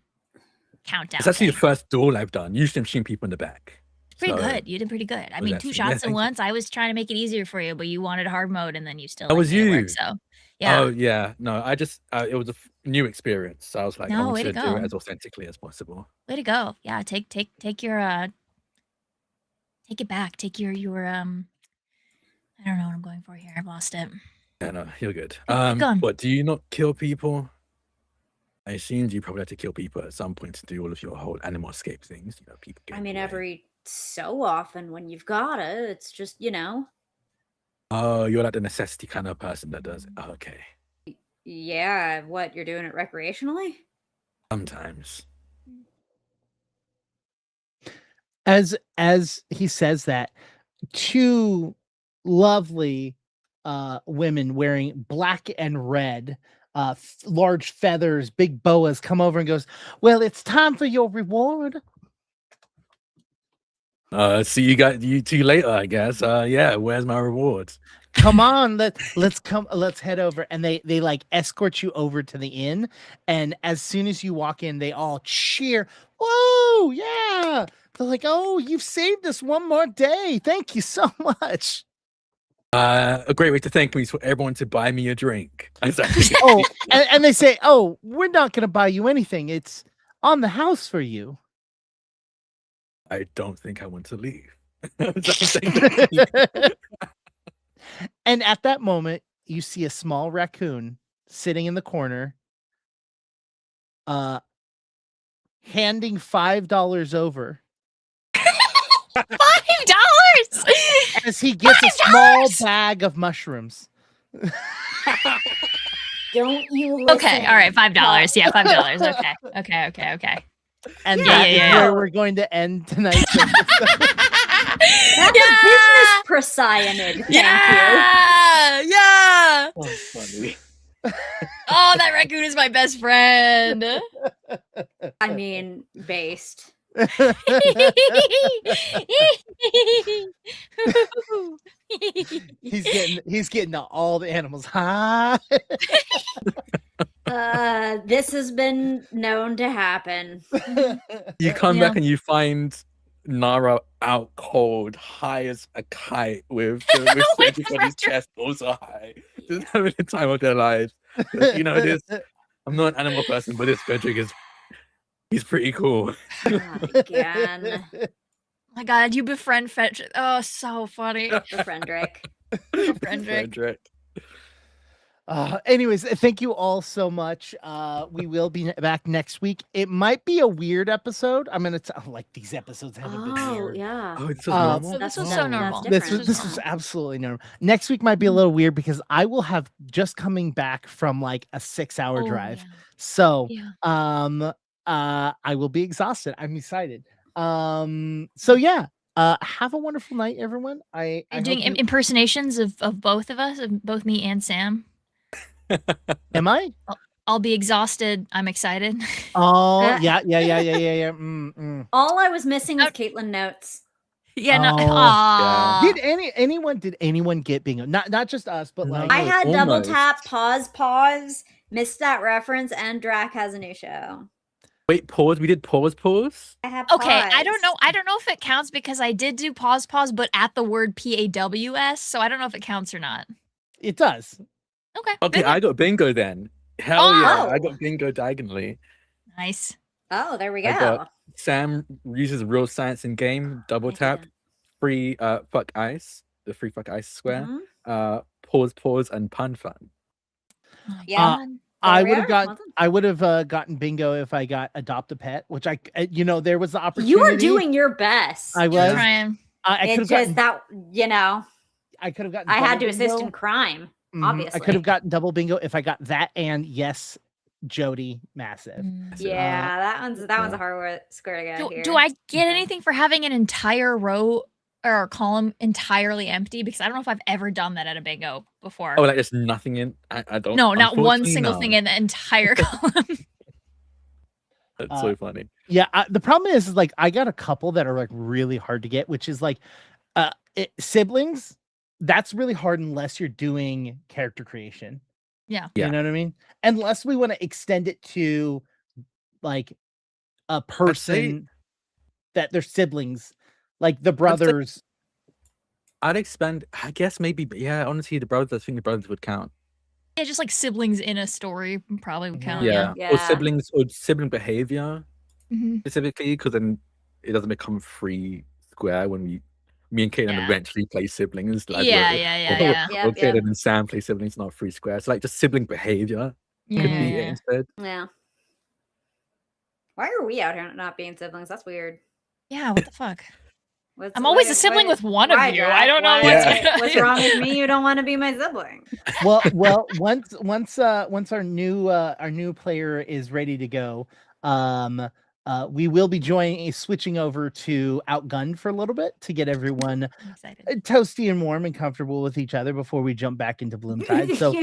countdown It's actually thing. the first duel I've done. Usually I'm shooting people in the back. Pretty So, good. You did pretty good. I was mean, actually- 2 yeah, shots at thank you. once. I was trying to make it easier for you, but you wanted hard mode, and then you still That like, was made it work. you. So yeah, Oh, yeah. No, I just, it was a new experience. So I was like, I No, want way to to do go. it as authentically as possible. way to go. Yeah, take your take it back. Take your I don't know what I'm going for here. I've lost it. Yeah, no, you're good. Keep going. But do you not kill people? I assumed you probably had to kill people at some point to do all of your whole animal escape things. You know, people. I getting mean, away. every so often when you've got it, it's just Oh, you're like the necessity kind of person that does it. Oh, okay. yeah. What, you're doing it recreationally? Sometimes. As he says that, 2 lovely women wearing black and red, large feathers, big boas, come over and goes, well, it's time for your reward. See you got you two later, I guess. Yeah, where's my rewards? Come on, let's head over. And they like escort you over to the inn, and as soon as you walk in, they all cheer. Whoa, yeah. They're like, oh, you've saved us one more day. Thank you so much. A great way to thank me is for everyone to buy me a drink. Oh, and they say, oh, we're not gonna buy you anything. It's on the house for you. I don't think I want to leave. That's what I'm saying. And at that moment, you see a small raccoon sitting in the corner, handing $5 over $5 as he gets a small $5? bag of mushrooms. Don't you listen? Okay, all right, $5. Yeah, $5. Okay. And Yeah, that is yeah. where we're going to end tonight's episode. That's a business procyanid. Thank you. Yeah. Oh, funny. Oh, that raccoon is my best friend. I mean, based. He's getting all the animals high. This has been known to happen. You come Yeah. back and you find Nara out cold, high as a kite with Cedric on his chest also high. Just having the time of their lives. You know, this I'm not an animal person, but this Frederick he's pretty cool. God, again. My God, you befriend Frederick. Oh, so funny. Frederick. Frederick. Anyways, thank you all so much. We will be back next week. It might be a weird episode. I'm gonna like these episodes haven't been Oh, weird. yeah. Oh, this was normal. So this was That's so normal. different. This was absolutely normal. Next week might be a little weird because I will have just coming back from like a 6-hour Oh, drive. yeah. So Yeah. I will be exhausted. I'm excited. So yeah. Have a wonderful night, everyone. Are you doing impersonations of both of us, of both me and Sam? Am I? I'll be exhausted. I'm excited. Oh yeah. All I was missing was Caitlin notes. Yeah. No. Oh, Aw. Did anyone get bingo? Not just us, but like I had double almost. tap, pause, missed that reference, and Drac has a new show. Wait, pause. We did pause. I have Okay, pause. I don't know if it counts because I did do pause, but at the word PAWS, so I don't know if it counts or not. it does. Okay. Okay, then- I got bingo then. Hell yeah, I Oh. got bingo diagonally. Nice. Oh, there we I go. got Sam uses real science in game, double I tap, didn't. free fuck ice, the free fuck ice square, Mhm. pause, and pun fun. Oh my Uh, God. I we would have are. got. Well done. I would have gotten bingo if I got adopt a pet, which there was the opportunity. You were doing your best. I You're was. trying. I could It's have just gotten. that, I could have gotten. I had double to assist bingo. in crime, Mhm. obviously. I could have gotten double bingo if I got that and yes, Jody massive. Yeah, that one's a yeah. hard square to get here. Do I get Okay. anything for having an entire row or column entirely empty? Because I don't know if I've ever done that at a bingo before. Oh, like there's nothing in. I don't. No, not one unfortunately, single no. thing in the entire column. That's so funny. Yeah, the problem is like I got a couple that are like really hard to get, which is like siblings. That's really hard unless you're doing character creation. Yeah. Yeah. You know what I mean? Unless we want to extend it to like a person that they're siblings, like the brothers. I'd expand. I guess maybe. Yeah, honestly, the brothers. I think the brothers would count. Yeah, just like siblings in a story probably would count. Yeah. Yeah. Or siblings or sibling behavior Mhm. specifically, because then it doesn't become free square when me and Caitlin Yeah. eventually play siblings. Like Yeah, we're- yeah. Yep, Or Caitlin and Sam play siblings, not free square. So like just sibling behavior could be it Yeah. instead. Yeah. Why are we out here not being siblings? That's weird. Yeah, what the fuck? What's- I'm always why- a sibling why- with one of why, you. Jack? I don't know Why- what's- what's wrong with me. You don't want to be my sibling. Well, once our new player is ready to go, we will be switching over to Outgunned for a little bit to get everyone I'm excited. toasty and warm and comfortable with each other before we jump back into Bloomtide. So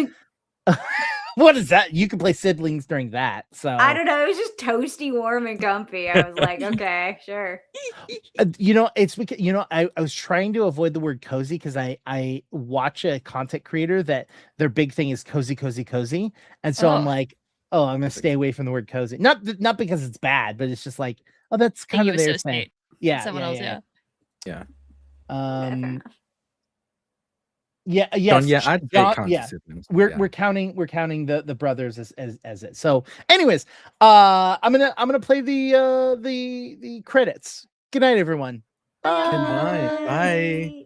what is that? You can play siblings during that. So I don't know. It was just toasty, warm, and comfy. I was like, okay, sure. it's because I was trying to avoid the word cozy because I watch a content creator that their big thing is cozy, and so I'm Oh. like, oh, I'm gonna stay away from the word cozy. Not because it's bad, but it's just like, oh, that's That kind you of their thing. associate Yeah, someone else, yeah. Yeah, fair enough. Yes. Yeah, I'd John- count yeah. siblings. We're counting the brothers as it. So, anyways, I'm gonna play the credits. Good night, everyone. Good night. Bye.